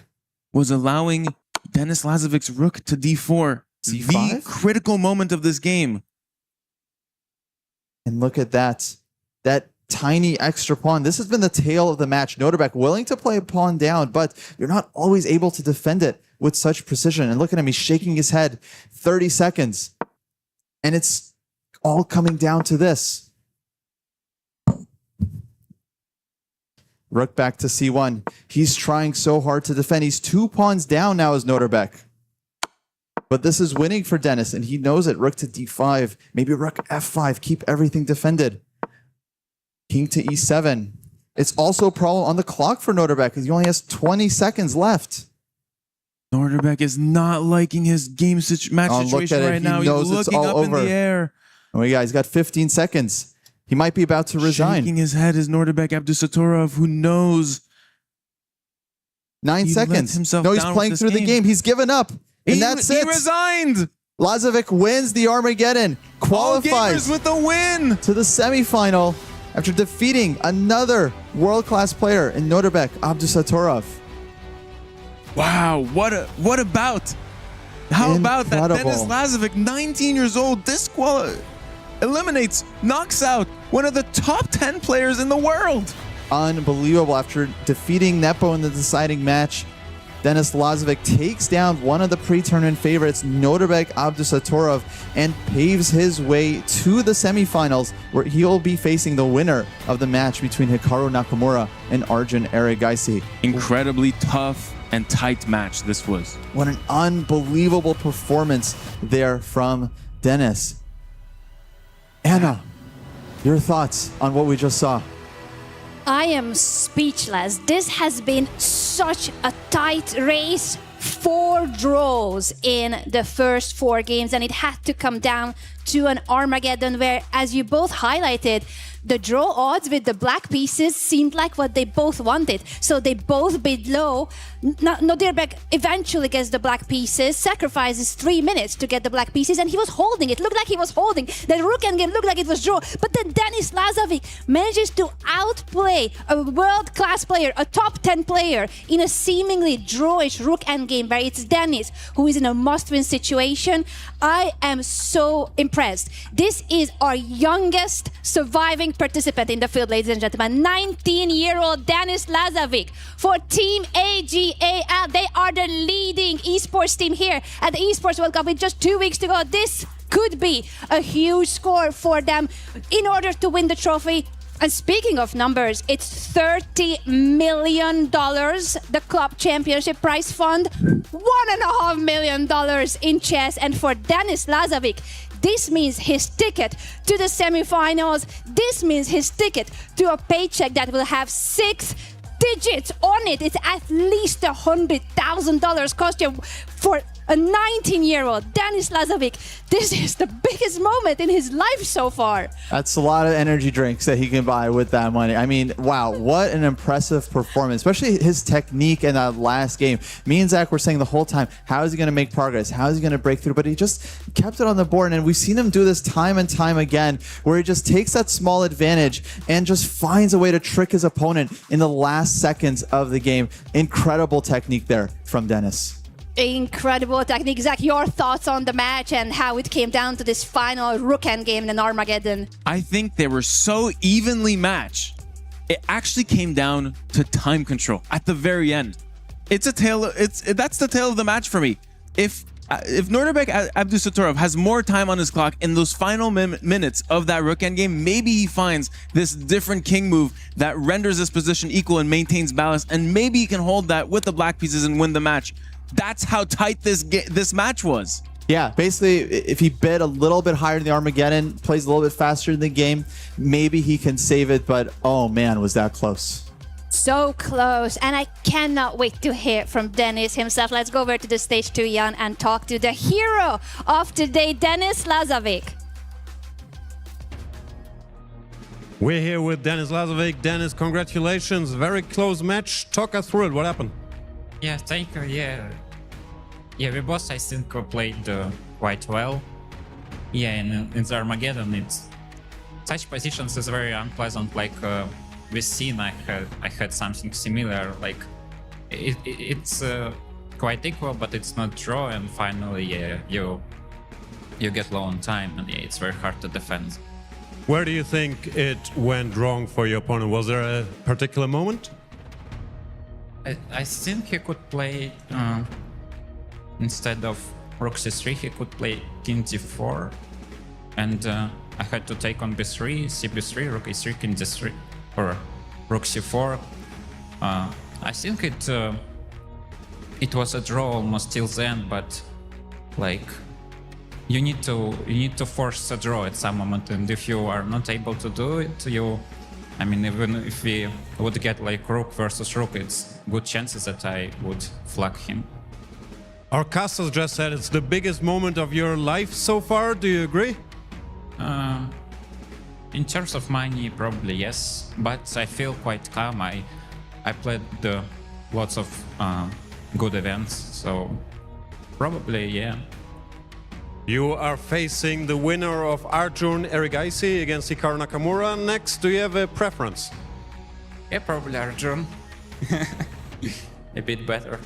Was allowing Denis Lazovic's rook to d4. c5? The critical moment of this game. And look at that. That tiny extra pawn. This has been the tale of the match. Nodirbek willing to play a pawn down, but you're not always able to defend it with such precision. And look at him, he's shaking his head. 30 seconds. And it's all coming down to this. Rook back to c1. He's trying so hard to defend. He's 2 pawns down now as Nodirbek. But this is winning for Denis, and he knows it. Rook to d5. Maybe rook f5. Keep everything defended. King to e7. It's also a problem on the clock for Nodirbek because he only has 20 seconds left. Nodirbek is not liking his match situation right now. He's looking up in the air. Oh my God, he's got 15 seconds. He might be about to resign. Shaking his head is Nodirbek Abdusatorov, who knows. 9 seconds. No, he's playing through the game. He's given up. And that's it. He resigned. Lazovic wins the Armageddon. Qualifies with the win to the semifinal after defeating another world-class player in Nodirbek Abdusatorov. Wow, what about? How about that? Denis Lazovic, 19 years old, eliminates, knocks out one of the top 10 players in the world. Unbelievable. After defeating Nepo in the deciding match, Denis Lazovic takes down one of the pre-tournament favorites, Nodirbek Abdusatorov, and paves his way to the semifinals, where he'll be facing the winner of the match between Hikaru Nakamura and Arjun Erigaisi. Incredibly tough and tight match this was. What an unbelievable performance there from Denis. Anna, your thoughts on what we just saw? I am speechless. This has been such a tight race. 4 draws in the first 4 games, and it had to come down to an Armageddon where, as you both highlighted, the draw odds with the black pieces seemed like what they both wanted. So they both bid low. Nodirbek eventually gets the black pieces, sacrifices 3 minutes to get the black pieces, and he was holding. It looked like he was holding. The rook endgame looked like it was draw. But then Denis Lazovic manages to outplay a world-class player, a top 10 player, in a seemingly drawish rook endgame where it's Denis who is in a must-win situation. I am so impressed. This is our youngest surviving participant in the field, ladies and gentlemen. 19-year-old Denis Lazovic for Team AGAL. They are the leading esports team here at the Esports World Cup with just 2 weeks to go. This could be a huge score for them in order to win the trophy. And speaking of numbers, it's $30 million, the club championship prize fund, $1.5 million in chess. And for Denis Lazovic, this means his ticket to the semifinals. This means his ticket to a paycheck that will have 6 digits on it. It's at least $100,000 costume for a 19-year-old Denis Lazovic. This is the biggest moment in his life so far. That's a lot of energy drinks that he can buy with that money. I mean, wow, what an impressive performance, especially his technique in that last game. Me and Zach were saying the whole time, how is he going to make progress? How is he going to break through? But he just kept it on the board, and we've seen him do this time and time again, where he just takes that small advantage and just finds a way to trick his opponent in the last seconds of the game. Incredible technique there from Denis. Incredible technique. Zach, your thoughts on the match and how it came down to this final rook endgame in Armageddon? I think they were so evenly matched. It actually came down to time control at the very end. That's the tale of the match for me. If Nodirbek Abdusattorov has more time on his clock in those final minutes of that rook endgame, maybe he finds this different king move that renders his position equal and maintains balance, and maybe he can hold that with the black pieces and win the match. That's how tight this match was. Yeah, basically, if he bid a little bit higher in the Armageddon, plays a little bit faster in the game, maybe he can save it, but oh man, was that close. So close, and I cannot wait to hear from Denis himself. Let's go over to the stage 2, Jan, and talk to the hero of today, Denis Lazovic. We're here with Denis Lazovic. Denis, congratulations. Very close match. Talk us through it. What happened? Yeah, thank you. Yeah, we both, I think, played quite well. Yeah, in the Armageddon, it's such positions is very unpleasant. Like with Sin, I had something similar. Like it's quite equal, but it's not draw. And finally, yeah, you get low on time, and yeah, it's very hard to defend. Where do you think it went wrong for your opponent? Was there a particular moment? I think he could play, instead of rook c3, he could play king d4. And I had to take on b3, cb3, rook e3, king d3, or rook c4. I think it was a draw almost till then, but like you need to force a draw at some moment, and if you are not able to do it, I mean, even if we would get like rook versus rook, it's good chances that I would flag him. Our casters just said it's the biggest moment of your life so far. Do you agree? In terms of money, probably yes, but I feel quite calm. I played lots of good events, so probably yeah. You are facing the winner of Arjun Erigaisi against Hikaru Nakamura next. Do you have a preference? Yeah, probably Arjun. A bit better.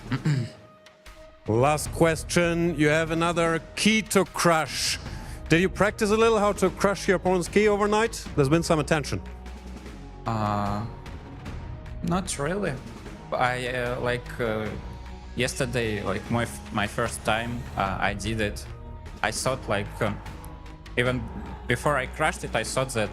Last question. You have another key to crush. Did you practice a little how to crush your opponent's key overnight? There's been some attention. Not really. I yesterday, like my first time, I did it. I thought like even before I crashed it, I thought that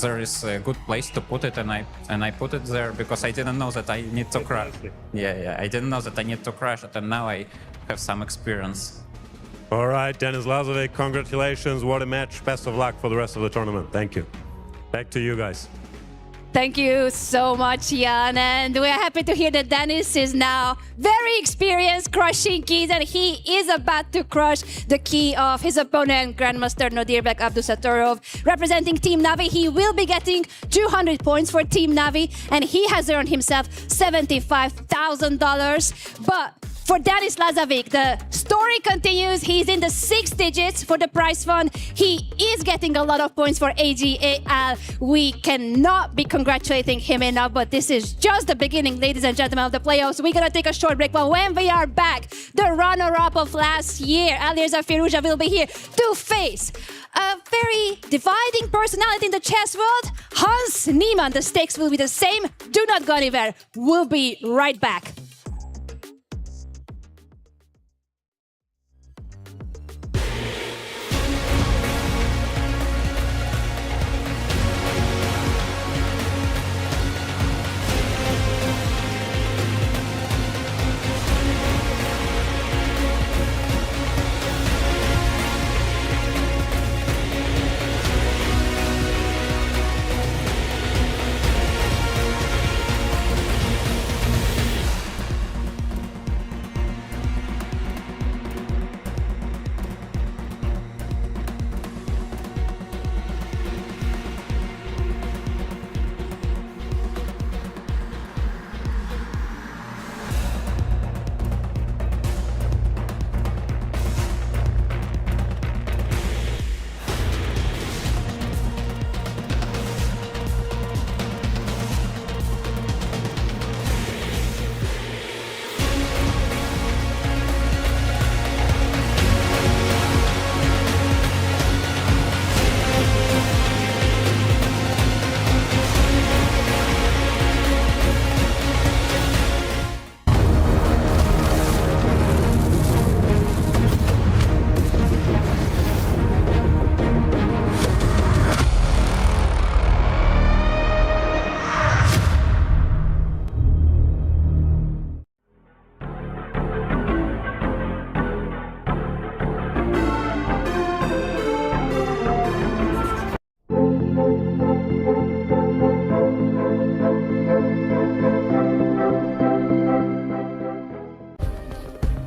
there is a good place to put it, and I put it there because I didn't know that I need to crash. Yeah, I didn't know that I need to crash it, and now I have some experience. All right, Denis Lazovic, congratulations! What a match! Best of luck for the rest of the tournament. Thank you. Back to you guys. Thank you so much, Jan. And we're happy to hear that Denis is now very experienced crushing keys, and he is about to crush the key of his opponent, Grandmaster Nodirbek Abdusattorov. Representing Team Navi, he will be getting 200 points for Team Navi, and he has earned himself $75,000. But for Denis Lazovic, the story continues. He's in the 6 digits for the prize fund. He is getting a lot of points for AGAL. We cannot be congratulating him enough, but this is just the beginning, ladies and gentlemen, of the playoffs. We're going to take a short break, but when we are back, the runner-up of last year, Alireza Firuza, will be here to face a very dividing personality in the chess world, Hans Niemann. The stakes will be the same. Do not go anywhere. We'll be right back.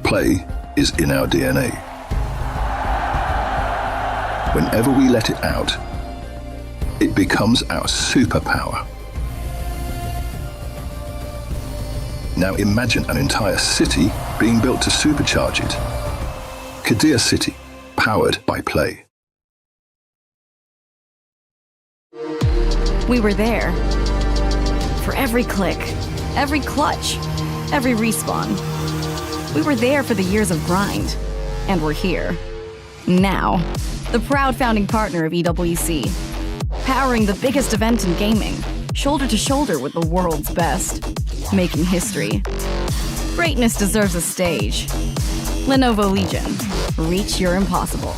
Play is in our DNA. Whenever we let it out, it becomes our superpower. Now imagine an entire city being built to supercharge it. Kadir City, powered by play. We were there. For every click, every clutch, every respawn. We were there for the years of grind, and we're here. Now, the proud founding partner of EWC, powering the biggest event in gaming, shoulder to shoulder with the world's best, making history. Greatness deserves a stage. Lenovo Legion, reach your impossible.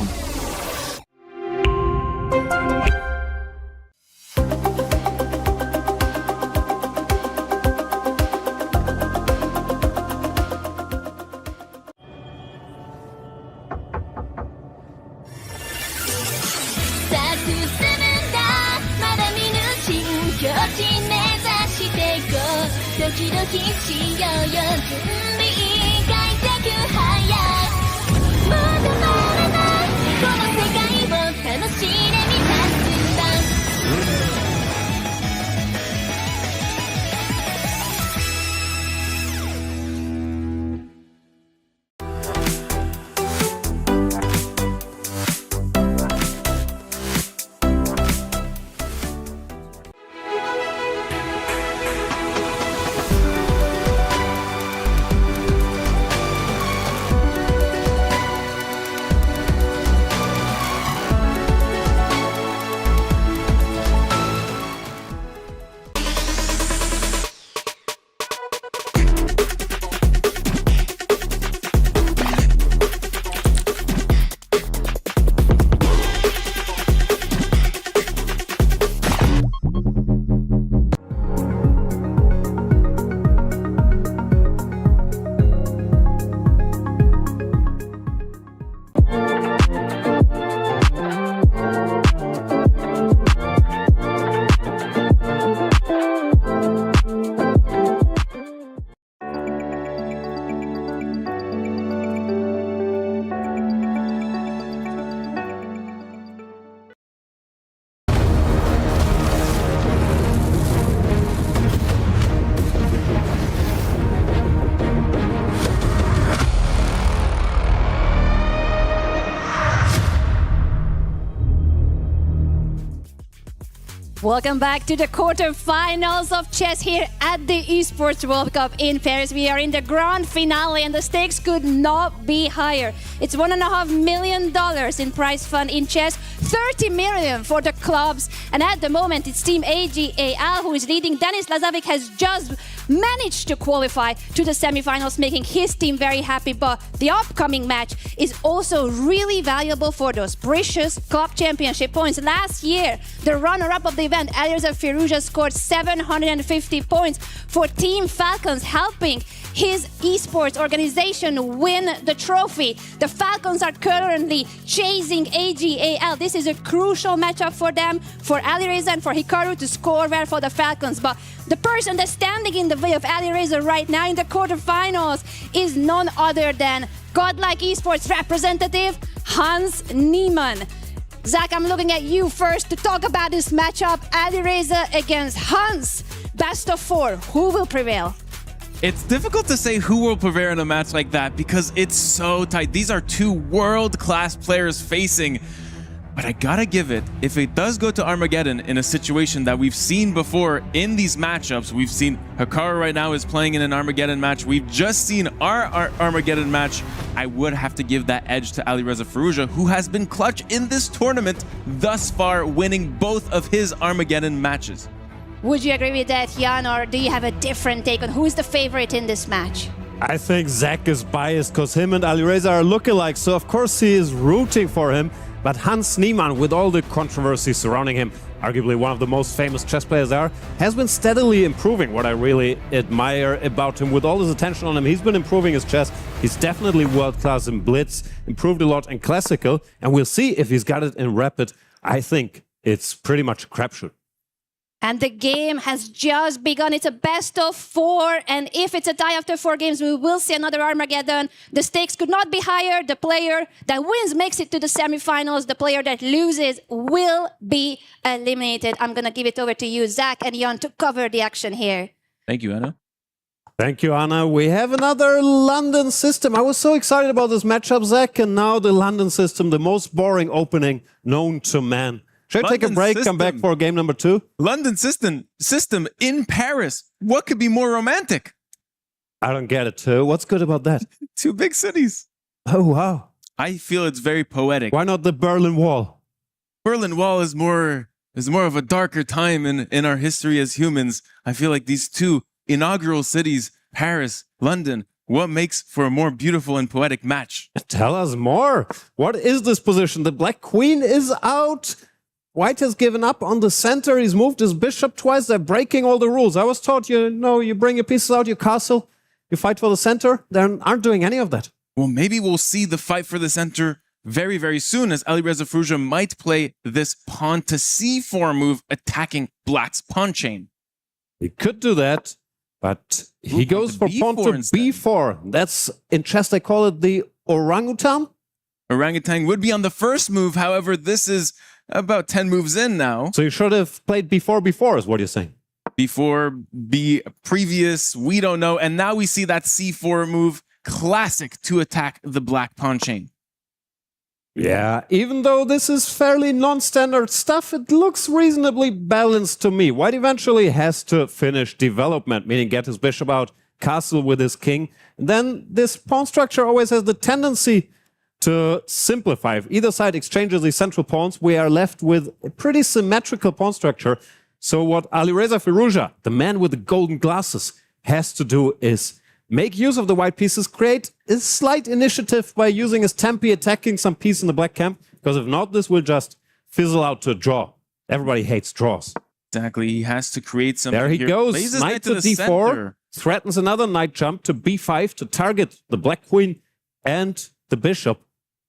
Welcome back to the quarterfinals of chess here at the Esports World Cup in Paris. We are in the grand finale and the stakes could not be higher. It's $1.5 million in prize fund in chess, 30 million for the clubs. And at the moment, it's Team AGAL who is leading. Denis Lazavic has just managed to qualify to the semifinals, making his team very happy. But the upcoming match is also really valuable for those precious club championship points. Last year, the runner-up of the event, Alireza Firouzja, scored 750 points for Team Falcons, helping his esports organization win the trophy. The Falcons are currently chasing AGAL. This is a crucial matchup for them, for Alireza and for Hikaru to score well for the Falcons. But the person that's standing in the way of Alireza right now in the quarterfinals is none other than Godlike Esports representative Hans Niemann. Zach, I'm looking at you first to talk about this matchup. Alireza against Hans. Best of 4. Who will prevail? It's difficult to say who will prevail in a match like that because it's so tight. These are two world-class players facing. But I gotta give it, if it does go to Armageddon in a situation that we've seen before in these matchups, we've seen Hikaru right now is playing in an Armageddon match. We've just seen our Armageddon match. I would have to give that edge to Alireza Firouzja, who has been clutch in this tournament thus far, winning both of his Armageddon matches. Would you agree with that, Jan, or do you have a different take on who is the favorite in this match? I think Zach is biased because him and Alireza are lookalikes, so of course he is rooting for him. But Hans Niemann, with all the controversy surrounding him, arguably one of the most famous chess players there, has been steadily improving. What I really admire about him, with all this attention on him, he's been improving his chess. He's definitely world-class in Blitz, improved a lot in Classical, and we'll see if he's got it in Rapid. I think it's pretty much a crapshoot. And the game has just begun. It's a best of 4. And if it's a tie after 4 games, we will see another Armageddon. The stakes could not be higher. The player that wins makes it to the semifinals. The player that loses will be eliminated. I'm going to give it over to you, Zach and Jan, to cover the action here. Thank you, Anna. Thank you, Anna. We have another London system. I was so excited about this matchup, Zach, and now the London system, the most boring opening known to man. Should I take a break, come back for game number 2? London system in Paris. What could be more romantic? I don't get it, too. What's good about that? 2 big cities. Oh, wow. I feel it's very poetic. Why not the Berlin Wall? Berlin Wall is more of a darker time in our history as humans. I feel like these 2 inaugural cities, Paris, London, what makes for a more beautiful and poetic match? Tell us more. What is this position? The Black Queen is out. White has given up on the center. He's moved his bishop twice. They're breaking all the rules. I was taught, you bring your pieces out, your castle, you fight for the center. They aren't doing any of that. Well, maybe we'll see the fight for the center very, very soon, as Alireza Firouzja might play this pawn to c4 move, attacking Black's pawn chain. He could do that, but he goes for pawn to b4. That's, in chess, they call it the orangutan. Orangutan would be on the first move. However, this is about 10 moves in now. So you should have played b4 before, is what you're saying. Before, be previous, we don't know. And now we see that c4 move, classic to attack the Black pawn chain. Yeah, even though this is fairly non-standard stuff, it looks reasonably balanced to me. White eventually has to finish development, meaning get his bishop out, castle with his king. And then this pawn structure always has the tendency to simplify. If either side exchanges these central pawns, we are left with a pretty symmetrical pawn structure. So what Alireza Firouzja, the man with the golden glasses, has to do is make use of the white pieces, create a slight initiative by using his tempi, attacking some piece in the black camp, because if not, this will just fizzle out to a draw. Everybody hates draws. Exactly, he has to create something. There he here. goes, knight to d4, center. Threatens another knight jump to b5 to target the black queen and the bishop.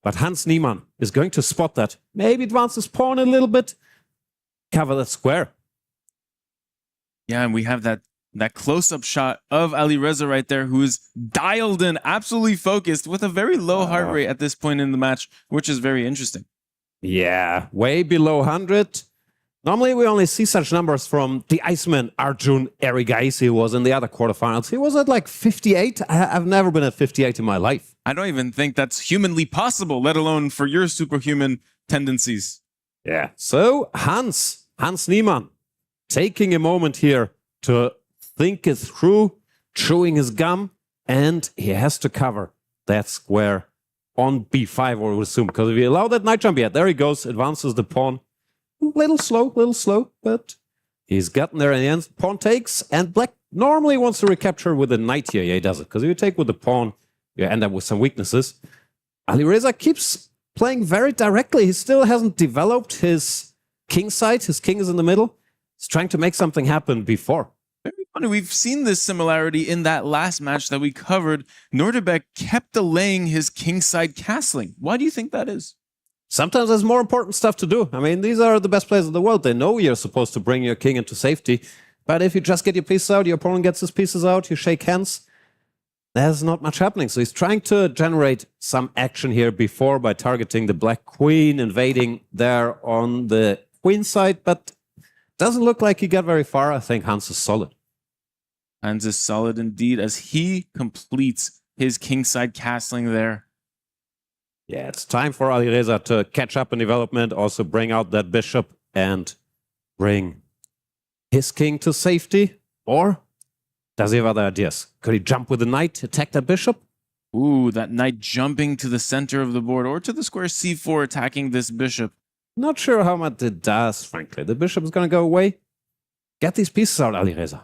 But Hans Niemann is going to spot that. Maybe advance his pawn a little bit, cover that square. Yeah, and we have that close-up shot of Alireza right there, who is dialed in, absolutely focused, with a very low heart rate at this point in the match, which is very interesting. Yeah, way below 100. Normally, we only see such numbers from the Iceman Arjun Erigaisi, who was in the other quarterfinals. He was at like 58. I've never been at 58 in my life. I don't even think that's humanly possible, let alone for your superhuman tendencies. Yeah. So, Hans Niemann taking a moment here to think it through, chewing his gum, and he has to cover that square on b5, I would assume, because if you allow that knight jump, yeah, there he goes, advances the pawn. Little slow, but he's gotten there in the end. Pawn takes, and black normally wants to recapture with a knight here. Yeah, he does it, because if you take with the pawn, you end up with some weaknesses. Alireza keeps playing very directly. He still hasn't developed his king side. His king is in the middle. He's trying to make something happen before. Very funny. We've seen this similarity in that last match that we covered. Nodirbek kept delaying his kingside castling. Why do you think that is? Sometimes there's more important stuff to do. I mean, these are the best players in the world. They know you're supposed to bring your king into safety. But if you just get your pieces out, your opponent gets his pieces out, you shake hands, there's not much happening. So he's trying to generate some action here before by targeting the black queen, invading there on the queen side, but doesn't look like he got very far. I think Hans is solid. Hans is solid indeed as he completes his kingside castling there. Yeah, it's time for Alireza to catch up in development, also bring out that bishop and bring his king to safety. Or does he have other ideas? Could he jump with the knight, attack that bishop? Ooh, that knight jumping to the center of the board or to the square c4, attacking this bishop. Not sure how much it does, frankly. The bishop is going to go away. Get these pieces out, Alireza.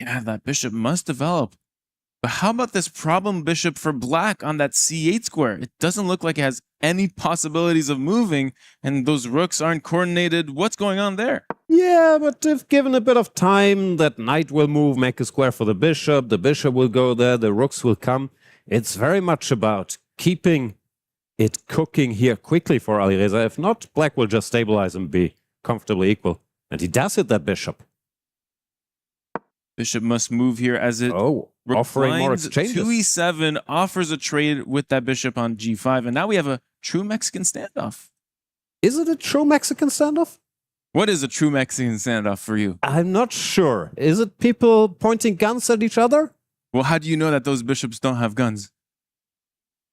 Yeah, that bishop must develop. But how about this problem bishop for black on that c8 square? It doesn't look like it has any possibilities of moving, and those rooks aren't coordinated. What's going on there? Yeah, but if given a bit of time, that knight will move, make a square for the bishop will go there, the rooks will come. It's very much about keeping it cooking here quickly for Alireza. If not, black will just stabilize and be comfortably equal. And he does hit that bishop. Bishop must move here as it offering more exchanges. 2e7 offers a trade with that bishop on g5, and now we have a true Mexican standoff. Is it a true Mexican standoff? What is a true Mexican standoff for you? I'm not sure. Is it people pointing guns at each other? Well, how do you know that those bishops don't have guns?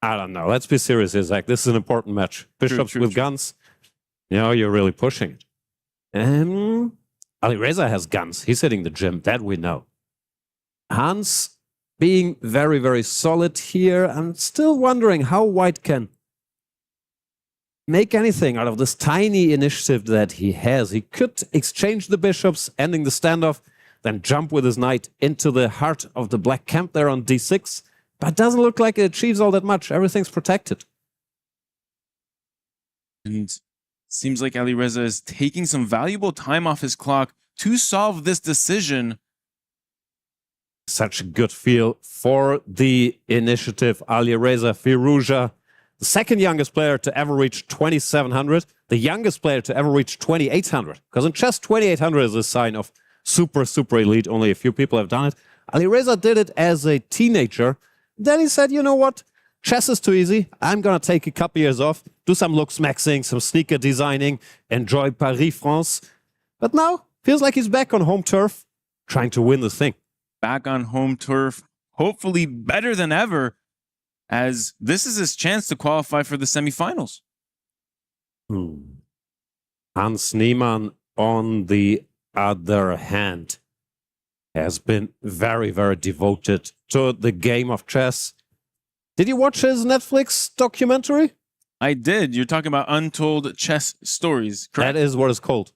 I don't know. Let's be serious here, Zach. This is an important match. Bishops with guns. You know, you're really pushing it. Alireza has guns. He's hitting the gym. That we know. Hans being very, very solid here. I'm still wondering how white can make anything out of this tiny initiative that he has. He could exchange the bishops, ending the standoff, then jump with his knight into the heart of the black camp there on d6. But it doesn't look like it achieves all that much. Everything's protected. And seems like Alireza is taking some valuable time off his clock to solve this decision. Such a good feel for the initiative. Alireza Firouzja, the second youngest player to ever reach 2,700, the youngest player to ever reach 2,800. Because in chess, 2,800 is a sign of super, super elite. Only a few people have done it. Alireza did it as a teenager. Then he said, you know what? Chess is too easy. I'm going to take a couple years off, do some looks maxing, some sneaker designing, enjoy Paris, France. But now, feels like he's back on home turf, trying to win the thing. Back on home turf, hopefully better than ever, as this is his chance to qualify for the semifinals. Hans Niemann, on the other hand, has been very, very devoted to the game of chess. Did you watch his Netflix documentary? I did. You're talking about Untold Chess Stories, correct? That is what it's called.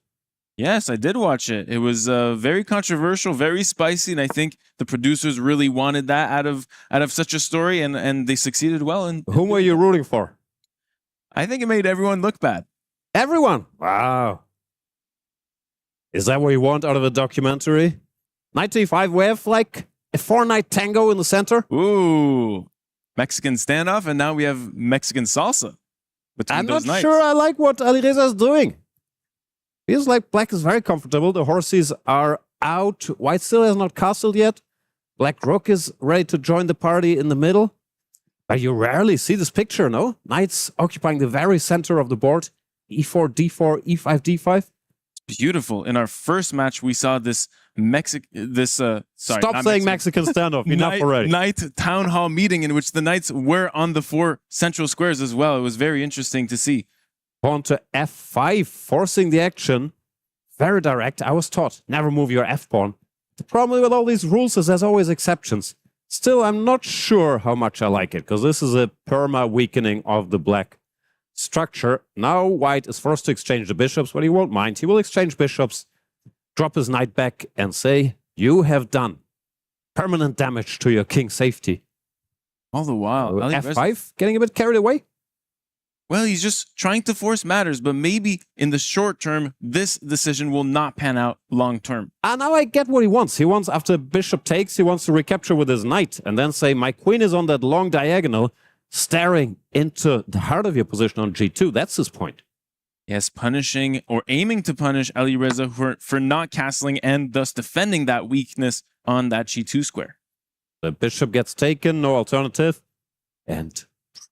Yes, I did watch it. It was very controversial, very spicy, and I think the producers really wanted that out of such a story, and they succeeded well. And whom were you rooting for? I think it made everyone look bad. Everyone? Wow. Is that what you want out of a documentary? Knight e5, we have like a 4-knight tango in the center. Ooh, Mexican standoff, and now we have Mexican salsa between I'm those not knights. sure I like what Alireza is doing. Feels like black is very comfortable. The horses are out. White still has not castled yet. Black rook is ready to join the party in the middle. But you rarely see this picture, no? Knights occupying the very center of the board. e4, d4, e5, d5. Beautiful. In our first match, we saw this Stop saying Mexican standoff. Enough already. Knight town hall meeting in which the knights were on the 4 central squares as well. It was very interesting to see. Pawn to f5, forcing the action. very direct. I was taught, never move your f-pawn. The problem with all these rules is there's always exceptions. Still, I'm not sure how much I like it, because this is a perma-weakening of the black structure. Now white is forced to exchange the bishops, but he won't mind. He will exchange bishops, drop his knight back, and say, you have done permanent damage to your king's safety. All the while, F5, getting a bit carried away. Well, he's just trying to force matters, but maybe in the short term, this decision will not pan out long term. And now I get what he wants. He wants, after bishop takes, he wants to recapture with his knight and then say, my queen is on that long diagonal, staring into the heart of your position on g2. That's his point. Yes, punishing or aiming to punish Alireza for not castling and thus defending that weakness on that g2 square. The bishop gets taken, no alternative. And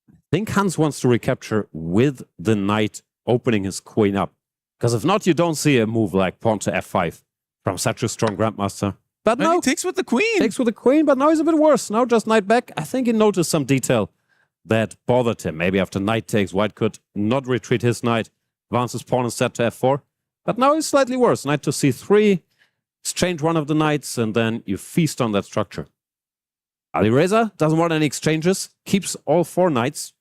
I think Hans wants to recapture with the knight opening his queen up. Because if not, you don't see a move like pawn to f5 from such a strong grandmaster. But no, he takes with the queen. Takes with the queen, but now he's a bit worse. Now just knight back. I think he noticed some detail that bothered him. Maybe after knight takes, white could not retreat his knight, advance his pawn instead to f4. But now he's slightly worse. Knight to c3, exchange one of the knights, and then you feast on that structure. Alireza doesn't want any exchanges, keeps all 4 knights.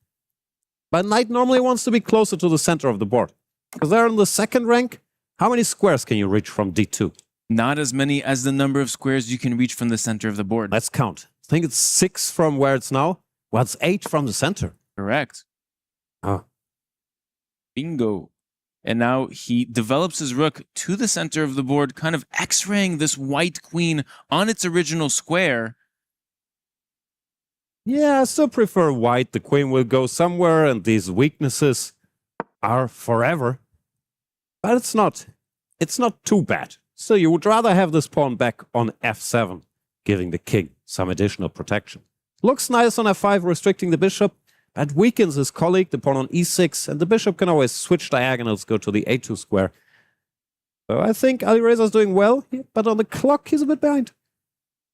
But knight normally wants to be closer to the center of the board. Because they're in the second rank. How many squares can you reach from d2? Not as many as the number of squares you can reach from the center of the board. Let's count. I think it's 6 from where it's now. Well, it's 8 from the center. Correct. Oh. Bingo. And now he develops his rook to the center of the board, kind of x-raying this white queen on its original square. Yeah, I still prefer white. The queen will go somewhere, and these weaknesses are forever. But it's not too bad. So you would rather have this pawn back on f7, giving the king some additional protection. Looks nice on f5, restricting the bishop, but weakens his colleague, the pawn on e6, and the bishop can always switch diagonals, go to the a2 square. So I think Alireza is doing well, but on the clock he's a bit behind.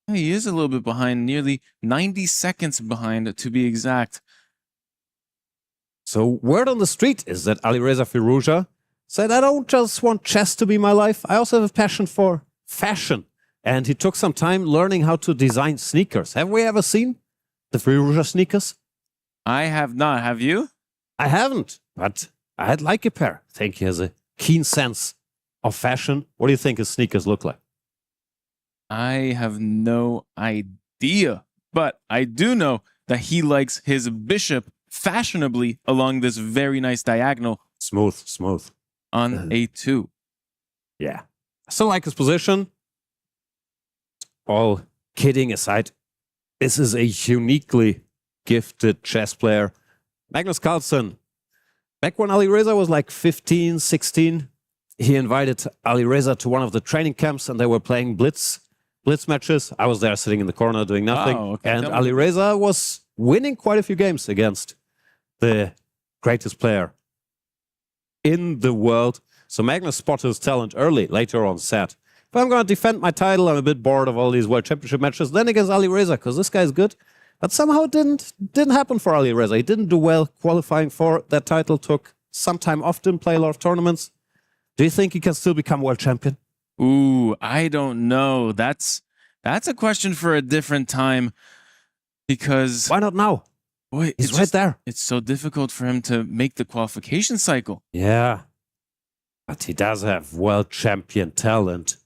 He is a little bit behind, nearly 90 seconds behind to be exact. So word on the street is that Alireza Firouzja said, I don't just want chess to be my life, I also have a passion for fashion. And he took some time learning how to design sneakers. Have we ever seen the Firouzja sneakers? I have not. Have you? I haven't, but I'd like a pair. I think he has a keen sense of fashion. What do you think his sneakers look like? I have no idea, but I do know that he likes his bishop fashionably along this very nice diagonal. Smooth. On a2. Yeah. I still like his position. All kidding aside, this is a uniquely gifted chess player. Magnus Carlsen, back when Alireza was like 15, 16, he invited Alireza to one of the training camps and they were playing blitz matches. I was there sitting in the corner doing nothing. Oh, okay. And Alireza was winning quite a few games against the greatest player in the world. So Magnus spotted his talent early, later on said, if I'm going to defend my title, I'm a bit bored of all these World Championship matches, then against Alireza, because this guy's good. But somehow it didn't happen for Alireza. He didn't do well qualifying for that title, took some time off, didn't play a lot of tournaments. Do you think he can still become world champion? Ooh, I don't know. That's a question for a different time. Because why not now? Boy, he's right there. It's so difficult for him to make the qualification cycle. Yeah. But he does have world champion talent.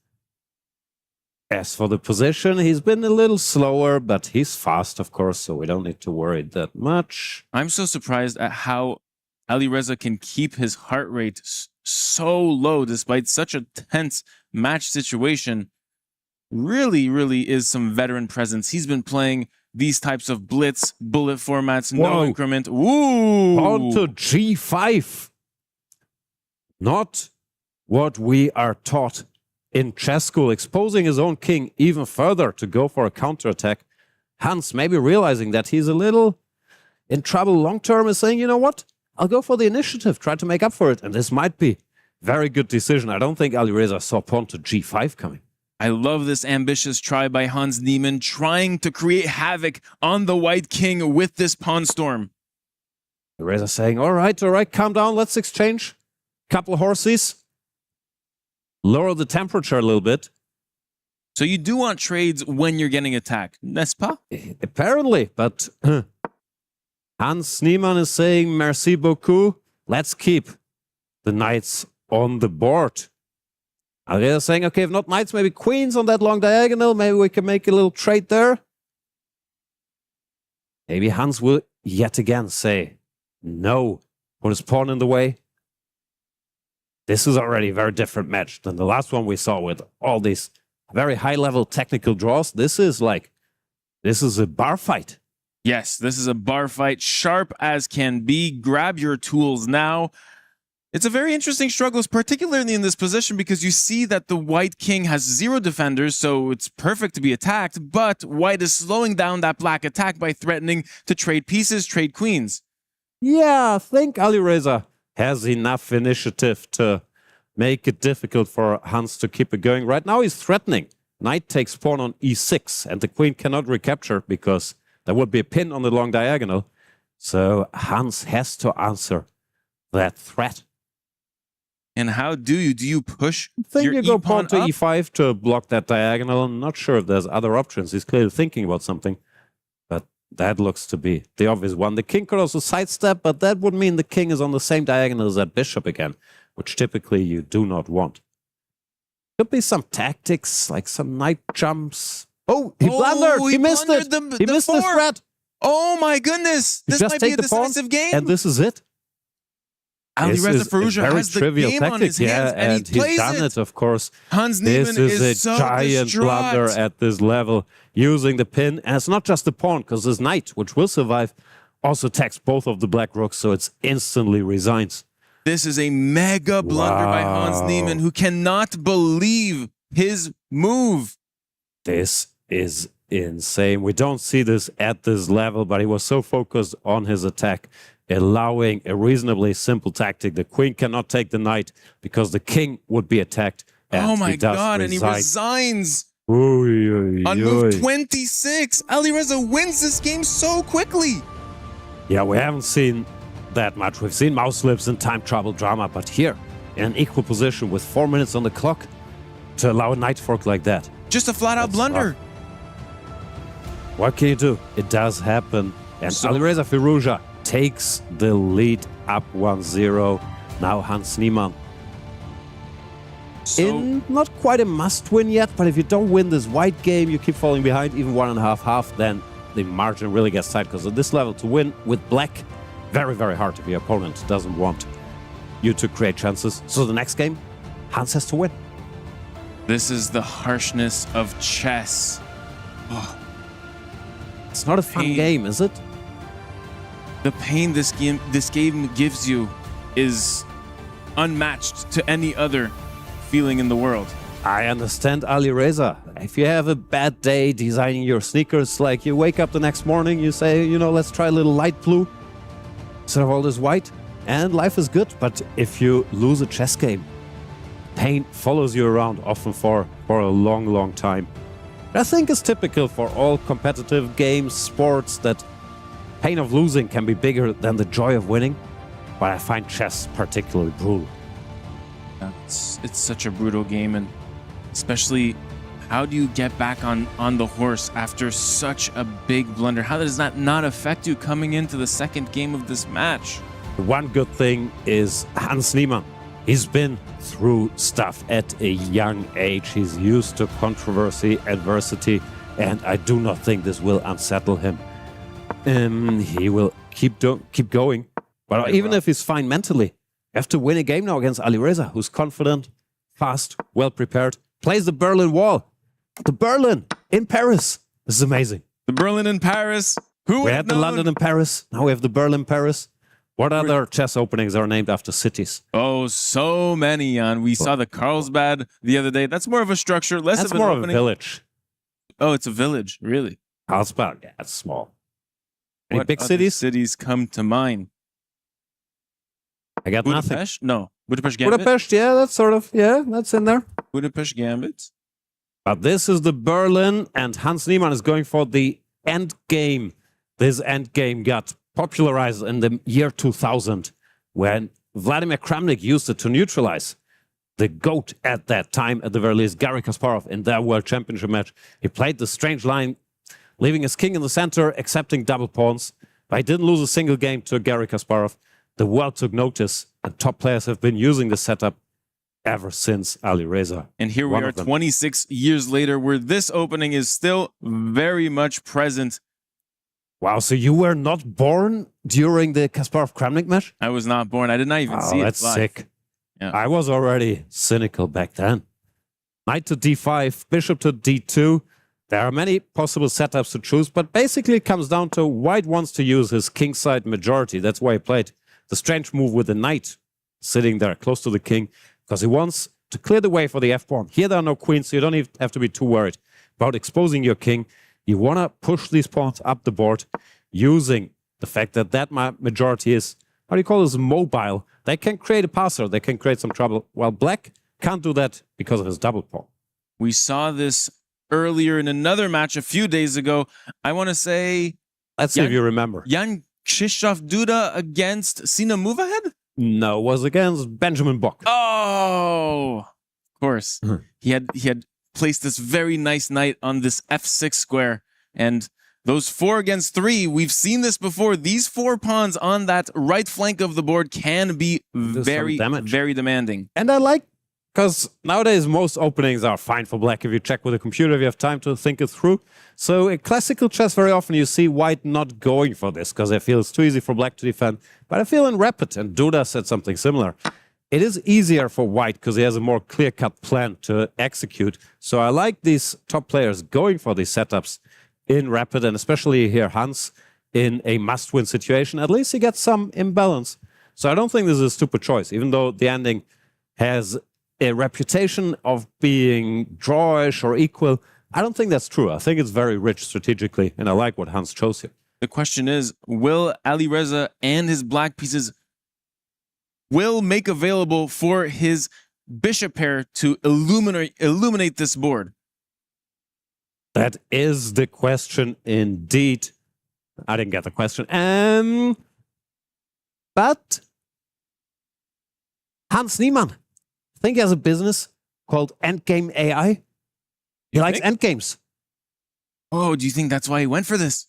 As for the position, he's been a little slower, but he's fast, of course, so we don't need to worry that much. I'm so surprised at how Alireza can keep his heart rate so low despite such a tense match situation. Really, really is some veteran presence. He's been playing these types of blitz, bullet formats, no increment. Ooh! On to g5. Not what we are taught in chess school, exposing his own king even further to go for a counterattack. Hans, maybe realizing that he's a little in trouble long term, is saying, you know what? I'll go for the initiative, try to make up for it. And this might be a very good decision. I don't think Alireza saw pawn to g5 coming. I love this ambitious try by Hans Niemann, trying to create havoc on the white king with this pawn storm. Alireza saying, all right, calm down, let's exchange. Couple horses. lower the temperature a little bit. So you do want trades when you're getting attacked, n'est-ce pas? Apparently, but Hans Niemann is saying, merci beaucoup, let's keep the knights on the board. Alireza saying, okay, if not knights, maybe queens on that long diagonal. Maybe we can make a little trade there. Maybe Hans will yet again say no, put his pawn in the way. This is already a very different match than the last one we saw with all these very high-level technical draws. This is a bar fight. Yes, this is a bar fight, sharp as can be. Grab your tools now. It's a very interesting struggle, particularly in this position, because you see that the white king has 0 defenders, so it's perfect to be attacked, but white is slowing down that black attack by threatening to trade pieces, trade queens. Yeah, I think Alireza has enough initiative to make it difficult for Hans to keep it going. Right now he's threatening. Knight takes pawn on e6, and the queen cannot recapture because there would be a pin on the long diagonal. So Hans has to answer that threat. And how do you? Do you push I think your you go pawn to up? e5 to block that diagonal. I'm not sure if there's other options. He's clearly thinking about something. But that looks to be the obvious one. The king could also sidestep, but that would mean the king is on the same diagonal as that bishop again, which typically you do not want. Could be some tactics, like some knight jumps. Oh, he blundered! He missed it! He missed the threat! Oh my goodness! This might be a decisive game! And this is it. Alireza Firouzja has the game on his hands, and he plays he's done it, of course. Hans Niemann this is a so giant distraught. blunder at this level, using the pin. And it's not just the pawn, because this knight, which will survive, also attacks both of the black rooks, so it's instantly resigns. This is a mega blunder by Hans Niemann, who cannot believe his move. This is insane. We don't see this at this level, but he was so focused on his attack, allowing a reasonably simple tactic. The queen cannot take the knight because the king would be attacked. And Oh my he does God, and he resign. resigns Oy, oy, on oy. move 26. Alireza wins this game so quickly. Yeah, we haven't seen that much. We've seen mouse slips and time trouble drama, but here, in an equal position with 4 minutes on the clock, to allow a knight fork like that. Just a flat-out blunder. Rough. What can you do? It does happen. And So- Alireza Firouzja takes the lead up 1-0. Now Hans Niemann. In not quite a must-win yet, but if you don't win this white game, you keep falling behind, even 1.5, then the margin really gets tight, because at this level, to win with black, very, very hard if your opponent doesn't want you to create chances. So the next game, Hans has to win. This is the harshness of chess. Oh, It's not a fun game, is it? the pain this game gives you is unmatched to any other feeling in the world. I understand Alireza. If you have a bad day designing your sneakers, like you wake up the next morning, you say, you know, let's try a little light blue instead of all this white, and life is good. But if you lose a chess game, pain follows you around, often for a long, long time. I think it's typical for all competitive games, sports, that pain of losing can be bigger than the joy of winning. But I find chess particularly brutal. It's such a brutal game, and especially how do you get back on the horse after such a big blunder? How does that not affect you coming into the second game of this match? One good thing is Hans Niemann. He's been through stuff at a young age. He's used to controversy, adversity, and I do not think this will unsettle him. He will keep going. But even if he's fine mentally, you have to win a game now against Alireza, who's confident, fast, well prepared, plays the Berlin Wall. The Berlin in Paris. This is amazing. The Berlin in Paris. We had the London and Paris. Now we have the Berlin Paris. What other chess openings are named after cities? Oh, so many, Jan. We saw the Carlsbad the other day. That's more of a structure, less That's of an more opening. of a village. Oh, it's a village, really. Carlsbad, yeah, it's small. Any What big other cities? cities come to mind? I got Budapest? nothing. No. Budapest Gambit? Budapest, yeah, that's in there. Budapest Gambit. But this is the Berlin, and Hans Niemann is going for the end game. This end game got popularized in the year 2000 when Vladimir Kramnik used it to neutralize the GOAT at that time, at the very least, Garry Kasparov, in their World Championship match. He played the strange line, leaving his king in the center, accepting double pawns. But he didn't lose a single game to Garry Kasparov. The world took notice, and top players have been using the setup ever since Alireza. And here we are 26 years later, where this opening is still very much present. Wow, so you were not born during the Kasparov-Kramnik match? I was not born. I did not even see it that's live. sick. Yeah. I was already cynical back then. Knight to d5, bishop to d2. There are many possible setups to choose, but basically it comes down to white wants to use his kingside majority. That's why he played the strange move with the knight sitting there close to the king, because he wants to clear the way for the f-pawn. Here there are no queens, so you don't even have to be too worried about exposing your king. You want to push these pawns up the board using the fact that that majority is, how do you call this, mobile. They can create a passer, they can create some trouble, while black can't do that because of his double pawn. We saw this earlier in another match a few days ago. I want to say... Let's see if you remember. Jan Krzysztof Duda against Sina Movahed? No, it was against Benjamin Bock. Oh, of course. He had placed this very nice knight on this f6 square, and those 4 against 3, we've seen this before. These 4 pawns on that right flank of the board can be very demanding. And I like, because nowadays most openings are fine for black if you check with a computer, if you have time to think it through. So in classical chess, very often you see white not going for this because they feel it's too easy for black to defend. But I feel in Rapid, and Duda said something similar, it is easier for white because he has a more clear-cut plan to execute. So I like these top players going for these setups in Rapid, and especially here Hans in a must-win situation. At least he gets some imbalance. So I don't think this is a stupid choice, even though the ending has a reputation of being drawish or equal. I don't think that's true. I think it's very rich strategically, and I like what Hans chose here. The question is, will Alireza and his black pieces will make available for his bishop pair to illuminate this board? That is the question indeed. I didn't get the question. But Hans Niemann, I think he has a business called Endgame AI. He likes endgames. Oh, do you think that's why he went for this?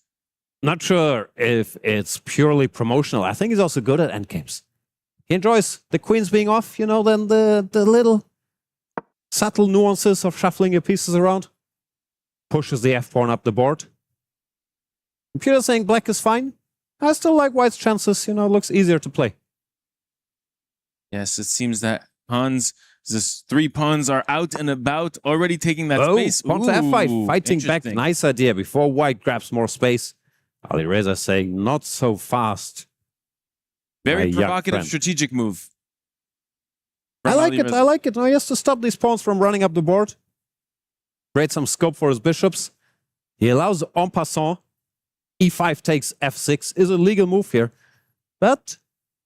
Not sure if it's purely promotional. I think he's also good at endgames. He enjoys the queens being off, then the little subtle nuances of shuffling your pieces around. Pushes the f-pawn up the board. Computer saying black is fine. I still like white's chances, it looks easier to play. Yes, it seems that these 3 pawns are out and about, already taking that space. Pawn to f5, fighting back. Nice idea. Before white grabs more space, Alireza saying not so fast. Very provocative strategic move. I like it. Now he has to stop these pawns from running up the board. Create some scope for his bishops. He allows en passant. E5 takes f6 is a legal move here. But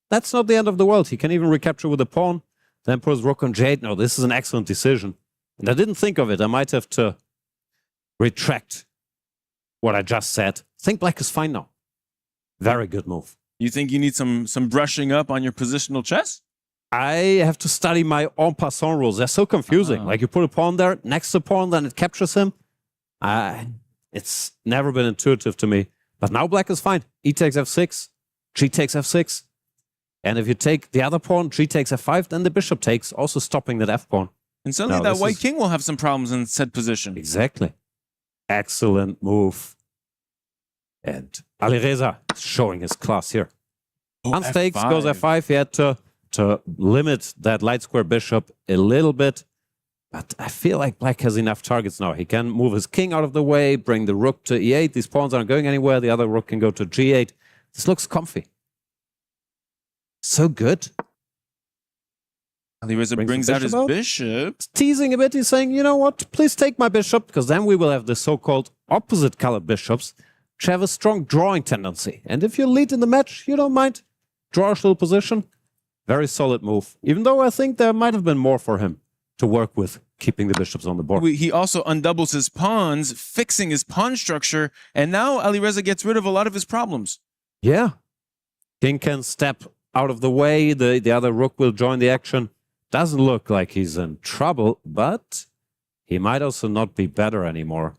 that's not the end of the world. He can even recapture with a pawn. Then put his rook on j8. No, this is an excellent decision. And I didn't think of it. I might have to retract what I just said. I think black is fine now. Very good move. You think you need some brushing up on your positional chess? I have to study my en passant rules. They're so confusing. Like you put a pawn there, next to pawn, then it captures him. It's never been intuitive to me. But now black is fine. E takes f6, g takes f6. And if you take the other pawn, g takes f5, then the bishop takes, also stopping that f-pawn. And suddenly that white king will have some problems in said position. Exactly. Excellent move. And Alireza showing his class here. Hans takes, goes f5. He had to limit that light square bishop a little bit. But I feel like black has enough targets now. He can move his king out of the way, bring the rook to e8. These pawns aren't going anywhere. The other rook can go to g8. This looks comfy. So good. Alireza brings out his bishop. He's teasing a bit. He's saying, you know what? Please take my bishop, because then we will have the so-called opposite colored bishops, which have a strong drawing tendency. And if you lead in the match, you don't mind. Draw a little position. Very solid move. Even though I think there might have been more for him to work with, keeping the bishops on the board. He also undoubles his pawns, fixing his pawn structure, and now Alireza gets rid of a lot of his problems. Yeah. King can step out of the way. The other rook will join the action. Doesn't look like he's in trouble, but he might also not be better anymore,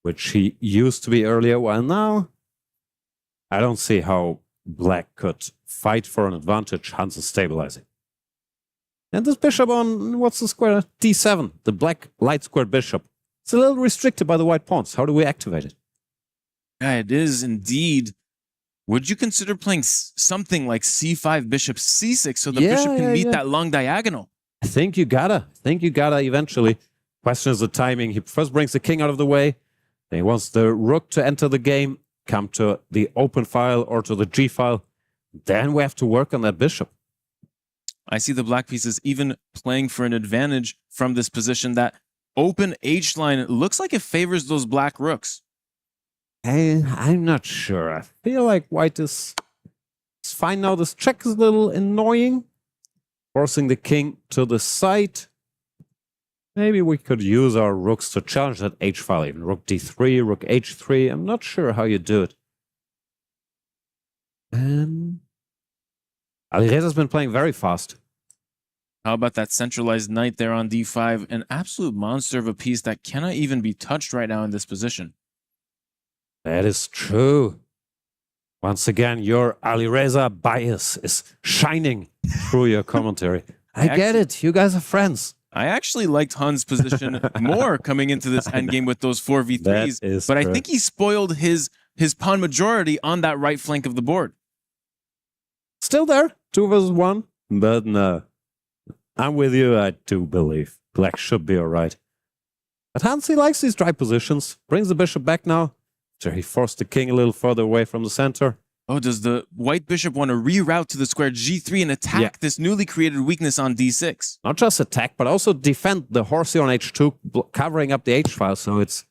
which he used to be earlier. While now, I don't see how black could fight for an advantage. Hans is stabilizing. And this bishop on, what's the square? D7, the black light squared bishop. It's a little restricted by the white pawns. How do we activate it? Yeah, it is indeed. Would you consider playing something like c5, bishop c6 so the bishop can meet that long diagonal? I think you gotta eventually. Question is the timing. He first brings the king out of the way. Then he wants the rook to enter the game, come to the open file or to the g file. Then we have to work on that bishop. I see the black pieces even playing for an advantage from this position. That open H line looks like it favors those black rooks. I'm not sure. I feel like white is fine now. This check is a little annoying. Forcing the king to the side. Maybe we could use our rooks to challenge that H file. Even rook D3, rook H3. I'm not sure how you do it. Alireza's been playing very fast. How about that centralized knight there on D5? An absolute monster of a piece that cannot even be touched right now in this position. That is true. Once again, your Alireza bias is shining through your commentary. I get it. You guys are friends. I actually liked Hans' position more coming into this endgame with those 4v3s, but I think he spoiled his pawn majority on that right flank of the board. Still there, 2 versus 1, but no. I'm with you, I do believe. Black should be alright. But Hans, he likes these dry positions. Brings the bishop back now. After he forced the king a little further away from the center. Oh, does the white bishop want to reroute to the square G3 and attack this newly created weakness on D6? Not just attack, but also defend the horsey on H2, covering up the H file, so it's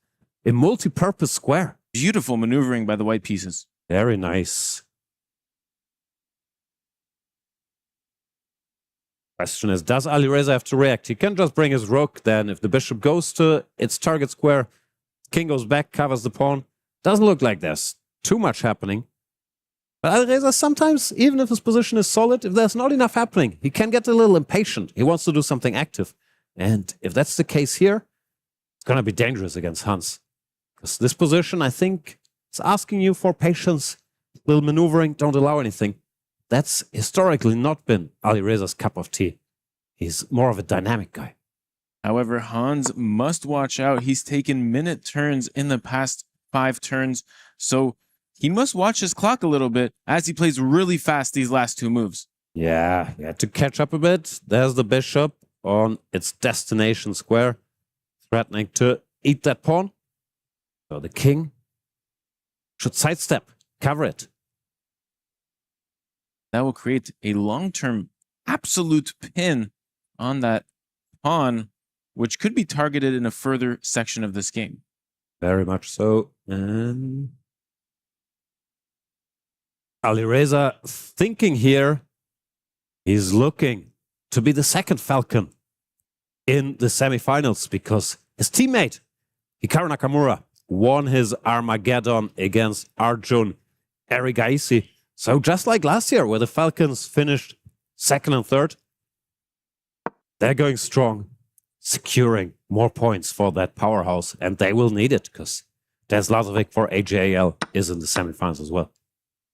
a multi-purpose square. Beautiful maneuvering by the white pieces. Very nice. Question is, does Alireza have to react? He can just bring his rook, then if the bishop goes to its target square, king goes back, covers the pawn. Doesn't look like there's too much happening. But Alireza sometimes, even if his position is solid, if there's not enough happening, he can get a little impatient. He wants to do something active. And if that's the case here, it's going to be dangerous against Hans. Because this position, I think, is asking you for patience, little maneuvering, don't allow anything. That's historically not been Alireza's cup of tea. He's more of a dynamic guy. However, Hans must watch out. He's taken minute turns in the past 5 turns, so he must watch his clock a little bit as he plays really fast these last 2 moves. Yeah, he had to catch up a bit. There's the bishop on its destination square, threatening to eat that pawn. So the king should sidestep, cover it. That will create a long-term absolute pin on that pawn, which could be targeted in a further section of this game. Very much so. And Alireza thinking here, he's looking to be the second Falcon in the semifinals because his teammate, Hikaru Nakamura, won his Armageddon against Arjun Erigaisi. So just like last year, where the Falcons finished 2nd and 3rd, they're going strong, securing more points for that powerhouse, and they will need it because Denis Lazovic for AJAL is in the semifinals as well.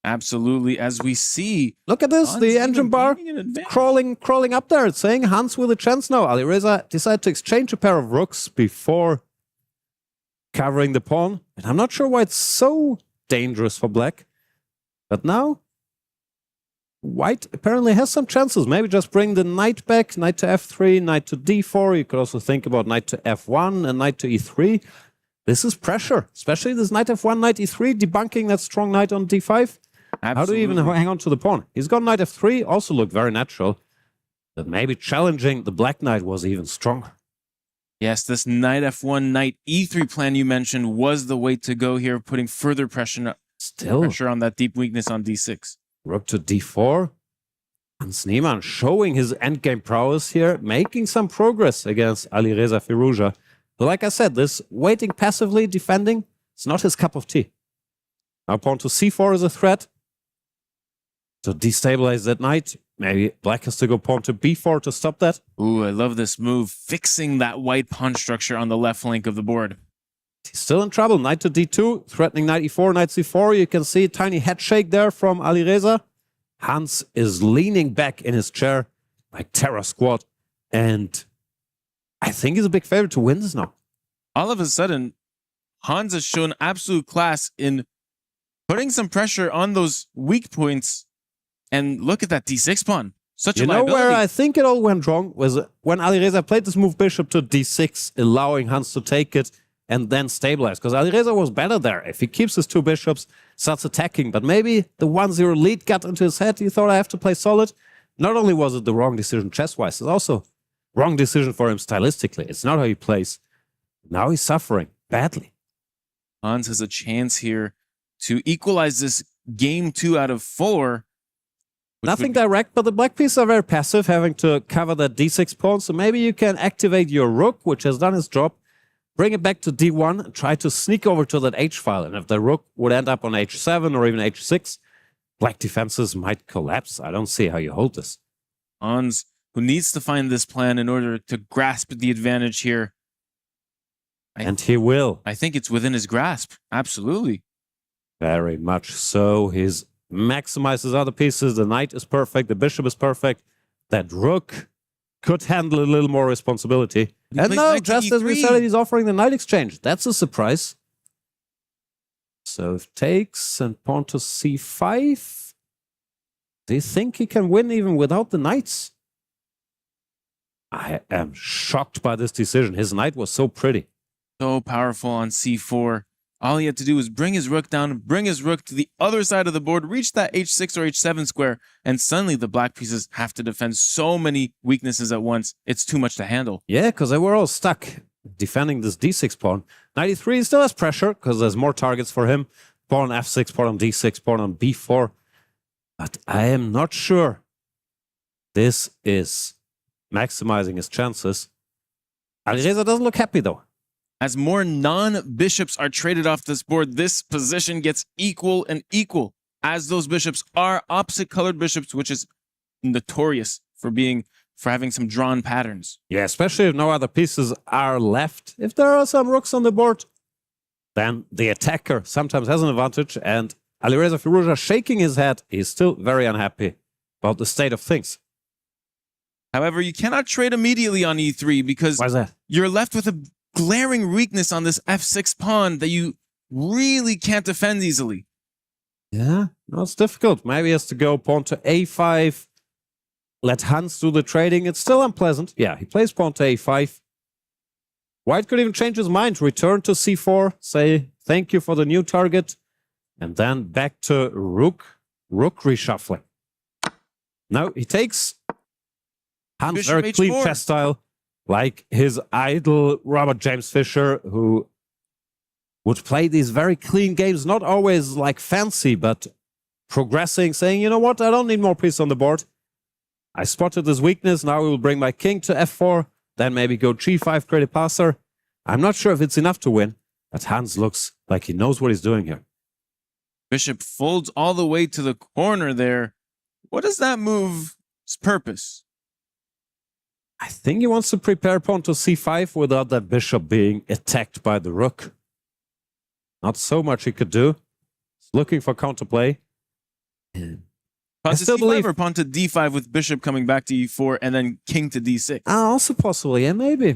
Absolutely, as we see. Look at this, the engine bar crawling up there. It's saying Hans with a chance now. Alireza decided to exchange a pair of rooks before covering the pawn. And I'm not sure why it's so dangerous for black. But now, white apparently has some chances. Maybe just bring the knight back, knight to f3, knight to d4. You could also think about knight to f1 and knight to e3. This is pressure, especially this knight f1, knight e3, debunking that strong knight on d5. Absolutely. How do you even hang on to the pawn? He's got knight f3, also looked very natural. But maybe challenging the black knight was even stronger. Yes, this knight f1, knight e3 plan you mentioned was the way to go here, putting further pressure on that deep weakness on d6. Rook to d4. Hans Niemann showing his endgame prowess here, making some progress against Alireza Firouzja. But like I said, this waiting passively, defending, it's not his cup of tea. Now pawn to c4 is a threat. To destabilize that knight, maybe black has to go pawn to b4 to stop that. Ooh, I love this move, fixing that white pawn structure on the left flank of the board. He's still in trouble. Knight to d2, threatening knight e4, knight c4. You can see a tiny head shake there from Alireza. Hans is leaning back in his chair like Terror Squad, and I think he's a big favorite to win this now. All of a sudden, Hans has shown absolute class in putting some pressure on those weak points. And look at that d6 pawn. Such a liability. You know where I think it all went wrong was when Alireza played this move bishop to d6, allowing Hans to take it and then stabilize. Because Alireza was better there. If he keeps his two bishops, starts attacking. But maybe the 1-0 lead got into his head. He thought, I have to play solid. Not only was it the wrong decision chess-wise, it's also wrong decision for him stylistically. It's not how he plays. Now he's suffering badly. Hans has a chance here to equalize this game 2 out of 4. Nothing direct, but the black pieces are very passive, having to cover that d6 pawn. So maybe you can activate your rook, which has done its job, bring it back to d1, and try to sneak over to that h-file. And if the rook would end up on h7 or even h6, black defenses might collapse. I don't see how you hold this. Hans, who needs to find this plan in order to grasp the advantage here. And he will. I think it's within his grasp. Absolutely. Very much so. He's maximizes other pieces. The knight is perfect. The bishop is perfect. That rook could handle a little more responsibility. And now, just as we said, he's offering the knight exchange. That's a surprise. So if takes and pawn to c5. Do you think he can win even without the knights? I am shocked by this decision. His knight was so pretty. So powerful on c4. All he had to do was bring his rook down, bring his rook to the other side of the board, reach that h6 or h7 square, and suddenly the black pieces have to defend so many weaknesses at once. It's too much to handle. Yeah, because they were all stuck defending this d6 pawn. Knight e3 still has pressure because there's more targets for him. Pawn on f6, pawn on d6, pawn on b4. But I am not sure this is maximizing his chances. Alireza doesn't look happy though. As more non-bishops are traded off this board, this position gets equal and equal, as those bishops are opposite-colored bishops, which is notorious for having some drawn patterns. Yeah, especially if no other pieces are left. If there are some rooks on the board, then the attacker sometimes has an advantage, and Alireza Firouzja shaking his head. He's still very unhappy about the state of things. However, you cannot trade immediately on e3 because why is that? You're left with a glaring weakness on this f6 pawn that you really can't defend easily. Yeah, no, it's difficult. Maybe he has to go pawn to a5, let Hans do the trading. It's still unpleasant. Yeah, he plays pawn to a5. White could even change his mind, return to c4, say thank you for the new target, and then back to rook reshuffling. Now he takes Hans, Bishop very clean h4. chess style, like his idol Robert James Fischer, who would play these very clean games, not always like fancy, but progressing, saying, you know what, I don't need more pieces on the board. I spotted this weakness, now we will bring my king to f4, then maybe go g5, create a passer. I'm not sure if it's enough to win, but Hans looks like he knows what he's doing here. Bishop folds all the way to the corner there. What is that move's purpose? I think he wants to prepare pawn to c5 without that bishop being attacked by the rook. Not so much he could do. He's looking for counterplay. Pawn to c5 or pawn to d5 with bishop coming back to e4 and then king to d6? Also possible, yeah, maybe.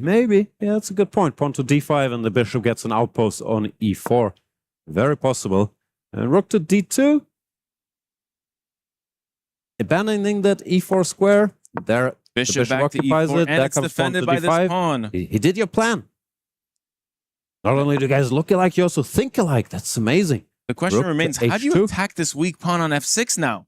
Yeah, that's a good point. Pawn to d5 and the bishop gets an outpost on e4. Very possible. And rook to d2. Abandoning that e4 square. There, Bishop the bishop back to occupies e4 it. and There it's comes defended pawn by to this d5. pawn. He did your plan. Not only do you guys look alike, you also think alike. That's amazing. The question Rook to remains, how do you h2? attack this weak pawn on f6 now?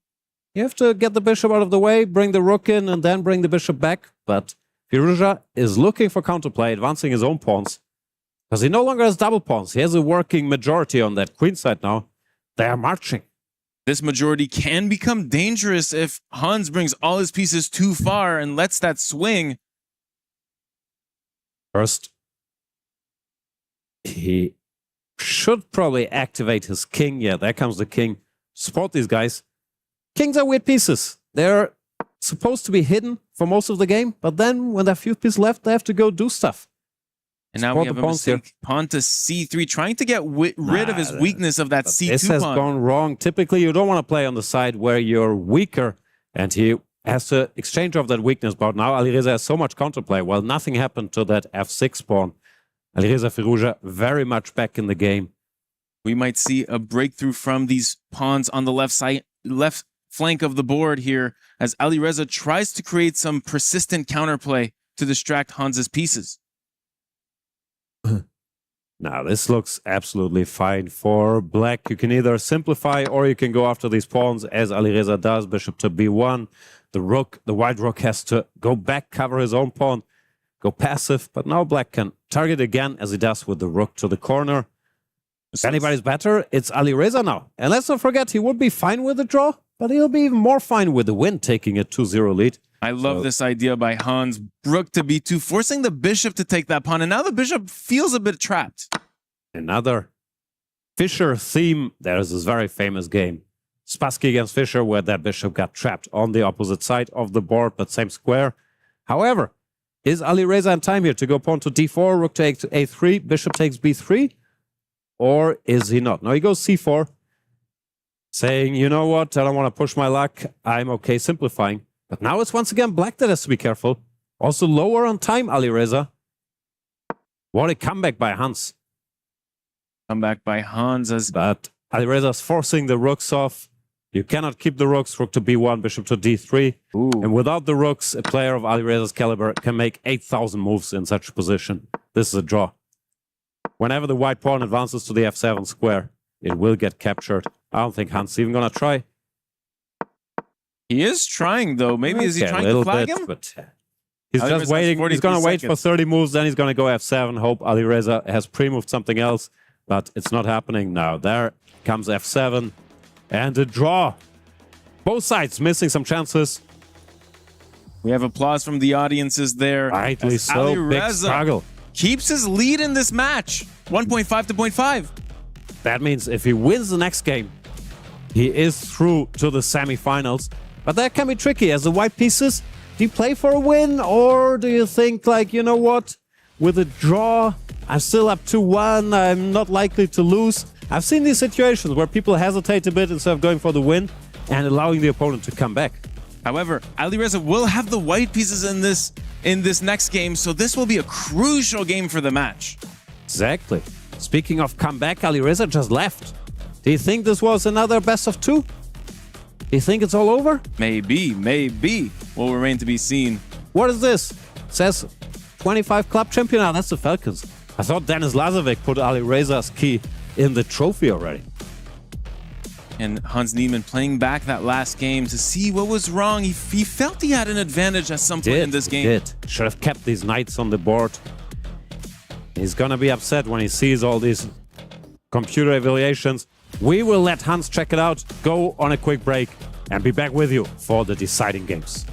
You have to get the bishop out of the way, bring the rook in, and then bring the bishop back. But Firouzja is looking for counterplay, advancing his own pawns. Because he no longer has double pawns. He has a working majority on that queen side now. They are marching. This majority can become dangerous if Hans brings all his pieces too far and lets that swing. First, he should probably activate his king. Yeah, there comes the king. Support these guys. Kings are weird pieces. They're supposed to be hidden for most of the game, but then when there are few pieces left, they have to go do stuff. And now we have a mistake. Pawn to c3, trying to get rid of his weakness of that c2 This has pawn. gone wrong. Typically, you don't want to play on the side where you're weaker, and he has to exchange off that weakness. But now Alireza has so much counterplay. Well, nothing happened to that f6 pawn. Alireza Firouzja very much back in the game. We might see a breakthrough from these pawns on the left flank of the board here, as Alireza tries to create some persistent counterplay to distract Hans's pieces. Now, this looks absolutely fine for black. You can either simplify or you can go after these pawns, as Alireza does. Bishop to b1. The white rook has to go back, cover his own pawn, go passive. But now black can target again, as he does with the rook to the corner. If anybody's better, it's Alireza now. And let's not forget, he would be fine with the draw, but he'll be even more fine with the win, taking a 2-0 lead. I love this idea by Hans. Rook to b2, forcing the bishop to take that pawn. And now the bishop feels a bit trapped. Another Fischer theme. There's this very famous game, Spassky against Fischer, where that bishop got trapped on the opposite side of the board, but same square. However, is Alireza in time here to go pawn to d4, rook to a3, bishop takes b3? Or is he not? Now he goes c4, saying, you know what, I don't want to push my luck. I'm okay simplifying. But now it's once again black that has to be careful. Also lower on time, Alireza. What a comeback by Hans. Comeback by Hans. But Alireza's forcing the rooks off. You cannot keep the rooks. Rook to b1, bishop to d3. Ooh. And without the rooks, a player of Alireza's caliber can make 8,000 moves in such a position. This is a draw. Whenever the white pawn advances to the f7 square, it will get captured. I don't think Hans is even going to try. He is trying, though. Maybe is he trying to flag him? But he's just waiting. He's going to wait for 30 moves, then he's going to go f7. Hope Alireza has pre-moved something else, but it's not happening now. There comes f7 and a draw. Both sides missing some chances. We have applause from the audiences there. Rightly so. Big struggle. Keeps his lead in this match. 1.5 to 0.5. That means if he wins the next game, he is through to the semifinals. But that can be tricky as the white pieces. Do you play for a win, or do you think, like, you know what, with a draw, I'm still up 2-1, I'm not likely to lose? I've seen these situations where people hesitate a bit instead of going for the win and allowing the opponent to come back. However, Alireza will have the white pieces in this next game, so this will be a crucial game for the match. Exactly. Speaking of comeback, Alireza just left. Do you think this was another best of two? Do you think it's all over? Maybe. Will remain to be seen. What is this? It says 25 club champion. Now that's the Falcons. I thought Denis Lazovic put Alireza's key in the trophy already. And Hans Niemann playing back that last game to see what was wrong. He felt he had an advantage at some point in this game. Should have kept these knights on the board. He's gonna be upset when he sees all these computer evaluations. We will let Hans check it out, go on a quick break, and be back with you for the deciding games.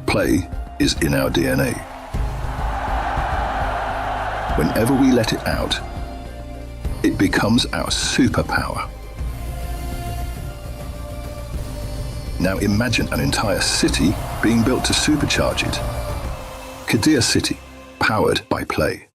Play is in our DNA. Whenever we let it out, it becomes our superpower. Now imagine an entire city being built to supercharge it. Kadir City, powered by play.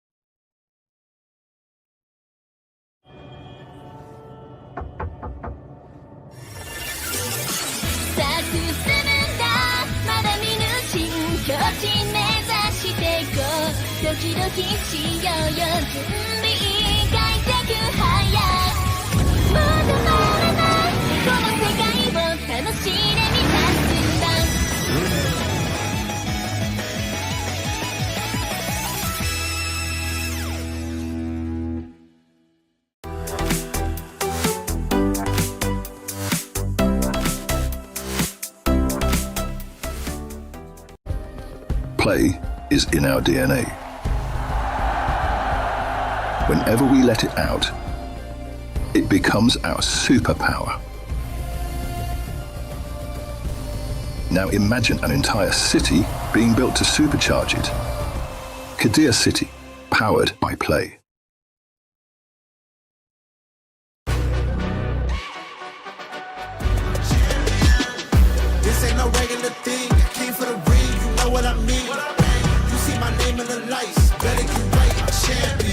play is in our DNA. Whenever we let it out, it becomes our superpower. Now imagine an entire city being built to supercharge it. Kadir City, powered by play. This ain't no regular thing. I came for the ring, you know what I mean. You see my name in the lights, better get right, I'm champion.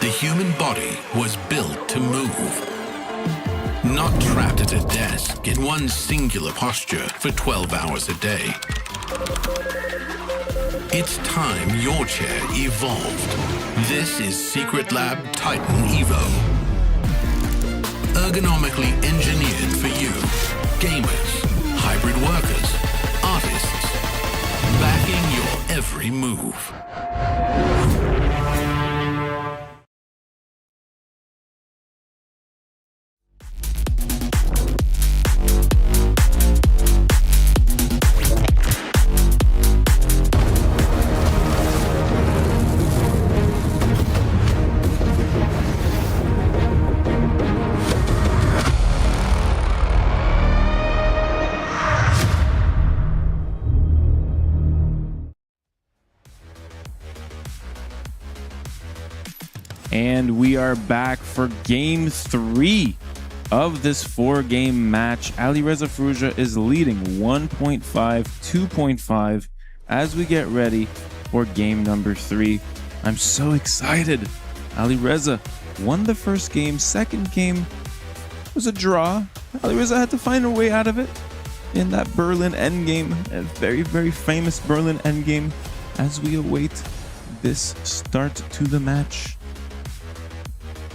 The human body was built to move. Not trapped at a desk in one singular posture for 12 hours a day. It's time your chair evolved. This is Secret Lab Titan Evo. Ergonomically engineered for you, gamers, hybrid workers, artists, backing your every move. And we are back for game 3 of this 4-game match. Alireza Firouzja is leading 1.5, 2.5 as we get ready for game number 3. I'm so excited. Alireza won the first game. Second game was a draw. Alireza had to find a way out of it in that Berlin endgame, a very, very famous Berlin endgame, as we await this start to the match.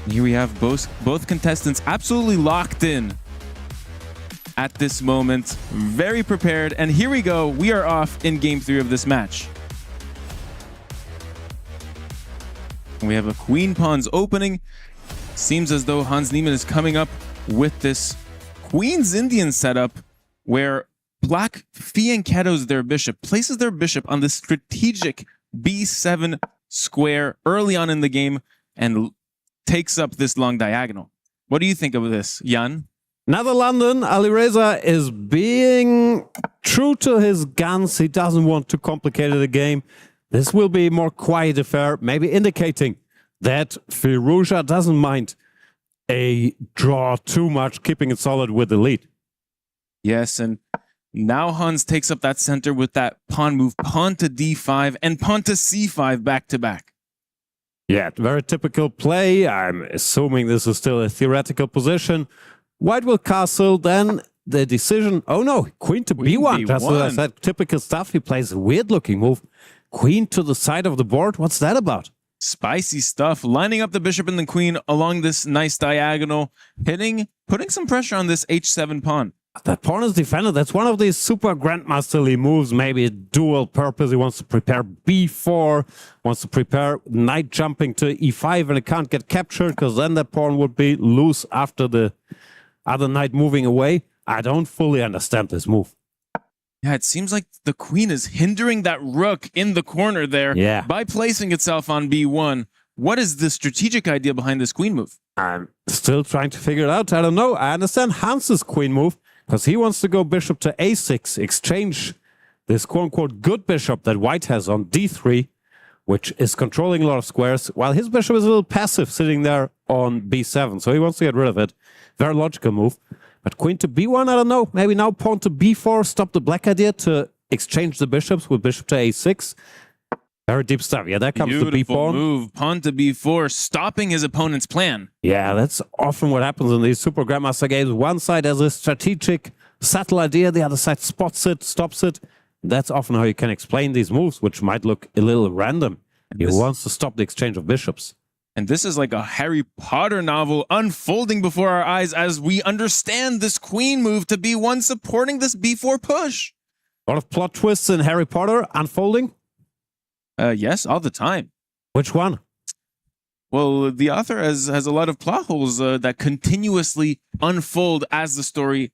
Here we have both contestants absolutely locked in at this moment, very prepared. And here we go. We are off in game 3 of this match. We have a queen pawns opening. Seems as though Hans Niemann is coming up with this Queen's Indian setup where Black fianchettos their bishop, places their bishop on the strategic b7 square early on in the game and takes up this long diagonal. What do you think of this, Jan? Another London, Alireza is being true to his guns. He doesn't want to complicate the game. This will be a more quiet affair, maybe indicating that Firouzja doesn't mind a draw too much, keeping it solid with the lead. Yes, and now Hans takes up that center with that pawn move, pawn to d5 and pawn to c5 back to back. Yeah, very typical play. I'm assuming this is still a theoretical position. White will castle, then the decision... Oh no, queen to b1. That's what I said. Typical stuff. He plays a weird-looking move. Queen to the side of the board. What's that about? Spicy stuff. Lining up the bishop and the queen along this nice diagonal. Putting some pressure on this h7 pawn. That pawn is defended. That's one of these super grandmasterly moves. Maybe a dual purpose. He wants to prepare b4, wants to prepare knight jumping to e5, and it can't get captured because then that pawn would be loose after the other knight moving away. I don't fully understand this move. Yeah, it seems like the queen is hindering that rook in the corner there by placing itself on b1. What is the strategic idea behind this queen move? I'm still trying to figure it out. I don't know. I understand Hans's queen move, because he wants to go bishop to a6, exchange this quote-unquote good bishop that white has on d3, which is controlling a lot of squares, while his bishop is a little passive sitting there on b7, so he wants to get rid of it. Very logical move. But queen to b1, I don't know. Maybe now pawn to b4, stop the black idea to exchange the bishops with bishop to a6. Very deep stuff. Yeah, that comes to b pawn. Move, pawn to b4, stopping his opponent's plan. Yeah, that's often what happens in these super grandmaster games. One side has a strategic, subtle idea, the other side spots it, stops it. That's often how you can explain these moves, which might look a little random. He wants to stop the exchange of bishops. And this is like a Harry Potter novel unfolding before our eyes as we understand this queen move to be one supporting this b4 push. A lot of plot twists in Harry Potter unfolding? Yes, all the time. Which one? Well, the author has a lot of plot holes that continuously unfold as the story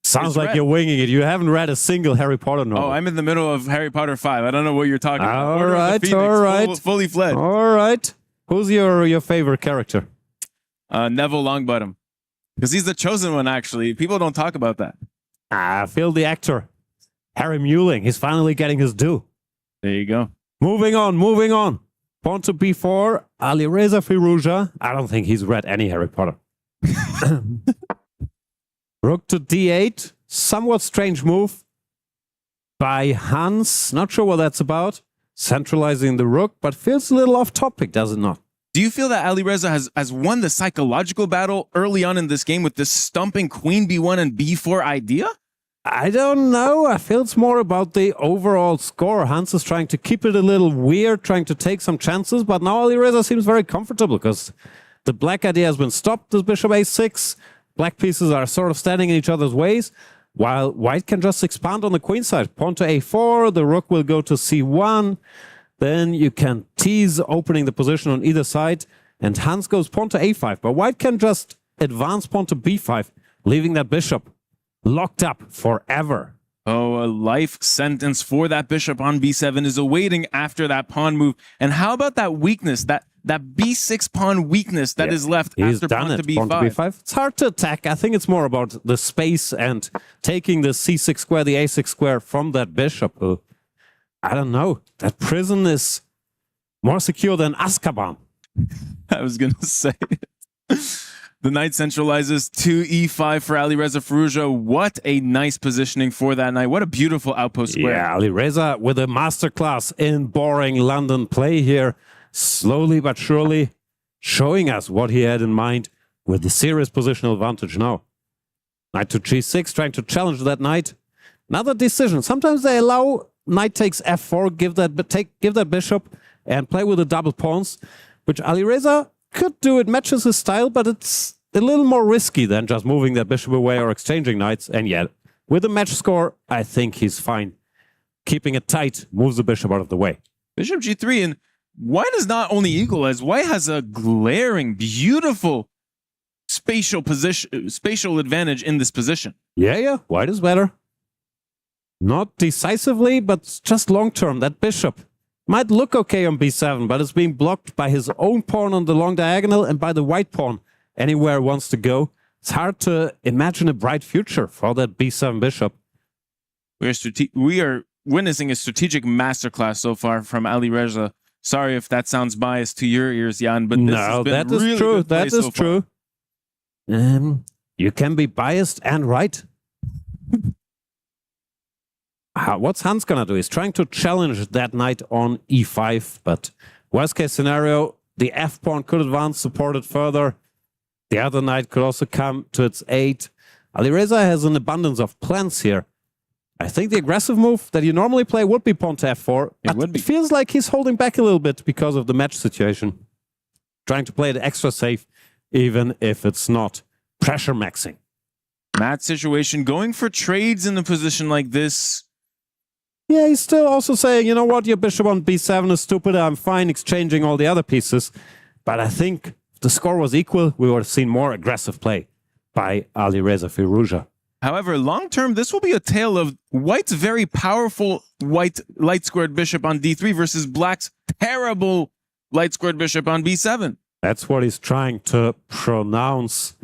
sounds like you're winging it. You haven't read a single Harry Potter novel. Oh, I'm in the middle of Harry Potter 5. I don't know what you're talking about. All right. Fully fledged. All right. Who's your favorite character? Neville Longbottom. Because he's the chosen one, actually. People don't talk about that. Phil the actor. Harry Mueling. He's finally getting his due. There you go. Moving on. Pawn to b4. Alireza Firouzja. I don't think he's read any Harry Potter. Rook to d8. Somewhat strange move by Hans. Not sure what that's about. Centralizing the rook, but feels a little off topic, does it not? Do you feel that Alireza has won the psychological battle early on in this game with this stumping queen b1 and b4 idea? I don't know. I feel it's more about the overall score. Hans is trying to keep it a little weird, trying to take some chances, but now Alireza seems very comfortable because the black idea has been stopped. This bishop a6. Black pieces are sort of standing in each other's ways, while white can just expand on the queen side. Pawn to a4, the rook will go to c1. Then you can tease opening the position on either side, and Hans goes pawn to a5. But white can just advance pawn to b5, leaving that bishop locked up forever. Oh, a life sentence for that bishop on b7 is awaiting after that pawn move. And how about that weakness, that b6 pawn weakness that is left after pawn to b5? Pawn to b5. It's hard to attack. I think it's more about the space and taking the c6 square, the a6 square from that bishop. I don't know. That prison is more secure than Azkaban. I was going to say it. The knight centralizes to e5 for Alireza Firouzja. What a nice positioning for that knight. What a beautiful outpost square. Yeah, Alireza with a masterclass in boring London play here. Slowly but surely showing us what he had in mind with the serious positional advantage now. Knight to g6, trying to challenge that knight. Another decision. Sometimes they allow knight takes f4, give that bishop and play with the double pawns, which Alireza could do. It matches his style, but it's a little more risky than just moving that bishop away or exchanging knights. And yet, with a match score, I think he's fine. Keeping it tight, moves the bishop out of the way. Bishop g3, and white is not only equal, as white has a glaring, beautiful spatial advantage in this position. Yeah, white is better. Not decisively, but just long-term. That bishop might look okay on b7, but it's being blocked by his own pawn on the long diagonal and by the white pawn anywhere it wants to go. It's hard to imagine a bright future for that b7 bishop. We are witnessing a strategic masterclass so far from Alireza. Sorry if that sounds biased to your ears, Jan, but this has been that is really true. good play That is so true. You can be biased and right. What's Hans gonna do? He's trying to challenge that knight on e5, but worst case scenario, the f pawn could advance, support it further. The other knight could also come to its aid. Alireza has an abundance of plans here. I think the aggressive move that you normally play would be pawn to f4. It feels like he's holding back a little bit because of the match situation. Trying to play it extra safe, even if it's not pressure maxing. Match situation, going for trades in a position like this. Yeah, he's still also saying, you know what, your bishop on b7 is stupid. I'm fine exchanging all the other pieces. But I think if the score was equal, we would have seen more aggressive play by Alireza Firouzja. However, long-term, this will be a tale of white's very powerful white light-squared bishop on d3 versus black's terrible light-squared bishop on b7. That's what he's trying to pronounce.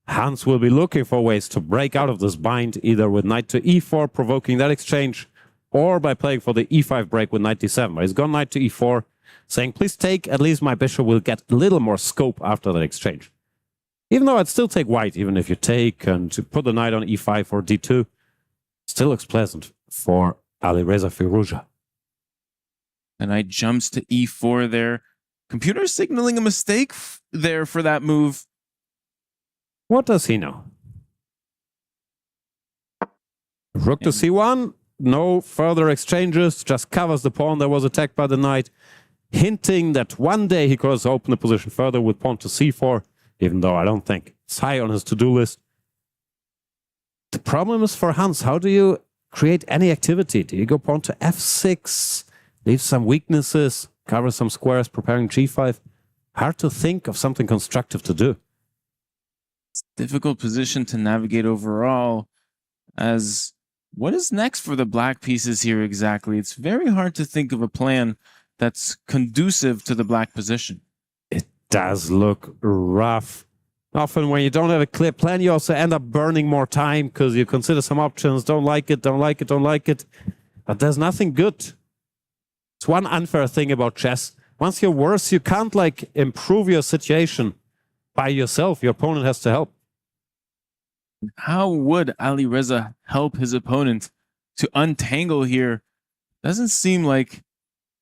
Hans will be looking for ways to break out of this bind, either with knight to e4, provoking that exchange, or by playing for the e5 break with knight d7. But he's gone knight to e4, saying, please take, at least my bishop will get a little more scope after that exchange. Even though I'd still take white, even if you take and to put the knight on e5 or d2, still looks pleasant for Alireza Firouzja. The knight jumps to e4 there. Computer signaling a mistake there for that move. What does he know? Rook to c1. No further exchanges. Just covers the pawn that was attacked by the knight. hinting that one day he could also open the position further with pawn to c4, even though I don't think it's high on his to-do list. The problem is for Hans, how do you create any activity? Do you go pawn to f6, leave some weaknesses, cover some squares, preparing g5? Hard to think of something constructive to do. It's a difficult position to navigate overall, as what is next for the black pieces here exactly? It's very hard to think of a plan that's conducive to the black position. It does look rough. Often when you don't have a clear plan, you also end up burning more time because you consider some options, don't like it, don't like it, don't like it. But there's nothing good. It's one unfair thing about chess. Once you're worse, you can't like improve your situation by yourself. Your opponent has to help. How would Alireza help his opponent to untangle here? Doesn't seem like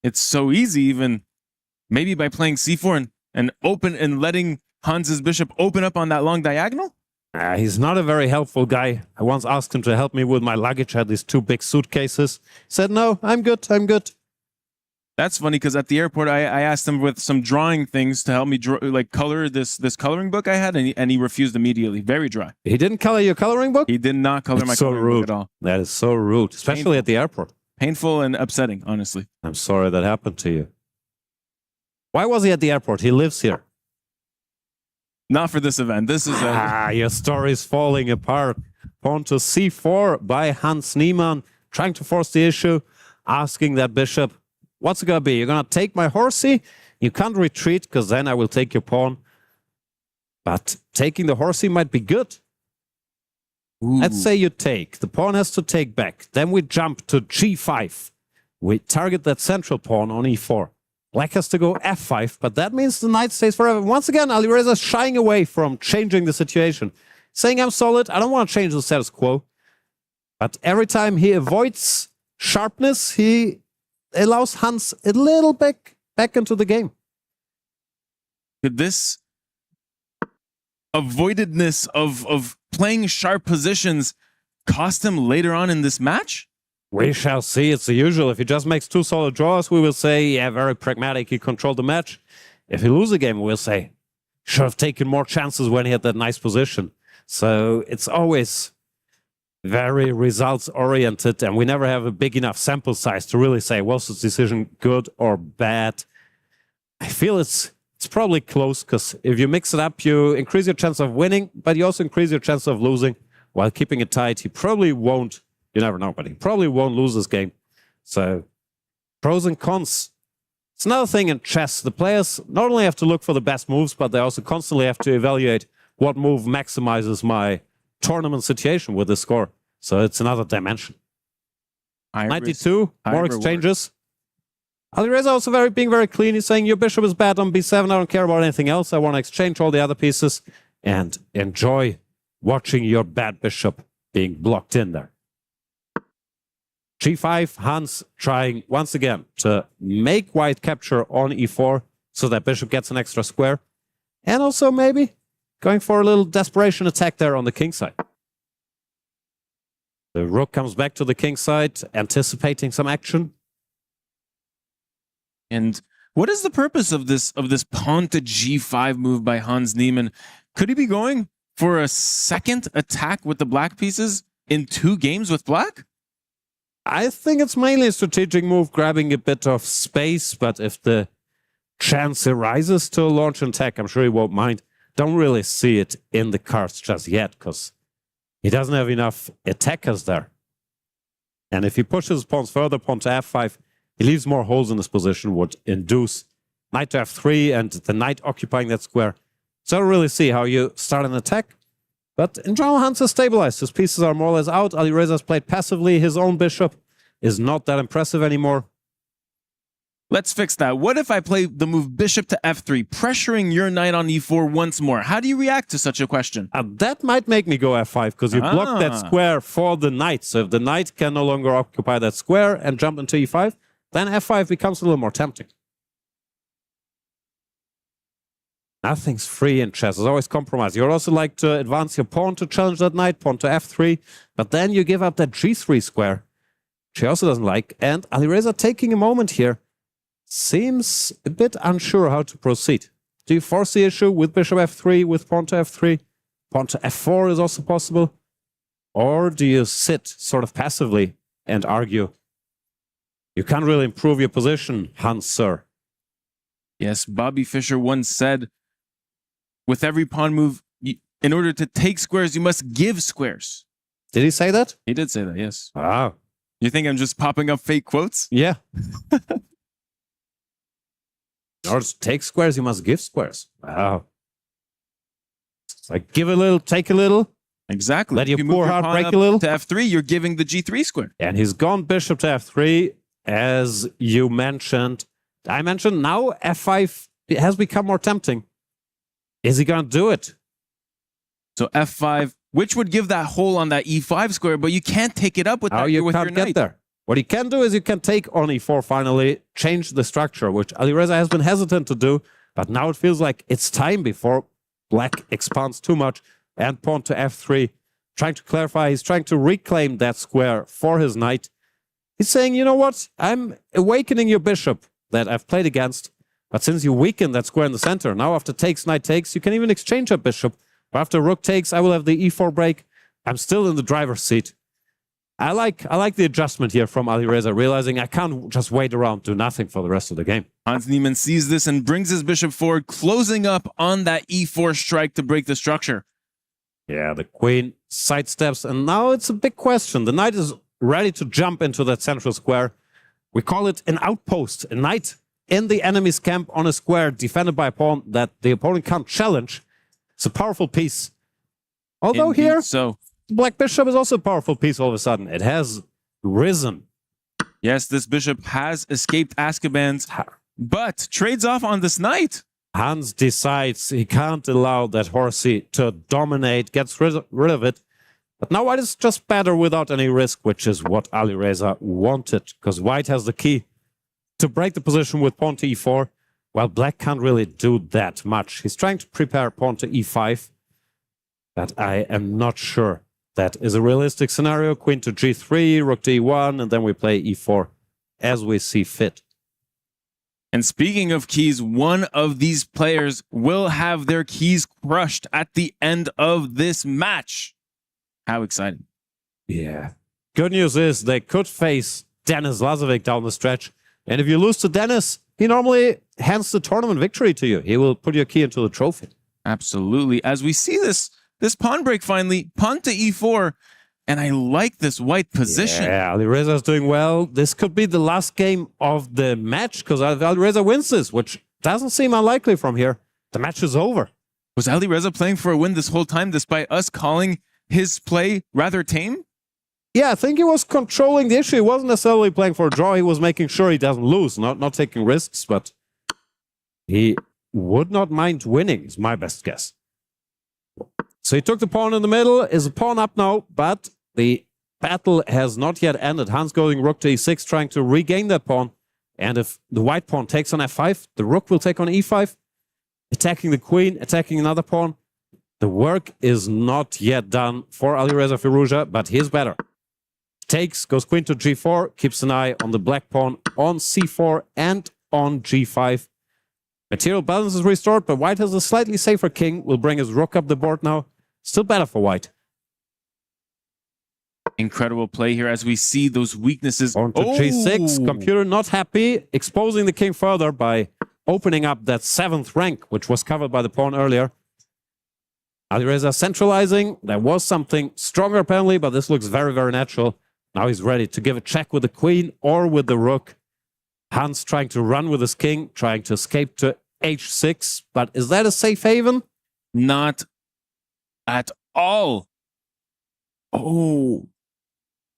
it's so easy, even maybe by playing c4 and open and letting Hans's bishop open up on that long diagonal? He's not a very helpful guy. I once asked him to help me with my luggage. I had these 2 big suitcases. He said, no, I'm good, I'm good. That's funny because at the airport, I asked him with some drawing things to help me draw, like color this coloring book I had, and he refused immediately. Very dry. He didn't color your coloring book? He did not color my coloring book at all. That is so rude, especially Painful. at the airport. Painful and upsetting, honestly. I'm sorry that happened to you. Why was he at the airport? He lives here. Not for this event. This is your story's falling apart. Pawn to c4 by Hans Niemann, trying to force the issue, asking that bishop, what's it going to be? You're going to take my horsey? You can't retreat because then I will take your pawn. But taking the horsey might be good. Ooh. Let's say you take. The pawn has to take back. Then we jump to g5. We target that central pawn on e4. Black has to go f5, but that means the knight stays forever. Once again, Alireza is shying away from changing the situation. Saying, I'm solid, I don't want to change the status quo. But every time he avoids sharpness, he allows Hans a little back into the game. Could this avoidedness of playing sharp positions cost him later on in this match? We shall see. It's the usual. If he just makes 2 solid draws, we will say, yeah, very pragmatic. He controlled the match. If he loses a game, we'll say, should have taken more chances when he had that nice position. So it's always very results-oriented, and we never have a big enough sample size to really say, was this decision good or bad? I feel it's probably close, because if you mix it up, you increase your chance of winning, but you also increase your chance of losing. While keeping it tight, he probably won't. You never know, but he probably won't lose this game. So, pros and cons. It's another thing in chess. The players not only have to look for the best moves, but they also constantly have to evaluate what move maximizes my tournament situation with the score. So, it's another dimension. 92, more exchanges. Alireza also being very clean. He's saying, your bishop is bad on b7. I don't care about anything else. I want to exchange all the other pieces and enjoy watching your bad bishop being blocked in there. g5, Hans trying once again to make white capture on e4 so that bishop gets an extra square. And also maybe going for a little desperation attack there on the king side. The rook comes back to the king side, anticipating some action. And what is the purpose of this pawn to g5 move by Hans Niemann? Could he be going for a second attack with the black pieces in 2 games with black? I think it's mainly a strategic move, grabbing a bit of space, but if the chance arises to launch an attack, I'm sure he won't mind. Don't really see it in the cards just yet, because he doesn't have enough attackers there. And if he pushes pawns further, pawn to f5, he leaves more holes in this position, would induce knight to f3 and the knight occupying that square. So I don't really see how you start an attack. But in general, Hans is stabilized. His pieces are more or less out. Alireza has played passively. His own bishop is not that impressive anymore. Let's fix that. What if I play the move bishop to f3, pressuring your knight on e4 once more? How do you react to such a question? That might make me go f5, because you block that square for the knight. So if the knight can no longer occupy that square and jump into e5, then f5 becomes a little more tempting. Nothing's free in chess. There's always compromise. You'd also like to advance your pawn to challenge that knight, pawn to f3, but then you give up that g3 square, which he also doesn't like. And Alireza taking a moment here seems a bit unsure how to proceed. Do you force the issue with bishop f3, with pawn to f3? Pawn to f4 is also possible. Or do you sit sort of passively and argue? You can't really improve your position, Hans, sir. Yes, Bobby Fischer once said, with every pawn move, in order to take squares, you must give squares. Did he say that? He did say that, yes. Wow. You think I'm just popping up fake quotes? Yeah. In order to take squares, you must give squares. Wow. It's like give a little, take a little. Exactly. Let your If you poor move heart pawn break up a little. to f3, you're giving the g3 square. And he's gone bishop to f3, as you mentioned. I mentioned now f5 has become more tempting. Is he going to do it? So f5, which would give that hole on that e5 square, but you can't take it up with, You with can't your get knight. there. What you can do is you can take on e4 finally, change the structure, which Alireza has been hesitant to do, but now it feels like it's time before black expands too much, and pawn to f3, trying to clarify, he's trying to reclaim that square for his knight. He's saying, you know what, I'm awakening your bishop that I've played against, but since you weaken that square in the center, now after takes, knight takes, you can even exchange a bishop. But after rook takes, I will have the e4 break. I'm still in the driver's seat. I like the adjustment here from Alireza, realizing I can't just wait around, do nothing for the rest of the game. Hans Niemann sees this and brings his bishop forward, closing up on that e4 strike to break the structure. Yeah, the queen sidesteps, and now it's a big question. The knight is ready to jump into that central square. We call it an outpost, a knight in the enemy's camp on a square defended by a pawn that the opponent can't challenge. It's a powerful piece. Although Indeed here, so. Black bishop is also a powerful piece all of a sudden. It has risen. Yes, this bishop has escaped Azkaban's, but trades off on this knight. Hans decides he can't allow that horsey to dominate, gets rid of it. But now white is just better without any risk, which is what Alireza wanted, because white has the key to break the position with pawn to e4, while black can't really do that much. He's trying to prepare pawn to e5, but I am not sure that is a realistic scenario. Queen to g3, rook to e1, and then we play e4 as we see fit. And speaking of keys, one of these players will have their keys crushed at the end of this match. How exciting. Yeah. Good news is they could face Denis Lazovic down the stretch. And if you lose to Denis, he normally hands the tournament victory to you. He will put your key into the trophy. Absolutely. As we see this pawn break finally, pawn to e4, and I like this white position. Yeah, Alireza is doing well. This could be the last game of the match, because Alireza wins this, which doesn't seem unlikely from here. The match is over. Was Alireza playing for a win this whole time, despite us calling his play rather tame? Yeah, I think he was controlling the issue. He wasn't necessarily playing for a draw. He was making sure he doesn't lose, not taking risks, but he would not mind winning, is my best guess. So he took the pawn in the middle, is a pawn up now, but the battle has not yet ended. Hans going rook to e6, trying to regain that pawn. And if the white pawn takes on f5, the rook will take on e5, attacking the queen, attacking another pawn. The work is not yet done for Alireza Firouzja, but he's better. Takes, goes queen to g4, keeps an eye on the black pawn on c4 and on g5. Material balance is restored, but white has a slightly safer king, will bring his rook up the board now. Still better for white. Incredible play here as we see those weaknesses. On to g6, computer not happy, exposing the king further by opening up that 7th rank, which was covered by the pawn earlier. Alireza centralizing. There was something stronger apparently, but this looks very, very natural. Now he's ready to give a check with the queen or with the rook. Hans trying to run with his king, trying to escape to h6. But is that a safe haven? Not at all. Oh,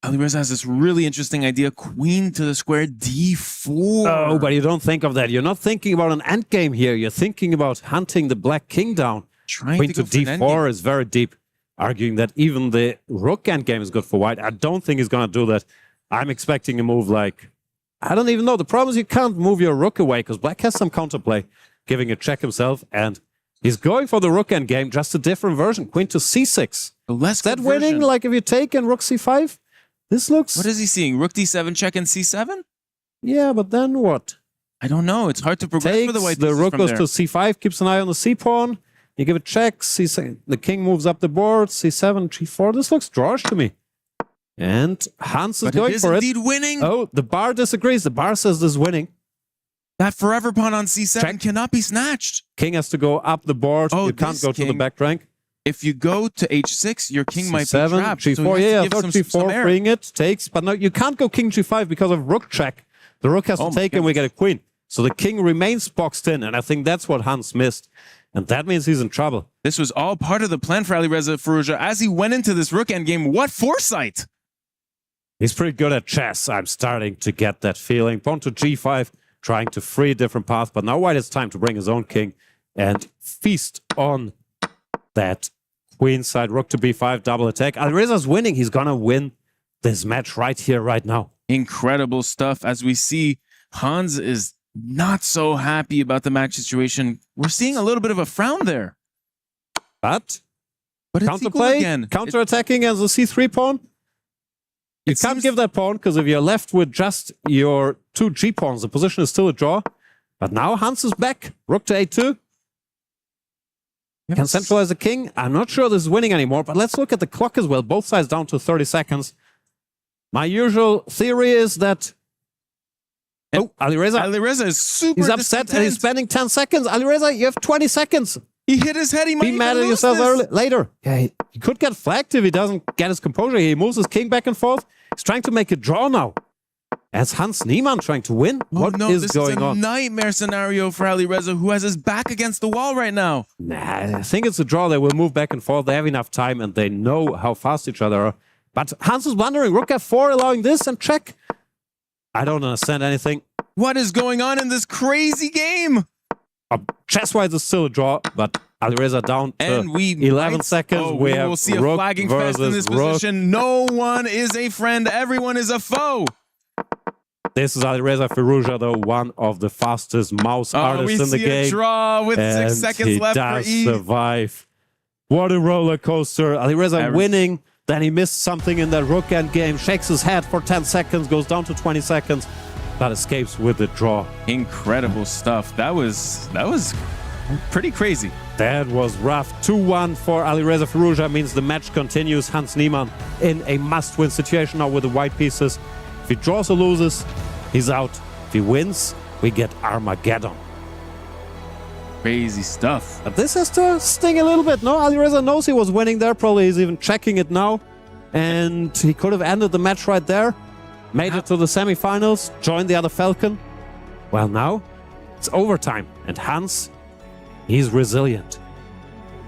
Alireza has this really interesting idea. Queen to the square d4. Oh, but you don't think of that. You're not thinking about an endgame here. You're thinking about hunting the black king down. Queen to d4 is very deep, arguing that even the rook endgame is good for white. I don't think he's going to do that. I'm expecting a move like, I don't even know. The problem is you can't move your rook away because black has some counterplay, giving a check himself, and he's going for the rook endgame, just a different version. Queen to c6. Is that winning? Like if you take and rook c5? This looks... What is he seeing? Rook d7 check and c7? Yeah, but then what? I don't know. It's hard to progress for the white The pieces rook from goes there. to c5, keeps an eye on the c-pawn. You give it check, c6. The king moves up the board, c7, g4. This looks drawish to me. And Hans is going for it. Indeed winning. Oh, the bar disagrees. The bar says this is winning. That forever pawn on c7 cannot be snatched. King has to go up the board. Oh, you can't this go to the king- back rank. If you go to h6, your king might be C7, trapped. G4, so he has yeah, to I give thought some G4 air. freeing it, takes, but no, you can't go king G5 because of rook check. The rook has to Oh my take and we get a queen. So the king remains boxed in, and I think that's what Hans missed. And that means he's in trouble. This was all part of the plan for Alireza Firouzja as he went into this rook endgame. What foresight! He's pretty good at chess. I'm starting to get that feeling. Pawn to G5, trying to free a different path, but now white has time to bring his own king and feast on that queen side. Rook to B5, double attack. Alireza's winning. He's gonna win this match right here, right now. Incredible stuff. As we see, Hans is not so happy about the match situation. We're seeing a little bit of a frown there. But it's equal counterplay, again. counter-attacking as a C3 pawn. You can't give that pawn because if you're left with just your two G pawns, the position is still a draw. But now Hans is back. Rook to A2. Can centralize the king. I'm not sure this is winning anymore, but let's look at the clock as well. Both sides down to 30 seconds. My usual theory is that Alireza is super He's upset and he's spending 10 seconds. Alireza, you have 20 seconds. He hit his head. He might be mad at yourself later. Yeah, he could get flagged if he doesn't get his composure. He moves his king back and forth. He's trying to make a draw now. As Hans Niemann trying to win? What is this going is a on? nightmare scenario for Alireza, who has his back against the wall right now. Nah, I think it's a draw. They will move back and forth. They have enough time and they know how fast each other are. But Hans is wondering, rook f4 allowing this and check. I don't understand anything. What is going on in this crazy game? Chess-wise, it's still a draw, but Alireza down to And we 11 seconds. we have will see a rook flagging fest in this versus rook. position. No one is a friend. Everyone is a foe. This is Alireza Firouzja, though, one of the fastest mouse artists in the we game. see a draw with and 6 seconds left for he E. does survive. What a roller coaster. Alireza winning, then he missed something in that rook end game, shakes his head for 10 seconds, goes down to 20 seconds, but escapes with the draw. Incredible stuff. That was pretty crazy. That was rough. 2-1 for Alireza Firouzja means the match continues. Hans Niemann in a must-win situation now with the white pieces. If he draws or loses, he's out. If he wins, we get Armageddon. Crazy stuff. But this has to sting a little bit, no? Alireza knows he was winning there. Probably he's even checking it now. And he could have ended the match right there. Made it to the semifinals. Joined the other Falcon. Well, now it's overtime. And Hans, he's resilient.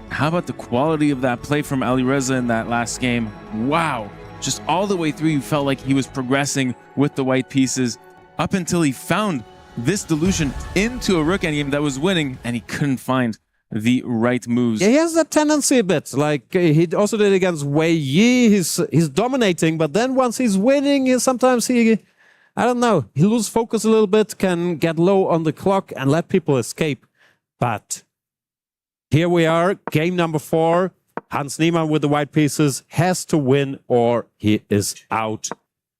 How about the quality of that play from Alireza in that last game? Wow. Just all the way through, you felt like he was progressing with the white pieces up until he found this dilution into a rook endgame that was winning, and he couldn't find the right moves. Yeah, he has that tendency a bit. Like he also did against Wei Yi. He's dominating, but then once he's winning, I don't know, he loses focus a little bit, can get low on the clock and let people escape. But here we are, game number 4. Hans Niemann with the white pieces has to win or he is out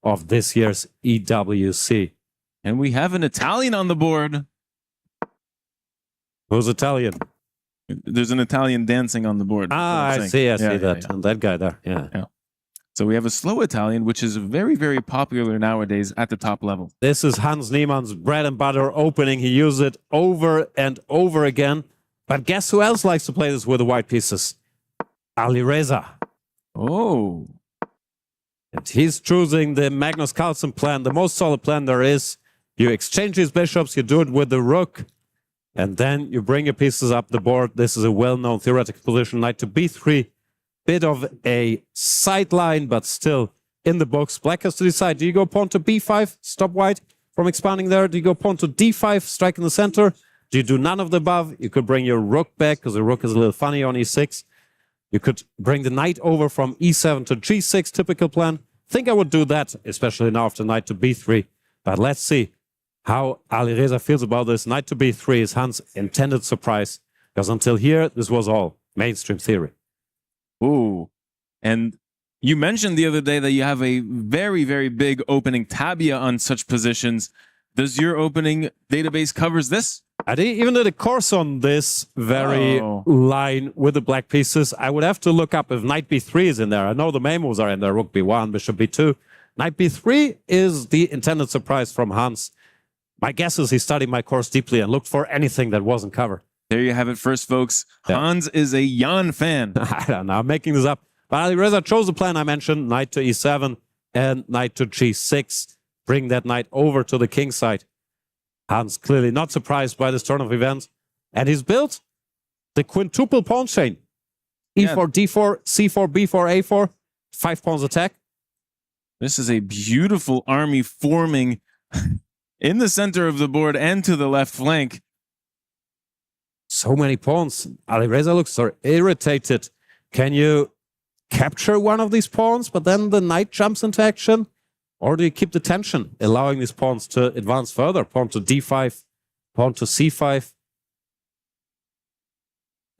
of this year's EWC. And we have an Italian on the board. Who's Italian? There's an Italian dancing on the board. I see that. And that guy there. Yeah. So we have a slow Italian, which is very, very popular nowadays at the top level. This is Hans Niemann's bread and butter opening. He used it over and over again. But guess who else likes to play this with the white pieces? Alireza. Oh. And he's choosing the Magnus Carlsen plan, the most solid plan there is. You exchange these bishops, you do it with the rook, and then you bring your pieces up the board. This is a well-known theoretical position. Knight to b3. Bit of a sideline, but still in the books. Black has to decide. Do you go pawn to b5, stop white from expanding there? Do you go pawn to d5, strike in the center? Do you do none of the above? You could bring your rook back, because the rook is a little funny on e6. You could bring the knight over from e7 to g6, typical plan. I think I would do that, especially now after knight to b3. But let's see how Alireza feels about this. Knight to b3 is Hans' intended surprise, because until here, this was all mainstream theory. Ooh. And you mentioned the other day that you have a very, very big opening tabia on such positions. Does your opening database covers this? I even did a course on this very line with the black pieces. I would have to look up if knight b3 is in there. I know the main moves are in there, rook b1, bishop b2. Knight b3 is the intended surprise from Hans. My guess is he studied my course deeply and looked for anything that wasn't covered. There you have it first, folks. Hans is a Jan fan. I don't know, I'm making this up. But Alireza chose the plan I mentioned, knight to e7 and knight to g6. Bring that knight over to the king side. Hans clearly not surprised by this turn of events. And he's built the quintuple pawn chain. E4, D4, C4, B4, A4. 5 pawns attack. This is a beautiful army forming in the center of the board and to the left flank. So many pawns. Alireza looks so irritated. Can you capture one of these pawns, but then the knight jumps into action? Or do you keep the tension, allowing these pawns to advance further? Pawn to d5, pawn to c5.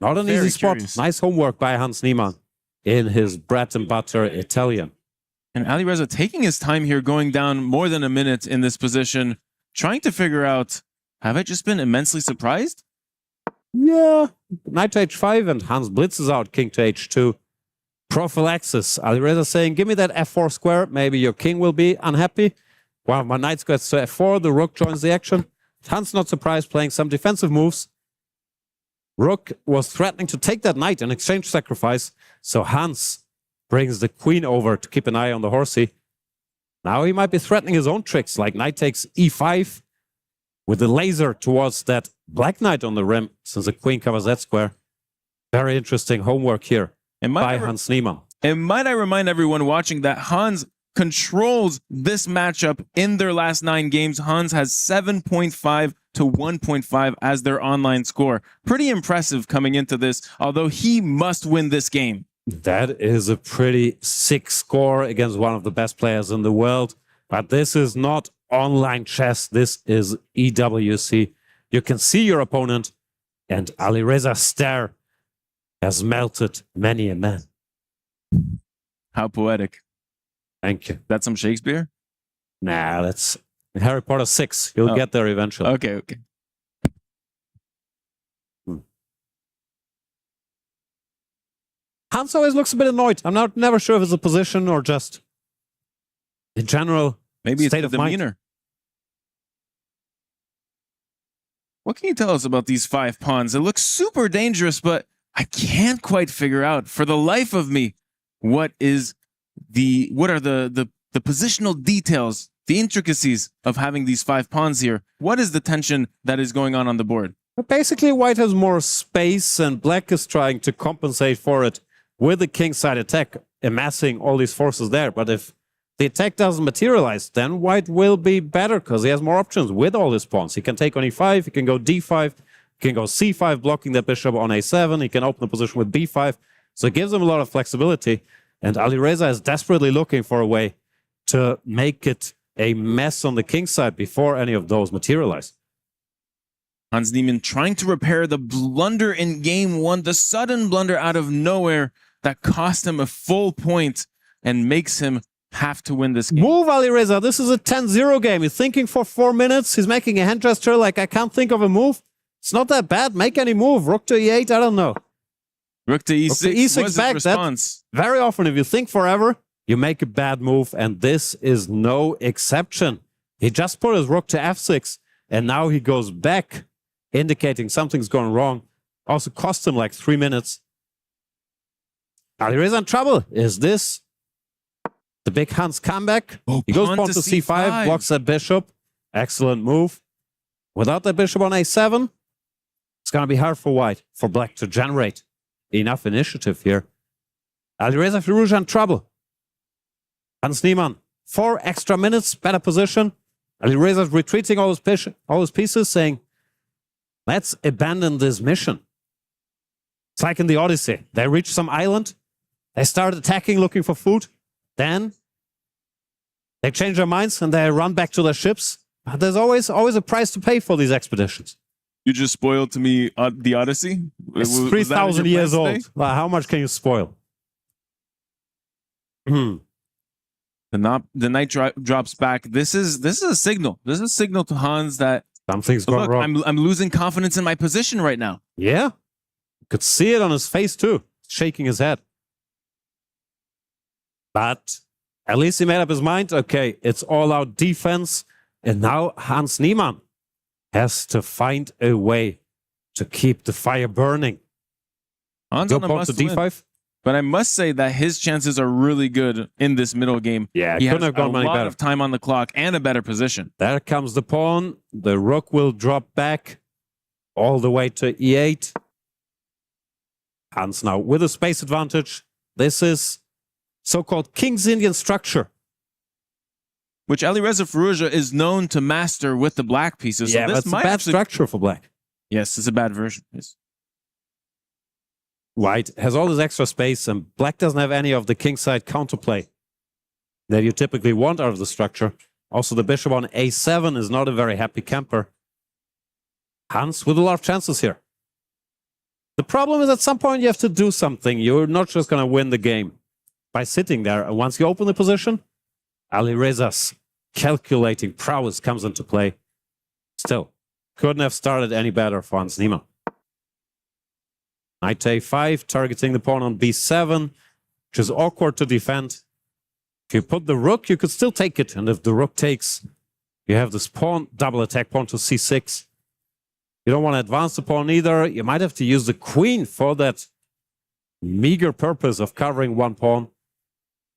Not an easy spot. Nice homework by Hans Niemann in his bread and butter Italian. And Alireza taking his time here, going down more than a minute in this position, trying to figure out, have I just been immensely surprised? Yeah. Knight to h5 and Hans blitzes out king to h2. Prophylaxis. Alireza saying, give me that f4 square. Maybe your king will be unhappy. While my knight gets to f4, the rook joins the action. Hans not surprised, playing some defensive moves. Rook was threatening to take that knight and exchange sacrifice. So Hans brings the queen over to keep an eye on the horsey. Now he might be threatening his own tricks, like knight takes e5 with the laser towards that black knight on the rim, since the queen covers that square. Very interesting homework here by Hans Niemann. And might I remind everyone watching that Hans controls this matchup in their last 9 games. Hans has 7.5 to 1.5 as their online score. Pretty impressive coming into this, although he must win this game. That is a pretty sick score against one of the best players in the world. But this is not online chess. This is EWC. You can see your opponent, and Alireza's stare has melted many a man. How poetic. Thank you. That's some Shakespeare? Nah, that's Harry Potter 6. You'll get there eventually. Okay. Hans always looks a bit annoyed. I'm never sure if it's a position or just in general maybe state it's of the demeanor. mind. What can you tell us about these 5 pawns? It looks super dangerous, but I can't quite figure out for the life of me what are the positional details, the intricacies of having these 5 pawns here. What is the tension that is going on the board? But basically, white has more space, and black is trying to compensate for it with the kingside attack, amassing all these forces there. But if the attack doesn't materialize, then white will be better because he has more options with all his pawns. He can take on e5, he can go d5, he can go c5, blocking the bishop on a7, he can open the position with b5. So it gives him a lot of flexibility. And Alireza is desperately looking for a way to make it a mess on the king side before any of those materialize. Hans Niemann trying to repair the blunder in game 1, the sudden blunder out of nowhere that cost him a full point and makes him have to win this game. Move, Alireza. This is a 10-0 game. He's thinking for 4 minutes. He's making a hand gesture like, I can't think of a move. It's not that bad. Make any move. Rook to e8, I don't know. Rook to e6, Rook to e6 was back. his response. Very often, if you think forever, you make a bad move, and this is no exception. He just put his rook to f6, and now he goes back, indicating something's going wrong. Also cost him like 3 minutes. Alireza in trouble. Is this the big Hans comeback? He goes pawn to c5, blocks that bishop. Excellent move. Without that bishop on a7, it's going to be hard for white, for black to generate enough initiative here. Alireza Firouzja in trouble. Hans Niemann, 4 extra minutes, better position. Alireza's retreating all his pieces, saying, let's abandon this mission. It's like in the Odyssey. They reach some island, they start attacking, looking for food. Then they change their minds and they run back to their ships. But there's always a price to pay for these expeditions. You just spoiled to me the Odyssey? It's 3,000 years old. How much can you spoil? The The knight drops back. This is a signal. This is a signal to Hans that something's gone wrong. I'm losing confidence in my position right now. Yeah. You could see it on his face too, shaking his head. But at least he made up his mind. Okay, it's all out defense. And now Hans Niemann has to find a way to keep the fire burning. Hans Go on a pawn to d5. But I must say that his chances are really good in this middle game. Yeah, he couldn't has have gone a any lot better. of time on the clock and a better position. There comes the pawn. The rook will drop back all the way to e8. Hans now with a space advantage. This is so-called King's Indian structure, which Alireza Firouzja is known to master with the black pieces. Yeah, so that's a bad structure for black. Yes, it's a bad version. Yes. White has all this extra space, and black doesn't have any of the kingside counterplay that you typically want out of the structure. Also, the bishop on a7 is not a very happy camper. Hans with a lot of chances here. The problem is at some point you have to do something. You're not just going to win the game by sitting there. And once you open the position, Alireza's calculating prowess comes into play. Still, couldn't have started any better for Hans Niemann. Knight a5, targeting the pawn on b7, which is awkward to defend. If you put the rook, you could still take it. And if the rook takes, you have this pawn, double attack pawn to c6. You don't want to advance the pawn either. You might have to use the queen for that meager purpose of covering one pawn.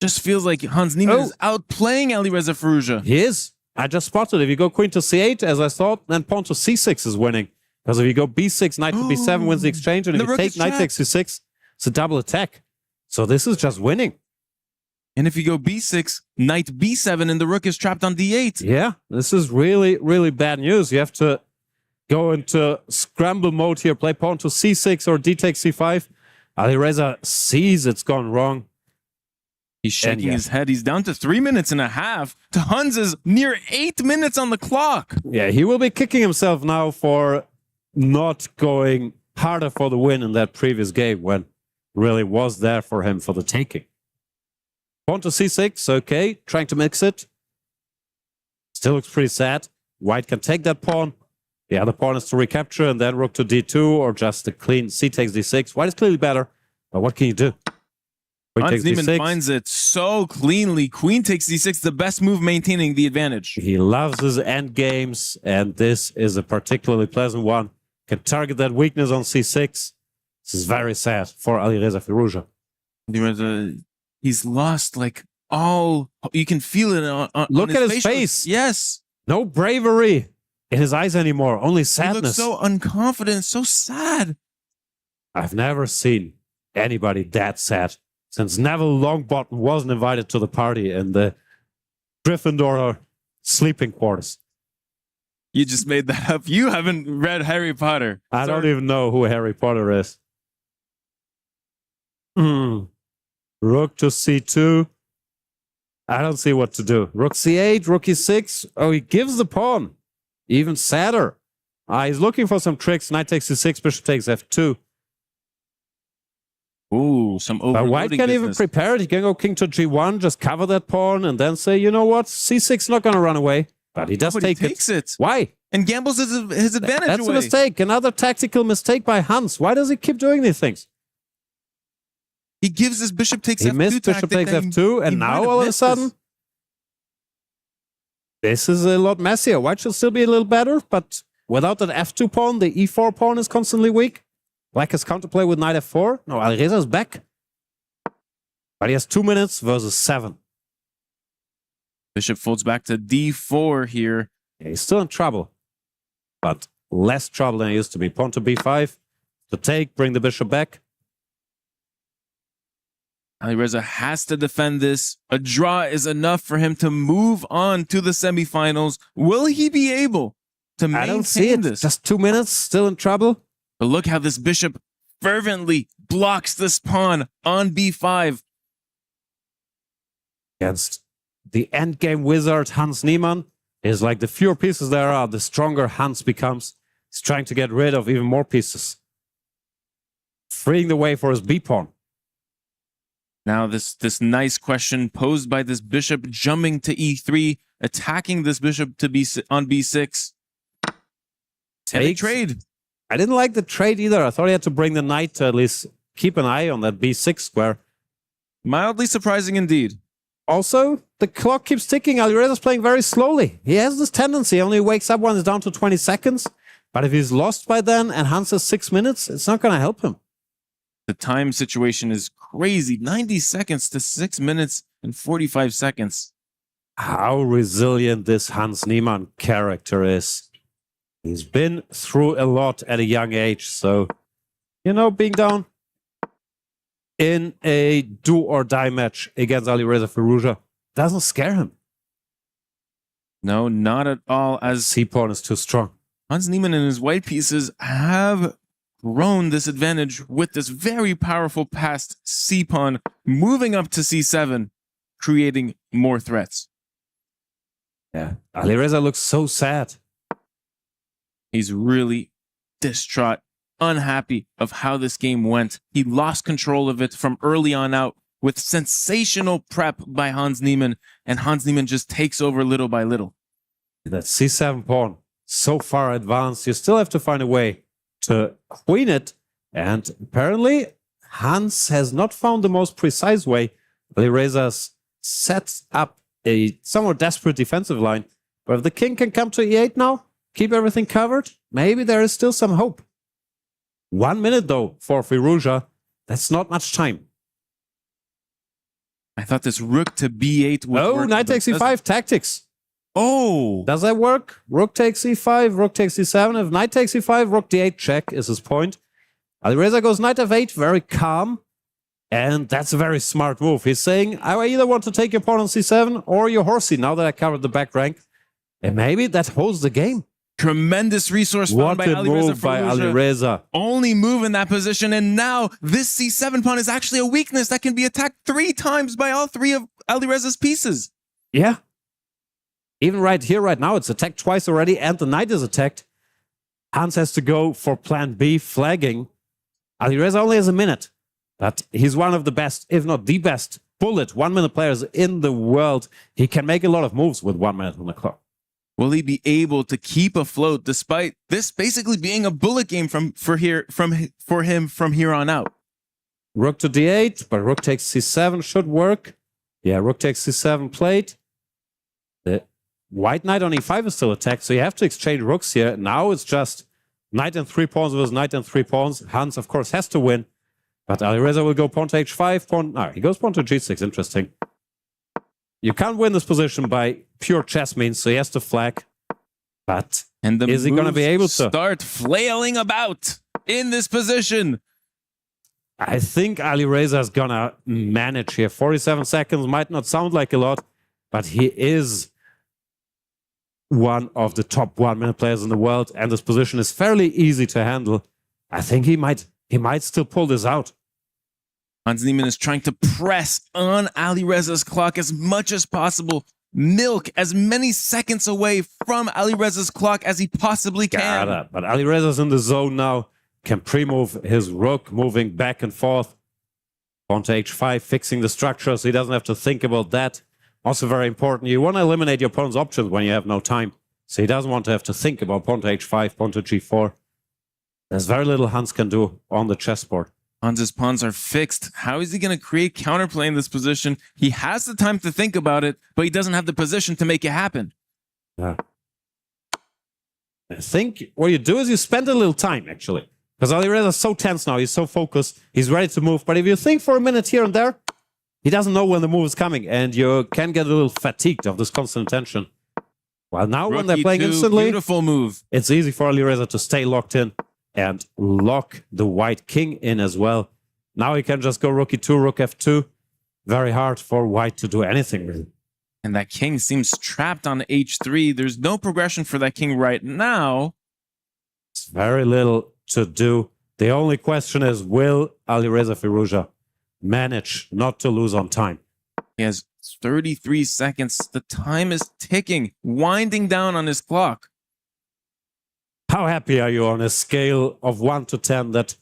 Just feels like Hans Niemann is outplaying Alireza Firouzja. He is. I just spotted. If you go queen to c8, as I thought, then pawn to c6 is winning. Because if you go b6, knight to b7 wins the exchange, and if you take knight takes c6, it's a double attack. So this is just winning. And if you go b6, knight b7, and the rook is trapped on d8. Yeah, this is really, really bad news. You have to go into scramble mode here, play pawn to c6 or d takes c5. Alireza sees it's gone wrong. He's shaking his head. He's down to 3 minutes and a half. To Hans's near 8 minutes on the clock. Yeah, he will be kicking himself now for not going harder for the win in that previous game when really was there for him for the taking. Pawn to c6, okay, trying to mix it. Still looks pretty sad. White can take that pawn. The other pawn is to recapture, and then rook to d2, or just a clean c takes d6. White is clearly better, but what can you do? Hans Niemann finds it so cleanly. Queen takes d6, the best move maintaining the advantage. He loves his end games, and this is a particularly pleasant one. Can target that weakness on c6. This is very sad for Alireza Firouzja. He's lost like all... You can feel it on Look his at his face. Yes. No bravery in his eyes anymore. Only sadness. He looks so unconfident, so sad. I've never seen anybody that sad since Neville Longbottom wasn't invited to the party in the Gryffindor sleeping quarters. You just made that up. You haven't read Harry Potter. I don't even know who Harry Potter is. Rook to c2. I don't see what to do. Rook c8, rook e6. Oh, he gives the pawn. Even sadder. He's looking for some tricks. Knight takes c6, bishop takes f2. Ooh, some overloading But White can't even prepare it. He can go king to g1, just cover that pawn, and then say, you know what? c6 not going to run away. But he does take it. Why? And gambles his advantage That's away. a mistake. Another tactical mistake by Hans. Why does he keep doing these things? He gives his bishop takes He f2 missed bishop takes f2, and now all of a sudden, this is a lot messier. White should still be a little better, but without that f2 pawn, the e4 pawn is constantly weak. Black has counterplay with knight f4. No, Alireza is back. But he has 2 minutes versus 7. Bishop folds back to d4 here. Yeah, he's still in trouble, but less trouble than he used to be. Pawn to b5. To take, bring the bishop back. Alireza has to defend this. A draw is enough for him to move on to the semifinals. Will he be able to maintain I don't see it. this? Just 2 minutes, still in trouble. But look how this bishop fervently blocks this pawn on b5. Against the endgame wizard, Hans Niemann, is like the fewer pieces there are, the stronger Hans becomes. He's trying to get rid of even more pieces. Freeing the way for his b-pawn. Now this nice question posed by this bishop jumping to e3, attacking this bishop to on b6. Take trade. I didn't like the trade either. I thought he had to bring the knight to at least keep an eye on that b6 square. Mildly surprising indeed. Also, the clock keeps ticking. Alireza's playing very slowly. He has this tendency. He only wakes up when it's down to 20 seconds. But if he's lost by then and Hans has 6 minutes, it's not going to help him. The time situation is crazy. 90 seconds to 6 minutes and 45 seconds. How resilient this Hans Niemann character is. He's been through a lot at a young age. So, you know, being down in a do-or-die match against Alireza Firouzja doesn't scare him. No, not at all, as c-pawn is too strong. Hans Niemann and his white pieces have grown this advantage with this very powerful passed c-pawn moving up to c7, creating more threats. Yeah, Alireza looks so sad. He's really distraught, unhappy of how this game went. He lost control of it from early on out with sensational prep by Hans Niemann, and Hans Niemann just takes over little by little. That c7 pawn, so far advanced, you still have to find a way to queen it, and apparently Hans has not found the most precise way. Alireza sets up a somewhat desperate defensive line, but if the king can come to e8 now, keep everything covered, maybe there is still some hope. 1 minute though for Firouzja, that's not much time. I thought this rook to b8 would work. Oh, knight takes e5 tactics. Oh! Does that work? Rook takes e5, rook takes e7. If knight takes e5, rook d8 check is his point. Alireza goes knight f8, very calm. And that's a very smart move. He's saying, I either want to take your pawn on c7 or your horsey now that I covered the back rank. And maybe that holds the game. Tremendous resource found by Alireza. Only move in that position, and now this c7 pawn is actually a weakness that can be attacked 3 times by all 3 of Alireza's pieces. Yeah. Even right here, right now, it's attacked twice already, and the knight is attacked. Hans has to go for plan B, flagging. Alireza only has a minute, but he's one of the best, if not the best, bullet 1-minute players in the world. He can make a lot of moves with 1 minute on the clock. Will he be able to keep afloat despite this basically being a bullet game for him from here on out? Rook to d8, but rook takes c7 should work. Yeah, rook takes c7 played. The white knight on e5 is still attacked, so you have to exchange rooks here. Now it's just knight and 3 pawns versus knight and 3 pawns. Hans, of course, has to win, but Alireza will go pawn to h5, pawn. No, he goes pawn to g6. Interesting. You can't win this position by pure chess means, so he has to flag. But is he going to be able to start flailing about in this position? I think Alireza is going to manage here. 47 seconds might not sound like a lot, but he is one of the top 1-minute players in the world, and this position is fairly easy to handle. I think he might still pull this out. Hans Niemann is trying to press on Alireza's clock as much as possible. Milk as many seconds away from Alireza's clock as he possibly can. But Alireza's in the zone now. Can pre-move his rook, moving back and forth. Pawn to h5, fixing the structure so he doesn't have to think about that. Also very important, you want to eliminate your opponent's options when you have no time. So he doesn't want to have to think about pawn to h5, pawn to g4. There's very little Hans can do on the chessboard. Hans's pawns are fixed. How is he going to create counterplay in this position? He has the time to think about it, but he doesn't have the position to make it happen. Yeah. I think what you do is you spend a little time, actually. Because Alireza is so tense now, he's so focused, he's ready to move. But if you think for a minute here and there, he doesn't know when the move is coming, and you can get a little fatigued of this constant tension. Well, now when they're playing instantly, beautiful move. It's easy for Alireza to stay locked in and lock the white king in as well. Now he can just go rook e2, rook f2. Very hard for white to do anything, really. And that king seems trapped on h3. There's no progression for that king right now. It's very little to do. The only question is, will Alireza Firouzja manage not to lose on time? He has 33 seconds. The time is ticking, winding down on his clock. How happy are you on a scale of 1 to 10 that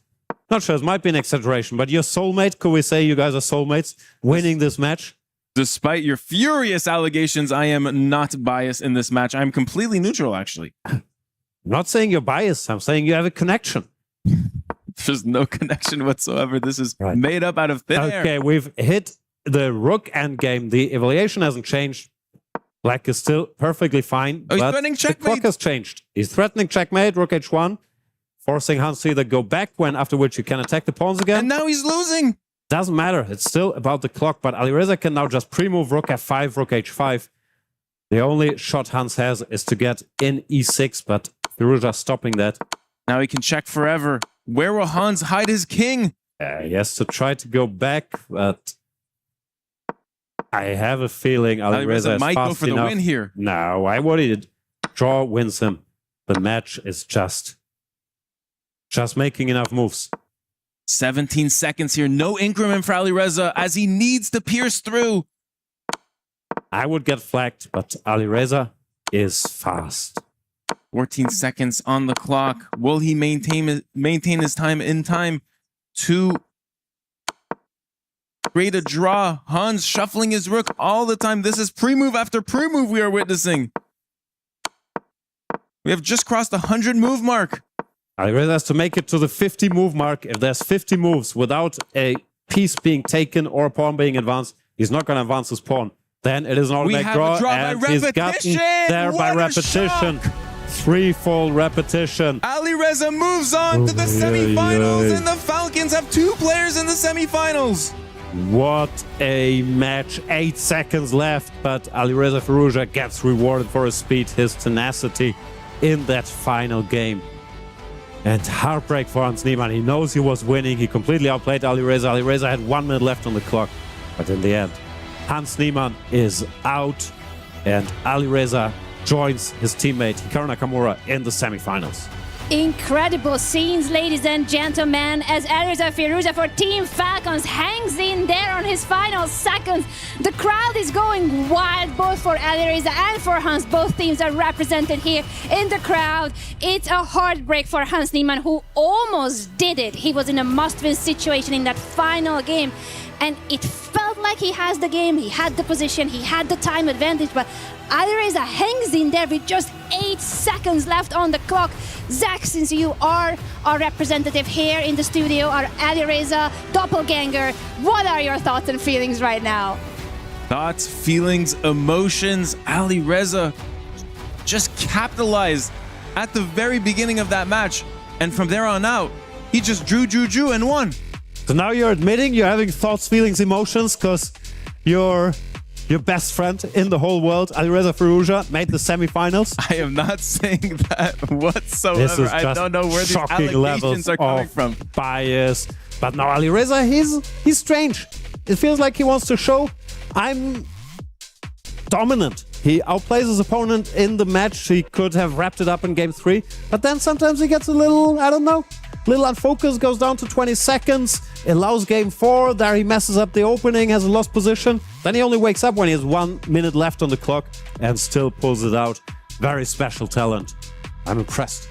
Not sure, it might be an exaggeration, but your soulmate, could we say you guys are soulmates winning this match? Despite your furious allegations, I am not biased in this match. I'm completely neutral, actually. I'm not saying you're biased. I'm saying you have a connection. There's no connection whatsoever. This is made up out of thin air. Okay, we've hit the rook endgame. The evaluation hasn't changed. Black is still perfectly fine. Oh, he's but threatening the checkmate. clock has changed. He's threatening checkmate, rook h1, forcing Hans to either go back, when after which you can attack the pawns again. And now he's losing. Doesn't matter. It's still about the clock, but Alireza can now just pre-move rook f5, rook h5. The only shot Hans has is to get in e6, but Firouzja stopping that. Now he can check forever. Where will Hans hide his king? He has to try to go back, but I have a feeling Alireza is might fast go for the enough. win here. No, why would he? Draw wins him. The match is just making enough moves. 17 seconds here. No increment for Alireza as he needs to pierce through. I would get flagged, but Alireza is fast. 14 seconds on the clock. Will he maintain his time in time to create a draw? Hans shuffling his rook all the time. This is pre-move after pre-move we are witnessing. We have just crossed the 100 move mark. Alireza has to make it to the 50 move mark. If there's 50 moves without a piece being taken or a pawn being advanced, he's not going to advance his pawn. Then it is an automatic draw, and he's gotten there by repetition. Threefold repetition. Alireza moves on to the semifinals, and the Falcons have 2 players in the semifinals. What a match. 8 seconds left, but Alireza Firouzja gets rewarded for his speed, his tenacity in that final game. And heartbreak for Hans Niemann. He knows he was winning. He completely outplayed Alireza. Alireza had 1 minute left on the clock. But in the end, Hans Niemann is out, and Alireza joins his teammate Hikaru Nakamura in the semifinals. Incredible scenes, ladies and gentlemen, as Alireza Firouzja for Team Falcons hangs in there on his final seconds. The crowd is going wild, both for Alireza and for Hans. Both teams are represented here in the crowd. It's a heartbreak for Hans Niemann, who almost did it. He was in a must-win situation in that final game, and it felt like he has the game, he had the position, he had the time advantage, but Alireza hangs in there with just 8 seconds left on the clock. Zach, since you are our representative here in the studio, our Alireza doppelganger, what are your thoughts and feelings right now? Thoughts, feelings, emotions. Alireza just capitalized at the very beginning of that match, and from there on out, he just drew and won. So now you're admitting you're having thoughts, feelings, emotions, because your best friend in the whole world, Alireza Firouzja, made the semifinals. I am not saying that whatsoever. This is I just don't know where these shocking allegations levels are coming of from. bias. But now Alireza, he's strange. It feels like he wants to show, I'm dominant. He outplays his opponent in the match. He could have wrapped it up in game 3. But then sometimes he gets a little, I don't know, little unfocused, goes down to 20 seconds, allows game 4, there he messes up the opening, has a lost position. Then he only wakes up when he has 1 minute left on the clock and still pulls it out. Very special talent. I'm impressed.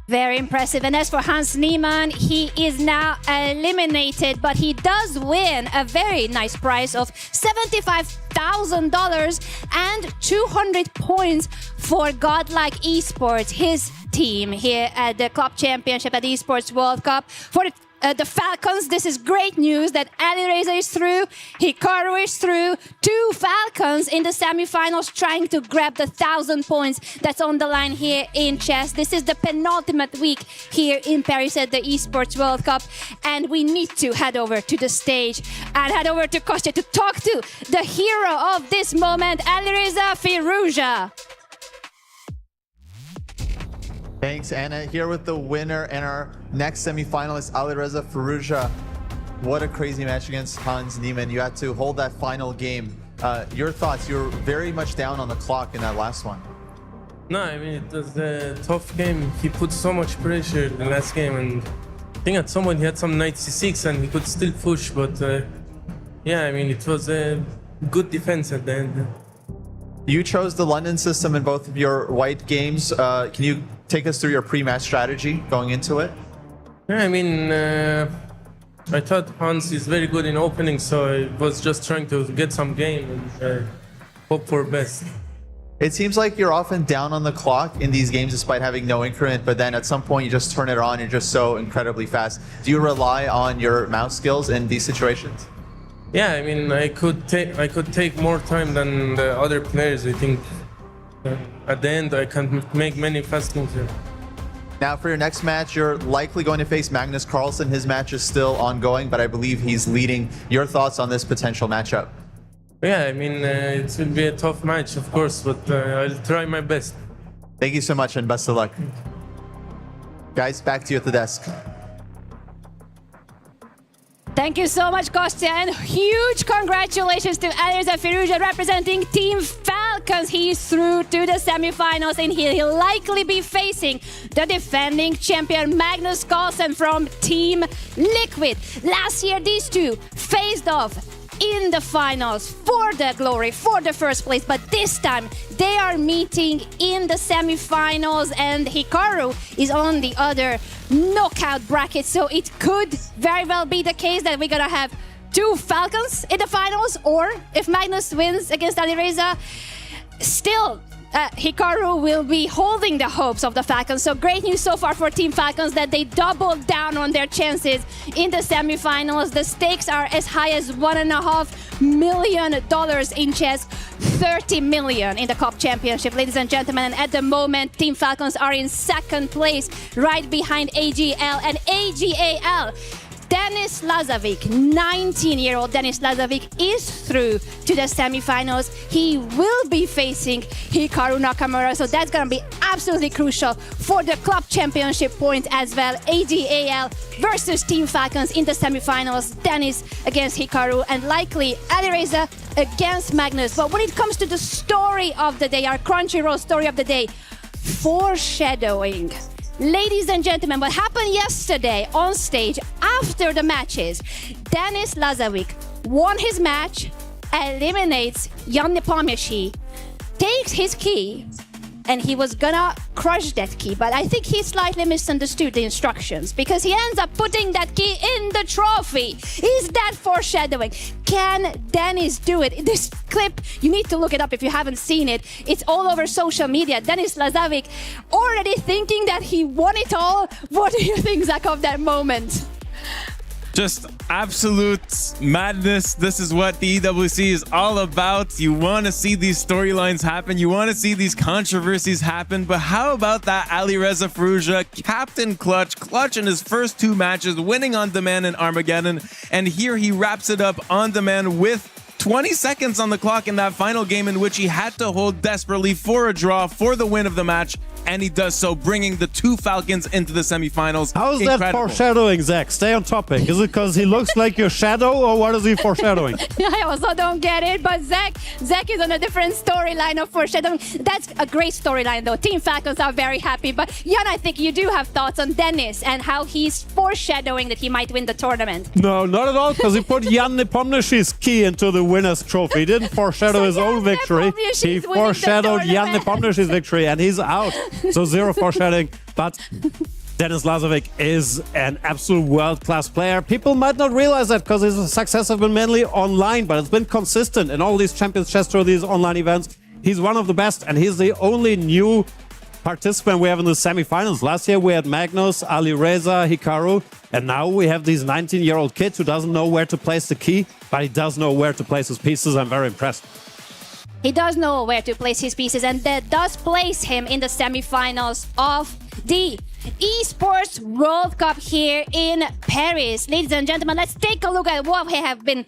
Very impressive. And as for Hans Niemann, he is now eliminated, but he does win a very nice prize of $75,000 and 200 points for Godlike Esports, his team here at the Club Championship at the Esports World Cup. For the Falcons, this is great news that Alireza is through, Hikaru is through, 2 Falcons in the semifinals trying to grab the 1,000 points that's on the line here in chess. This is the penultimate week here in Paris at the Esports World Cup, and we need to head over to the stage and head over to Kostya to talk to the hero of this moment, Alireza Firouzja. Thanks, Anna. Here with the winner and our next semifinalist, Alireza Firouzja. What a crazy match against Hans Niemann. You had to hold that final game. Your thoughts? You were very much down on the clock in that last one. No, I mean, it was a tough game. He put so much pressure in the last game, and I think at some point he had some knight c6 and he could still push, but yeah, I mean, it was a good defense at the end. You chose the London system in both of your white games. Can you take us through your pre-match strategy going into it? Yeah, I mean, I thought Hans is very good in opening, so I was just trying to get some game and hope for best. It seems like you're often down on the clock in these games despite having no increment, but then at some point you just turn it on, you're just so incredibly fast. Do you rely on your mouse skills in these situations? Yeah, I mean, I could take more time than the other players. I think at the end I can make many fast moves here. Now for your next match, you're likely going to face Magnus Carlsen. His match is still ongoing, but I believe he's leading. Your thoughts on this potential matchup? Yeah, I mean, it will be a tough match, of course, but I'll try my best. Thank you so much and best of luck. Guys, back to you at the desk. Thank you so much, Kostya, and huge congratulations to Alireza Firouzja representing Team Falcons. He's through to the semifinals, and he'll likely be facing the defending champion Magnus Carlsen from Team Liquid. Last year, these two faced off in the finals for the glory, for the first place, but this time they are meeting in the semifinals, and Hikaru is on the other knockout bracket, so it could very well be the case that we're gonna have two Falcons in the finals, or if Magnus wins against Alireza, still Hikaru will be holding the hopes of the Falcons. So great news so far for Team Falcons that they doubled down on their chances in the semifinals. The stakes are as high as $1.5 million in chess, 30 million in the Cup Championship, ladies and gentlemen. And at the moment, Team Falcons are in second place, right behind AGL and AGAL. Denis Lazovic, 19-year-old Denis Lazovic, is through to the semifinals. He will be facing Hikaru Nakamura, so that's going to be absolutely crucial for the club championship points as well. AGAL versus Team Falcons in the semifinals. Denis against Hikaru, and likely Alireza against Magnus. But when it comes to the story of the day, our Crunchyroll story of the day, foreshadowing. Ladies and gentlemen, what happened yesterday on stage after the matches, Denis Lazovic won his match, eliminates Jan Nepomniachtchi, takes his key, and he was gonna crush that key, but I think he slightly misunderstood the instructions because he ends up putting that key in the trophy. Is that foreshadowing? Can Denis do it? This clip, you need to look it up if you haven't seen it. It's all over social media. Denis Lazovic already thinking that he won it all. What do you think, Zach, of that moment? Just absolute madness. This is what the EWC is all about. You want to see these storylines happen. You want to see these controversies happen. But how about that Alireza Firouzja, Captain Clutch in his first two matches, winning on demand in Armageddon. And here he wraps it up on demand with 20 seconds on the clock in that final game in which he had to hold desperately for a draw for the win of the match. And he does so, bringing the two Falcons into the semifinals. How is that foreshadowing, Zach? Stay on topic. Is it because he looks like your shadow, or what is he foreshadowing? I also don't get it, but Zach is on a different storyline of foreshadowing. That's a great storyline, though. Team Falcons are very happy. But Jan, I think you do have thoughts on Denis and how he's foreshadowing that he might win the tournament. No, not at all, because he put Jan Nepomniachtchi's key into the winner's trophy. He didn't foreshadow his own victory. He foreshadowed Jan Nepomniachtchi's victory, and he's out. So zero foreshadowing, but Denis Lazovic is an absolute world-class player. People might not realize that because his success has been mainly online, but it's been consistent in all these Champions Chess Tour, these online events. He's one of the best, and he's the only new participant we have in the semifinals. Last year we had Magnus, Alireza, Hikaru, and now we have this 19-year-old kid who doesn't know where to place the key, but he does know where to place his pieces. I'm very impressed. He does know where to place his pieces, and that does place him in the semifinals of the Esports World Cup here in Paris. Ladies and gentlemen, let's take a look at what we have been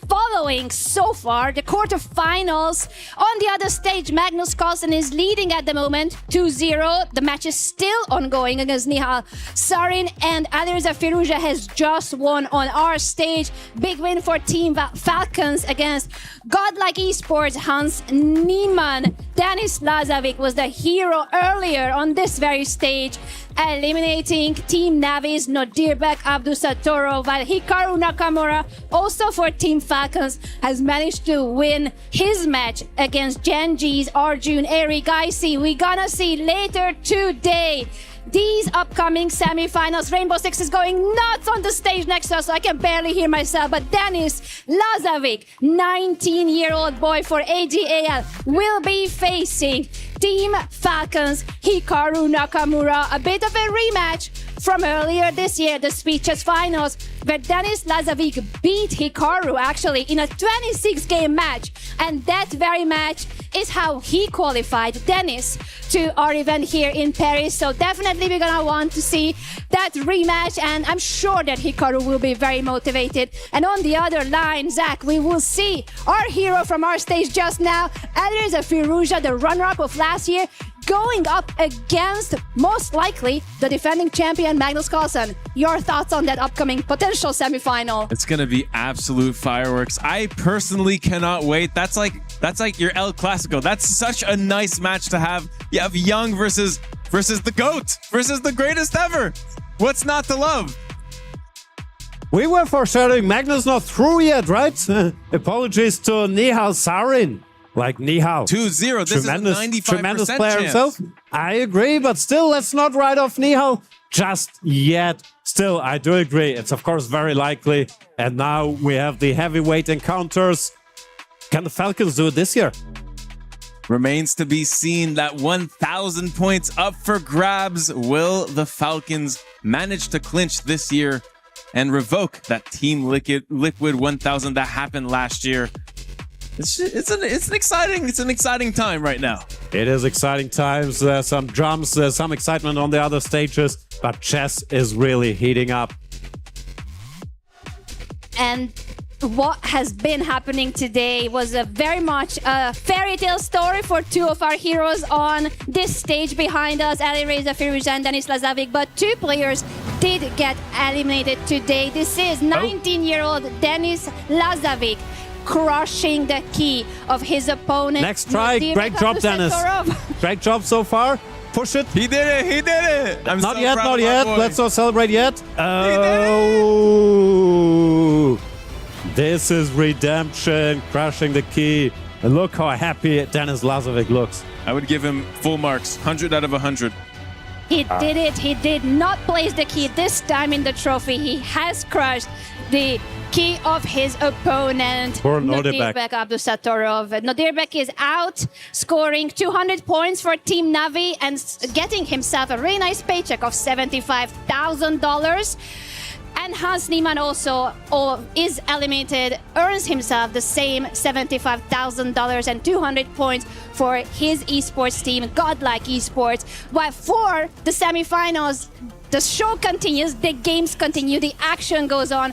following so far. The quarterfinals. On the other stage, Magnus Carlsen is leading at the moment 2-0. The match is still ongoing against Nihal Sarin, and Alireza Firouzja has just won on our stage. Big win for Team Falcons against Godlike Esports Hans Niemann. Denis Lazovic was the hero earlier on this very stage, eliminating Team Navi's Nodirbek Abdusatoro, while Hikaru Nakamura, also for Team Falcons, has managed to win his match against Genji's Arjun Erigaisi. We're gonna see later today these upcoming semifinals. Rainbow Six is going nuts on the stage next to us, so I can barely hear myself. But Denis Lazovic, 19-year-old boy for AGAL, will be facing Team Falcons Hikaru Nakamura. A bit of a rematch from earlier this year, the Speed Chess Finals, where Denis Lazovic beat Hikaru actually in a 26-game match. And that very match is how he qualified Denis to our event here in Paris. So definitely we're gonna want to see that rematch, and I'm sure that Hikaru will be very motivated. And on the other line, Zach, we will see our hero from our stage just now, Alireza Firouzja, the runner-up of last year, going up against, most likely, the defending champion Magnus Carlsen. Your thoughts on that upcoming potential semifinal? It's gonna be absolute fireworks. I personally cannot wait. That's like your El Clasico. That's such a nice match to have. You have Young versus the GOAT, versus the greatest ever. What's not to love? We were foreshadowing Magnus not through yet, right? Apologies to Nihal Sarin. Like Nihal. 2-0. This tremendous, is a 95% tremendous player chance. himself. I agree, but still, let's not write off Nihal just yet. Still, I do agree. It's of course very likely. And now we have the heavyweight encounters. Can the Falcons do it this year? Remains to be seen. That 1,000 points up for grabs. Will the Falcons manage to clinch this year and revoke that Team Liquid 1,000 that happened last year? It's an exciting time right now. It is exciting times. There's some drums, there's some excitement on the other stages, but chess is really heating up. And what has been happening today was a very much a fairy tale story for two of our heroes on this stage behind us, Alireza Firouzja and Denis Lazovic, but two players did get eliminated today. This is 19-year-old Denis Lazovic crushing the key of his opponent. Next try, great job, Denis. Great job so far. Push it. He did it. He did it. I'm not so yet, proud not of my yet. boy. Let's not celebrate yet. Oh, this is redemption, crushing the key. And look how happy Denis Lazovic looks. I would give him full marks, 100 out of 100. He did it. He did not place the key this time in the trophy. He has crushed the key of his opponent, Poor Nodirbek. Nodirbek Abdusatorov. Nodirbek is out, scoring 200 points for Team Navi and getting himself a really nice paycheck of $75,000. And Hans Niemann also is eliminated, earns himself the same $75,000 and 200 points for his esports team, Godlike Esports. While for the semifinals, the show continues, the games continue, the action goes on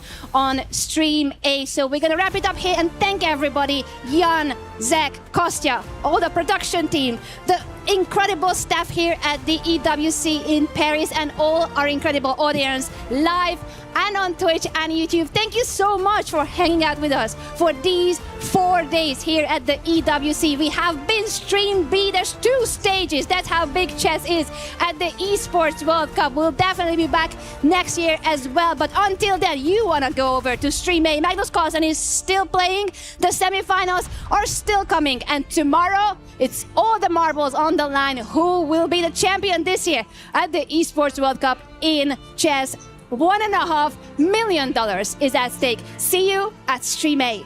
Stream A. So we're gonna wrap it up here and thank everybody, Jan, Zach, Kostya, all the production team, the incredible staff here at the EWC in Paris, and all our incredible audience live and on Twitch and YouTube. Thank you so much for hanging out with us for these 4 days here at the EWC. We have been Stream B. There's 2 stages. That's how big chess is at the Esports World Cup. We'll definitely be back next year as well. But until then, you want to go over to Stream A. Magnus Carlsen is still playing. The semifinals are still coming. And tomorrow, it's all the marbles on the line. Who will be the champion this year at the Esports World Cup in chess? $1.5 million is at stake. See you at Stream A.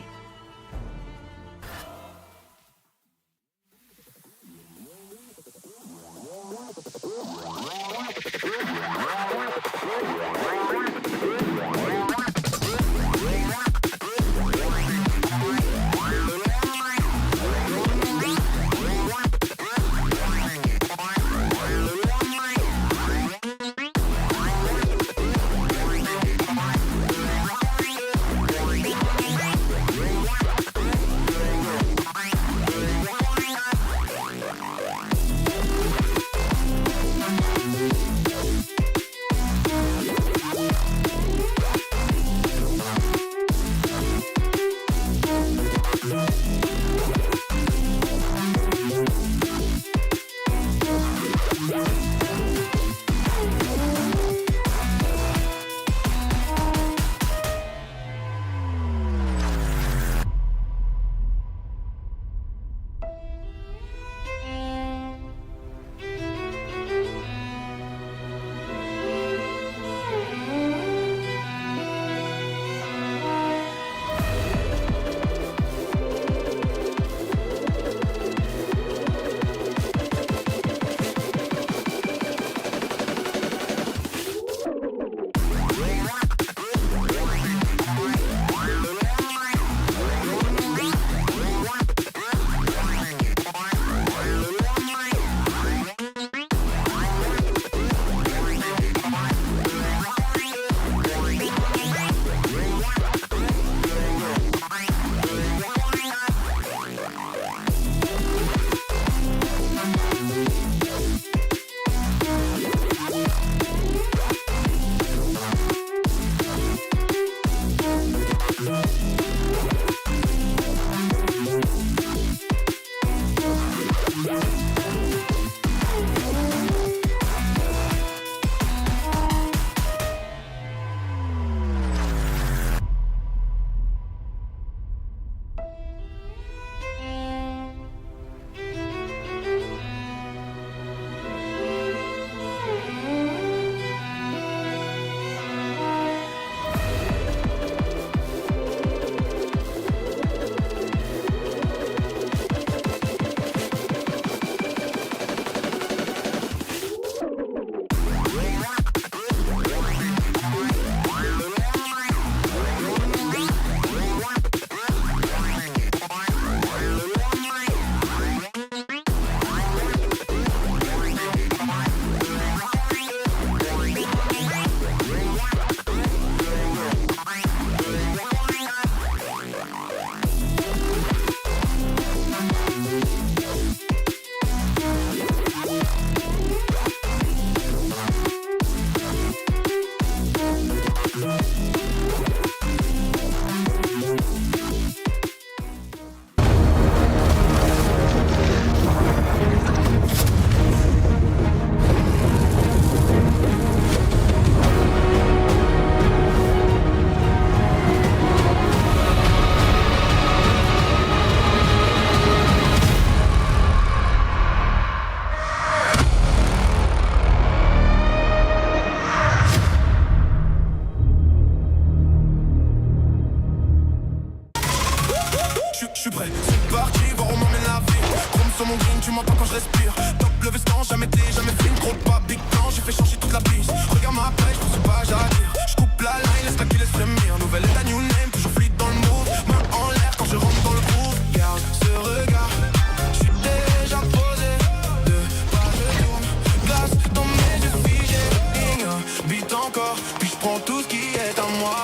encore, puis je prends tout ce qui est à moi.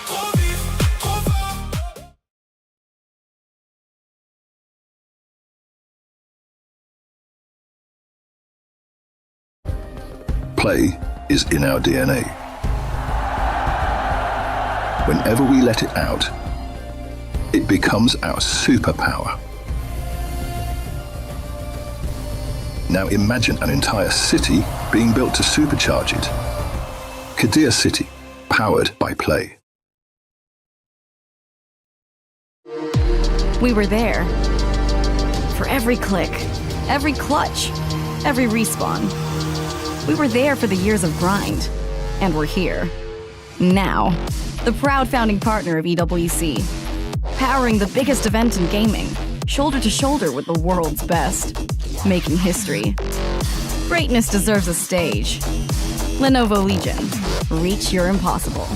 Trop vif, trop fort. Play is in our DNA. Whenever we let it out, it becomes our superpower. Now imagine an entire city being built to supercharge it. Kadir City, powered by play. We were there. For every click, every clutch, every respawn. We were there for the years of grind. And we're here. Now. The proud founding partner of EWC. Powering the biggest event in gaming. Shoulder to shoulder with the world's best. Making history. Greatness deserves a stage. Lenovo Legion. Reach your impossible.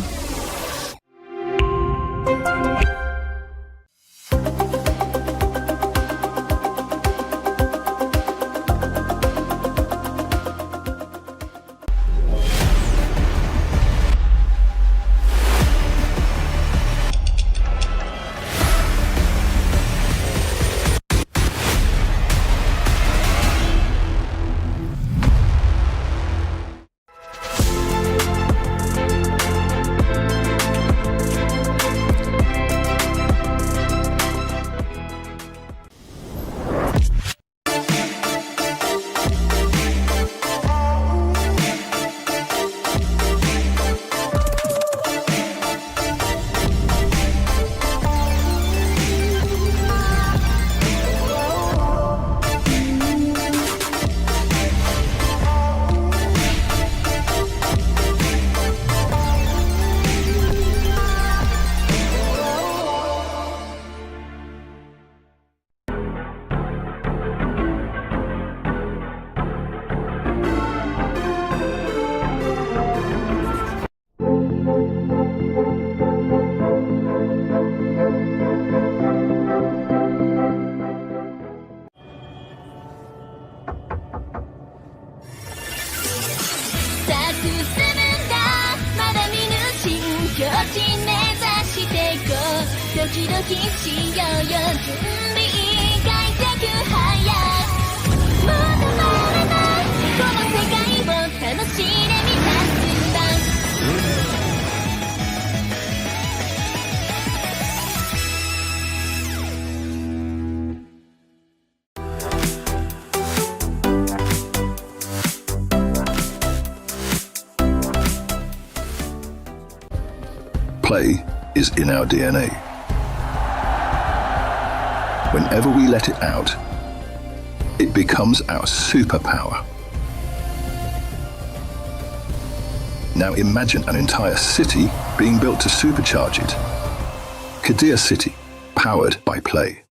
Play is in our DNA. Whenever we let it out, it becomes our superpower. Now imagine an entire city being built to supercharge it. Kadir City, powered by play.